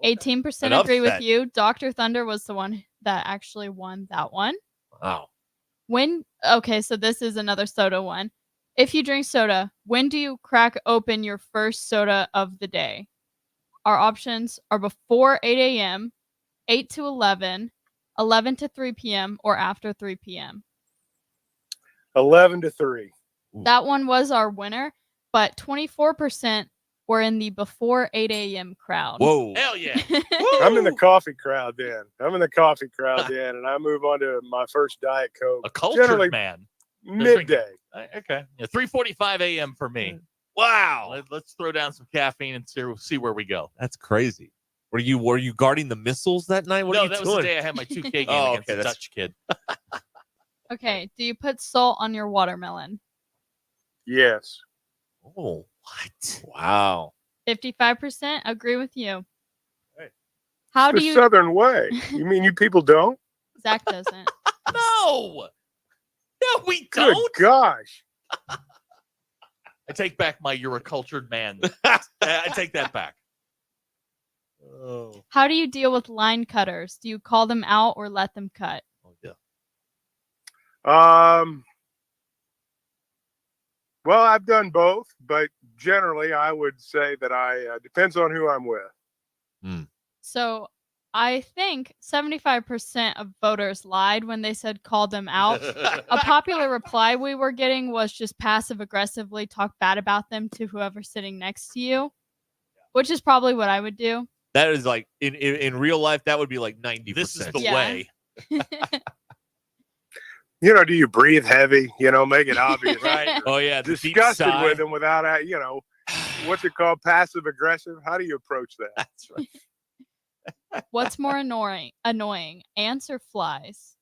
18% An agree with upset. you. Dr. Thunder was the one that actually won that one. Wow. Okay, so this is another soda one. If you drink soda, when do you crack open your first soda of the day? Our options are before 8 a.m., 8 to 11, 11 to 3 p.m., or after 3 p.m. 11 to 3. That one was our winner, but 24% were in the before 8 a.m. crowd. Whoa. Hell yeah. I'm in the coffee crowd then. And I move on to my first Diet Coke. A cultured Generally man. midday. Okay. Yeah, 3:45 a.m. for me. Wow. Let's throw down some caffeine and see where we go. That's crazy. Were you guarding the missiles that night? What no, are you that doing? was the day I had my 2K game Oh, against okay, the that's- Dutch kid. Okay, do you put salt on your watermelon? Yes. Oh, what? Wow. 55% agree with you. How do the you... Southern way. You mean you people don't? Zach doesn't. No, we Good don't. gosh. I take back my "you're a cultured man." I take that back. Oh. How do you deal with line cutters? Do you call them out or let them cut? Oh yeah. Well, I've done both, but generally I would say that I depends on who I'm with. So I think 75% of voters lied when they said call them out. A popular reply we were getting was just passive aggressively talk bad about them to whoever's sitting next to you, which is probably what I would do. That is like in real life. That would be like 90%. This is the Yeah. way. You know, do you breathe heavy? You know, make it obvious. Right. Oh yeah. The deep Disgusted sigh. with them without, what's it called? Passive aggressive. How do you approach that? That's right. What's more annoying? Ants or flies?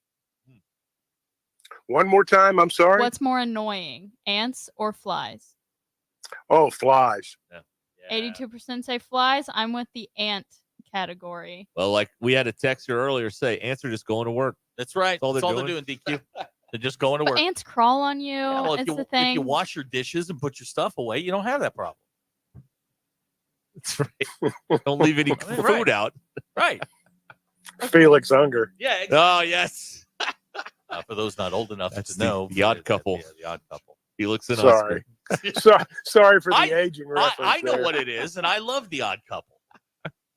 One more time. I'm sorry. What's more annoying? Ants or flies? Oh, flies. 82% say flies. I'm with the ant category. Well, like we had a texter earlier say, ants are just going to work. That's right. That's all they're doing. DQ. They're just going to But work. ants crawl on you. Yeah, well, it's the if thing. you wash your dishes and put your stuff away, you don't have that problem. That's right. Don't leave any food Right. out. Right. Felix Unger. Yeah. Oh yes. For those not old enough That's to know, the odd couple. Yeah, the odd couple. Felix and Sorry. Oscar. Sorry for the aging reference. I know there. what it is, and I love the Odd Couple,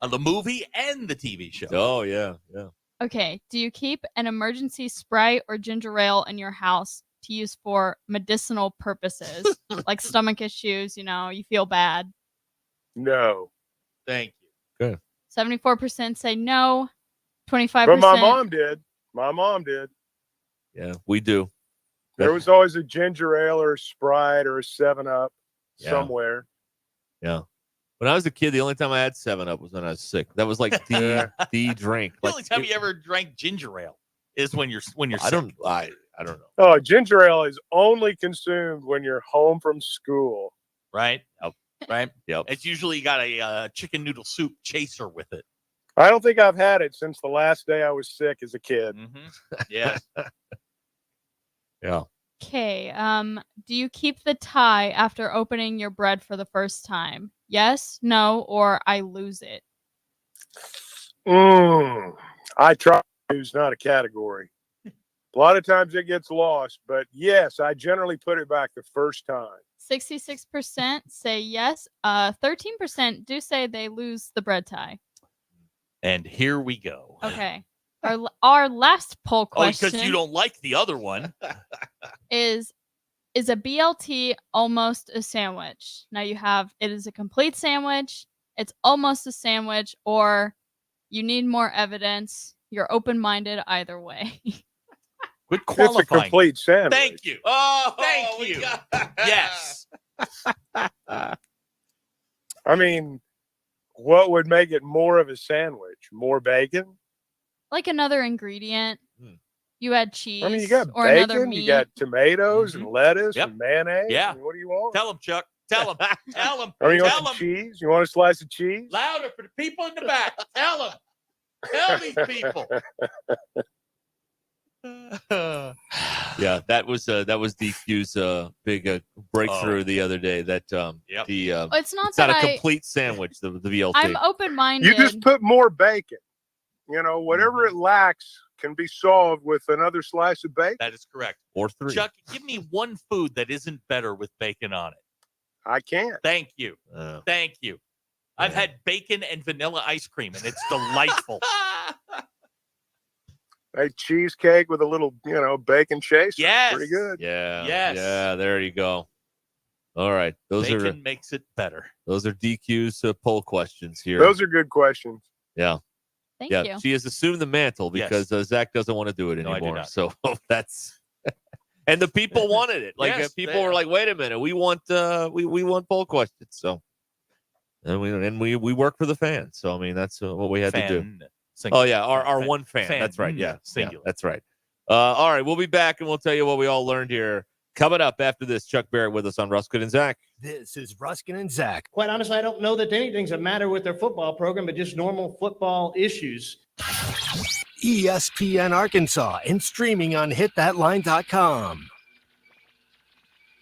the movie and the TV show. Oh yeah, yeah. Okay. Do you keep an emergency Sprite or ginger ale in your house to use for medicinal purposes, like stomach issues? You feel bad. No. Thank you. Good. 74% say no. 25%. But my mom did. My mom did. Yeah, we do. There was always a ginger ale or a Sprite or a 7-Up Yeah. somewhere. Yeah. When I was a kid, the only time I had 7-Up was when I was sick. That was like the drink. The Like, only time you ever drank ginger ale is when you're I sick. don't know. Oh, ginger ale is only consumed when you're home from school. Right. Yep. Right. Yep. It's usually got a chicken noodle soup chaser with it. I don't think I've had it since the last day I was sick as a kid. Yeah. Yeah. Okay. Do you keep the tie after opening your bread for the first time? Yes, no, or I lose it. I try to use not a category. A lot of times it gets lost, but yes, I generally put it back the first time. 66% say yes. 13% do say they lose the bread tie. And here we go. Okay. Our last poll Oh, question because you don't like the other one. is a BLT almost a sandwich? Now you have it is a complete sandwich, it's almost a sandwich, or you need more evidence. You're open-minded either way. Good It's a qualifying. complete sandwich. Thank you. Oh, thank you. Yes. I mean, what would make it more of a sandwich? More bacon? Like another ingredient. You add cheese I mean, you got or another bacon, meat. you got tomatoes and lettuce Yep. and mayonnaise. Yeah. I mean, what do you want? Tell him, Chuck. Tell him. Tell him. I mean, you Tell want some him. cheese? You want a slice of cheese? Louder for the people in the back. Tell them. Tell these people. Yeah, that was DQ's big breakthrough the other day. That It's not it's not that a complete sandwich. The VLT. I'm open-minded. You just put more bacon. You know, whatever it lacks can be solved with another slice of bacon. That is correct. Or 3. Chuck, give me one food that isn't better with bacon on it. I can't. Thank you. Thank you. I've had bacon and vanilla ice cream, and it's delightful. A cheesecake with a little, bacon chaser. Yes. Pretty good. Yeah. Yes. Yeah. There you go. All right. Bacon makes it better. Those are DQ's poll questions here. Those are good questions. Yeah. Thank yeah. you. She has assumed the mantle because Zach doesn't want to do it No, I do anymore. not. So that's. And the people wanted it. Like Yes, people were like, "Wait a minute, we want we want poll questions." So, and we work for the fans. So I mean, that's what we had to do. Singular. Oh yeah, our one fan. That's right. Yeah, singular. That's right. All right, we'll be back and we'll tell you what we all learned here. Coming up after this, Chuck Barrett with us on Ruscin and Zach. This is Ruscin and Zach. Quite honestly, I don't know that anything's the matter with their football program, but just normal football issues. ESPN Arkansas and streaming on hitthatline.com.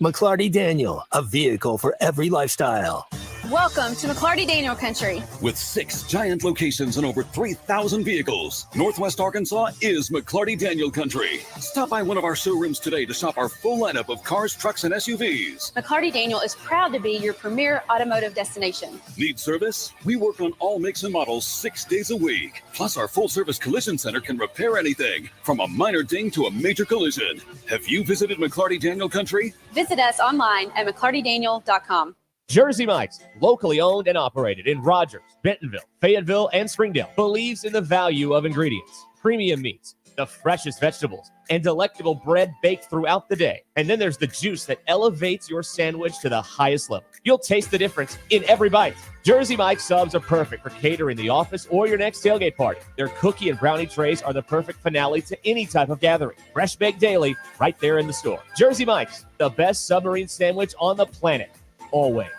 McClarty Daniel, a vehicle for every lifestyle. Welcome to McClarty Daniel Country. With 6 giant locations and over 3,000 vehicles, Northwest Arkansas is McClarty Daniel Country. Stop by one of our showrooms today to shop our full lineup of cars, trucks, and SUVs. McClarty Daniel is proud to be your premier automotive destination. Need service? We work on all makes and models 6 days a week. Plus, our full-service collision center can repair anything, from a minor ding to a major collision. Have you visited McClarty Daniel Country? Visit us online at McClartyDaniel.com. Jersey Mike's, locally owned and operated in Rogers, Bentonville, Fayetteville, and Springdale, believes in the value of ingredients, premium meats, the freshest vegetables, and delectable bread baked throughout the day. And then there's the juice that elevates your sandwich to the highest level. You'll taste the difference in every bite. Jersey Mike's subs are perfect for catering the office or your next tailgate party. Their cookie and brownie trays are the perfect finale to any type of gathering. Fresh baked daily, right there in the store. Jersey Mike's, the best submarine sandwich on the planet. Always.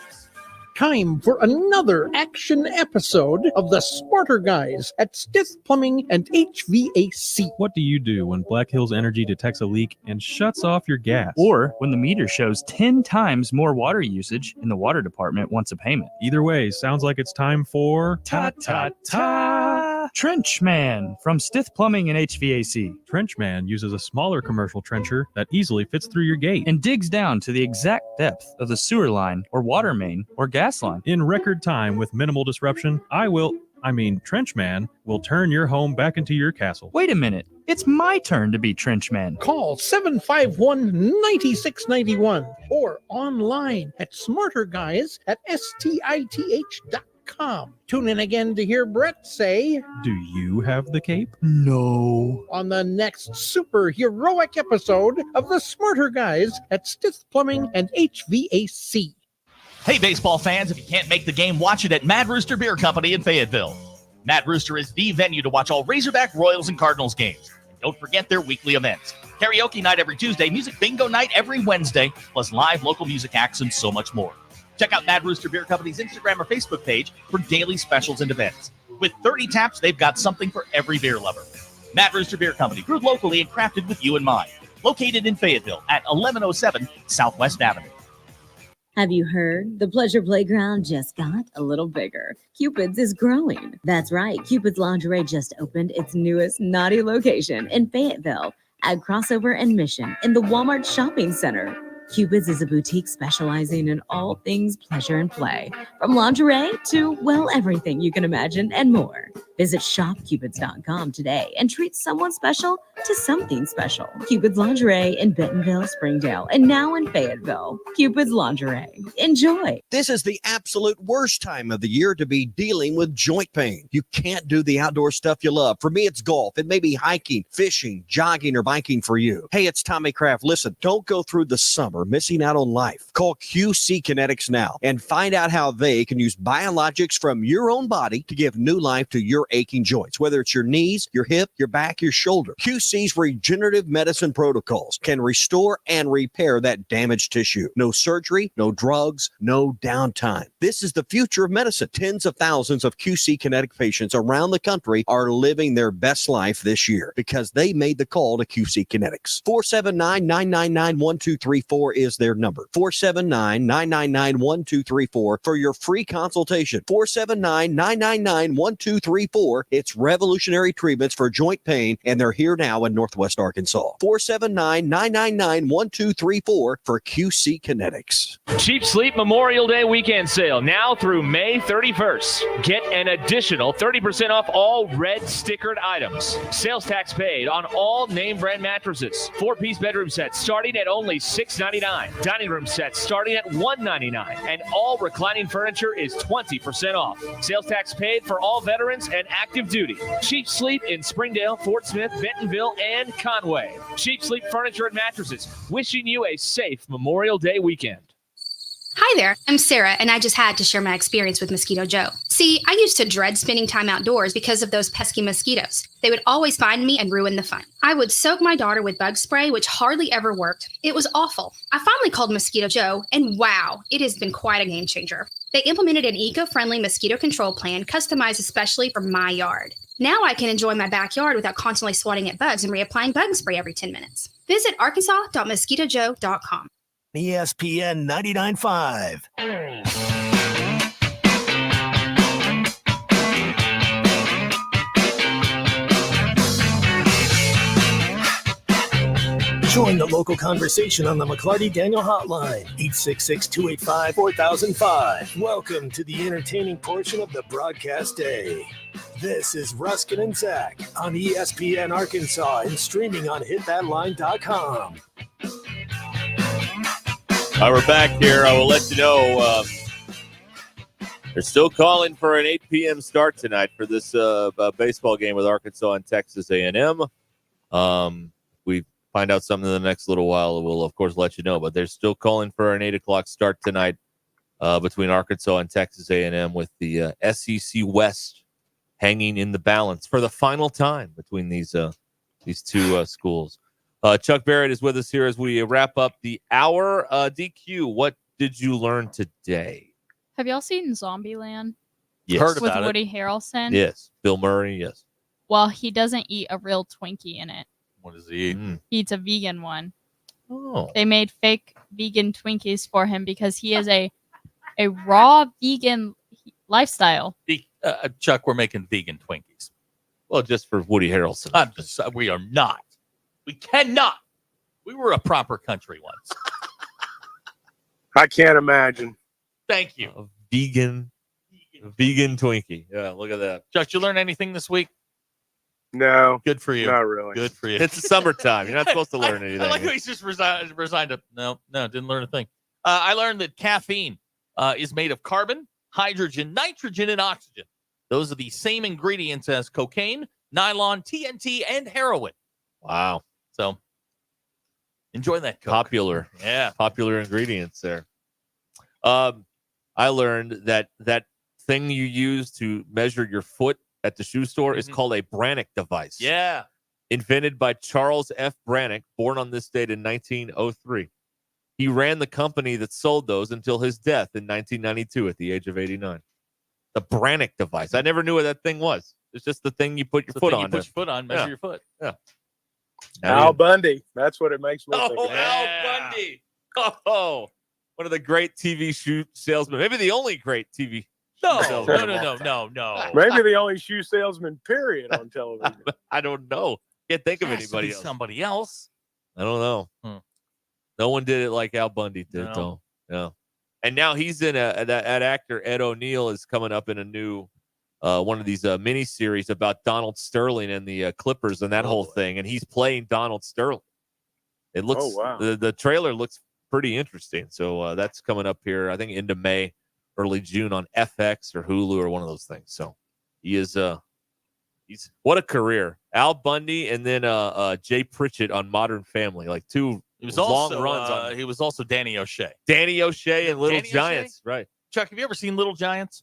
Time for another action episode of the Smarter Guys at Stith Plumbing and HVAC. What do you do when Black Hills Energy detects a leak and shuts off your gas? Or when the meter shows 10 times more water usage and the water department wants a payment? Either way, sounds like it's time for Trenchman from Stith Plumbing and HVAC. Trenchman uses a smaller commercial trencher that easily fits through your gate and digs down to the exact depth of the sewer line or water main or gas line. In record time with minimal disruption, Trenchman will turn your home back into your castle. Wait a minute. It's my turn to be Trenchman. Call 751-9691 or online at smarterguys@stith.com. Tune in again to hear Brett say, Do you have the cape? No. On the next super heroic episode of the Smarter Guys at Stith Plumbing and HVAC. Hey, baseball fans, if you can't make the game, watch it at Mad Rooster Beer Company in Fayetteville. Mad Rooster is the venue to watch all Razorback, Royals, and Cardinals games. And don't forget their weekly events. Karaoke night every Tuesday, music bingo night every Wednesday, plus live local music acts and so much more. Check out Mad Rooster Beer Company's Instagram or Facebook page for daily specials and events. With 30 taps, they've got something for every beer lover. Mad Rooster Beer Company, brewed locally and crafted with you in mind. Located in Fayetteville at 1107 Southwest Avenue. Have you heard? The Pleasure Playground just got a little bigger. Cupid's is growing. That's right. Cupid's Lingerie just opened its newest naughty location in Fayetteville at Crossover and Mission in the Walmart Shopping Center. Cupid's is a boutique specializing in all things pleasure and play, from lingerie to, well, everything you can imagine and more. Visit shopcupids.com today and treat someone special to something special. Cupid's Lingerie in Bentonville, Springdale, and now in Fayetteville. Cupid's Lingerie. Enjoy. This is the absolute worst time of the year to be dealing with joint pain. You can't do the outdoor stuff you love. For me, it's golf. It may be hiking, fishing, jogging, or biking for you. Hey, it's Tommy Kraft. Listen, don't go through the summer missing out on life. Call QC Kinetics now and find out how they can use biologics from your own body to give new life to your aching joints, whether it's your knees, your hip, your back, your shoulder. QC's regenerative medicine protocols can restore and repair that damaged tissue. No surgery, no drugs, no downtime. This is the future of medicine. Tens of thousands of QC Kinetic patients around the country are living their best life this year because they made the call to QC Kinetics. 479-999-1234 is their number. 479-999-1234 for your free consultation. 479-999-1234. It's revolutionary treatments for joint pain, and they're here now in Northwest Arkansas. 479-999-1234 for QC Kinetics. Cheap Sleep Memorial Day weekend sale now through May 31st. Get an additional 30% off all red stickered items. Sales tax paid on all name brand mattresses. 4-piece bedroom sets starting at only $6.99. Dining room sets starting at $1.99. And all reclining furniture is 20% off. Sales tax paid for all veterans and active duty. Cheap Sleep in Springdale, Fort Smith, Bentonville, and Conway. Cheap Sleep Furniture and Mattresses, wishing you a safe Memorial Day weekend. Hi there, I'm Sarah, and I just had to share my experience with Mosquito Joe. See, I used to dread spending time outdoors because of those pesky mosquitoes. They would always find me and ruin the fun. I would soak my daughter with bug spray, which hardly ever worked. It was awful. I finally called Mosquito Joe, and wow, it has been quite a game changer. They implemented an eco-friendly mosquito control plan customized especially for my yard. Now I can enjoy my backyard without constantly swatting at bugs and reapplying bug spray every 10 minutes. Visit arkansas.mosquitojoe.com. ESPN 99.5. Join the local conversation on the McClarty Daniel Hotline, 866-285-4005. Welcome to the entertaining portion of the broadcast day. This is Ruscin and Zach on ESPN Arkansas and streaming on hitthatline.com. All right, we're back here. I will let you know they're still calling for an 8 p.m. start tonight for this baseball game with Arkansas and Texas A&M. We find out something in the next little while. We'll, of course, let you know. But they're still calling for an 8 o'clock start tonight between Arkansas and Texas A&M with the SEC West hanging in the balance for the final time between these two schools. Chuck Barrett is with us here as we wrap up the hour. DQ, what did you learn today? Have y'all seen Zombieland? Yes. Heard With about Woody it. Harrelson? Yes. Bill Murray, yes. Well, he doesn't eat a real Twinkie in it. What does he eat? He eats a vegan one. Oh. They made fake vegan Twinkies for him because he is a raw vegan lifestyle. Chuck, we're making vegan Twinkies. Well, just for Woody Harrelson. We are not. We cannot. We were a proper country once. I can't imagine. Thank you. A vegan Twinkie. Yeah, look at that. Chuck, you learn anything this week? No. Good for you. Not really. Good for you. It's the summertime. You're not supposed to learn anything. I like how he's just resigned to. No, didn't learn a thing. I learned that caffeine is made of carbon, hydrogen, nitrogen, and oxygen. Those are the same ingredients as cocaine, nylon, TNT, and heroin. Wow. So enjoy that Coke. Popular ingredients there. I learned that thing you use to measure your foot at the shoe store is called a Brannock device. Yeah. Invented by Charles F. Brannock, born on this date in 1903. He ran the company that sold those until his death in 1992 at the age of 89. The Brannock device. I never knew what that thing was. It's just the thing you put your foot on. You put your foot on, measure your foot. Yeah. Al Bundy. That's what it makes me think of. Al Bundy. Oh, one of the great TV shoe salesmen. Maybe the only great TV No. salesman. Maybe the only shoe salesman, period, on television. I don't know. Can't think of Has to anybody be else. Somebody else. I don't know. No one did it like Al Bundy did, No. though. And now he's in that actor Ed O'Neill is coming up in a new one of these mini series about Donald Sterling and the Clippers and that whole thing, and he's playing Donald Sterling. It looks the trailer looks pretty interesting. So that's coming up here, I think, into May, early June on FX or Hulu or one of those things. So he is he's what a career. Al Bundy and then Jay Pritchett on Modern Family, like two long runs. He was also Danny O'Shea. Danny O'Shea and Little Danny Giants, O'Shea? right? Chuck, have you ever seen Little Giants?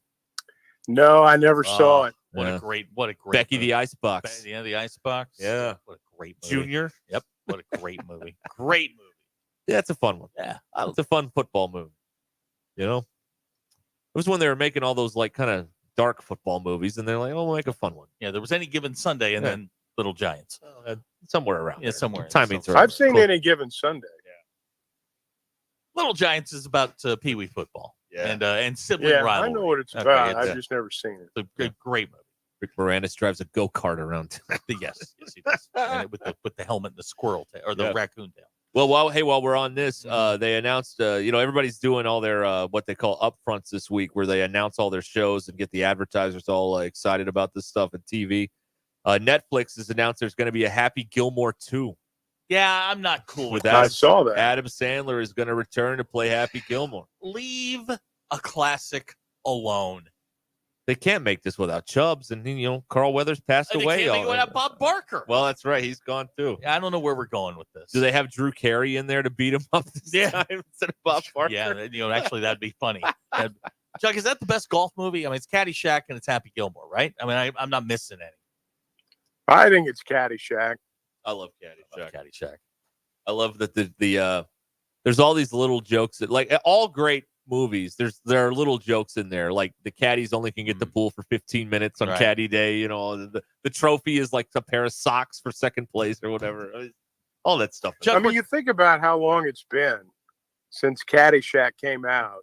No, I never saw it. What a great Becky movie. the Icebox. Yeah, the Icebox. Yeah. What a great movie. Junior. Yep. What a great movie. Great movie. Yeah, it's a fun one. Yeah. It's a fun football movie. You know? It was when they were making all those like kind of dark football movies, and they're like, oh, we'll make a fun one. Yeah, there was Any Given Sunday and then Little Giants. Somewhere around. Yeah, somewhere. Timing's I've seen Any Given Sunday. Little Giants is about Pee Wee football. Yeah. And sibling Yeah, rivalry. I know what it's Okay, about. I've just never seen it. It's a great movie. Rick Moranis drives a go-kart around. Yes, he does. And with the helmet and the squirrel tail or the raccoon tail. Well, while we're on this, they announced, everybody's doing all their what they call upfronts this week, where they announce all their shows and get the advertisers all excited about this stuff and TV. Netflix has announced there's going to be a Happy Gilmore 2. Yeah, I'm not cool with that. that. I saw that. Adam Sandler is going to return to play Happy Gilmore. Leave a classic alone. They can't make this without Chubbs, and Carl Weathers passed They away. can't make it without Bob Barker. Well, that's right. He's gone too. I don't know where we're going with this. Do they have Drew Carey in there to beat him up this time instead of Bob Barker? Yeah, actually, that'd be funny. Chuck, is that the best golf movie? I mean, it's Caddyshack and it's Happy Gilmore, right? I mean, I'm not missing any. I think it's Caddyshack. I love Caddyshack. I love that the there's all these little jokes that, like, all great movies, there are little jokes in there, like the caddies only can get the pool for 15 minutes on caddy day. The trophy is like a pair of socks for second place or whatever. All that stuff. I mean, you think about how long it's been since Caddyshack came out,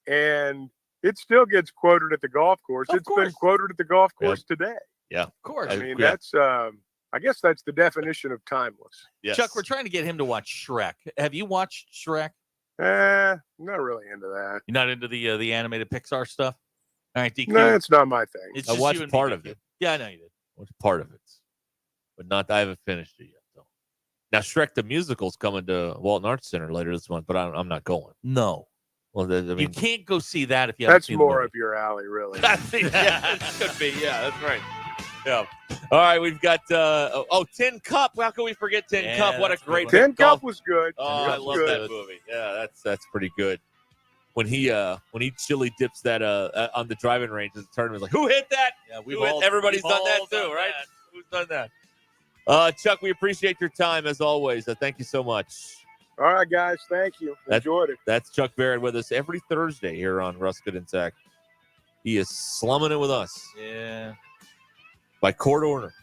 and it still gets quoted at the golf course. It's been quoted at the golf course today. Yeah, of course. I mean, that's I guess that's the definition of timeless. Yes. Chuck, we're trying to get him to watch Shrek. Have you watched Shrek? I'm not really into that. You're not into the animated Pixar stuff? All right, DQ. No, it's not my thing. It's I just watched you and part me, of DQ. it. Yeah, I know you did. I watched part of it, but I haven't finished it yet. Though. Now, Shrek the Musical's coming to Walton Arts Center later this month, but I'm not going. No. Well, I mean, You can't go see that if you haven't That's seen more the up your alley, really. yeah, it should be. Yeah, that's right. Yeah. All right, we've got Tin Cup. How can we forget Tin Cup? What a great Tin golf. Cup was good. Oh, I love that movie. Yeah, that's pretty good. When he chili dips that on the driving range at the tournament, like, who hit that? Yeah, everybody's done that too, right? Who's done that? Chuck, we appreciate your time as always. Thank you so much. All right, guys. Thank you. Enjoyed it. That's Chuck Barrett with us every Thursday here on Ruscin and Zach. He is slumming it with us. Yeah. By court order.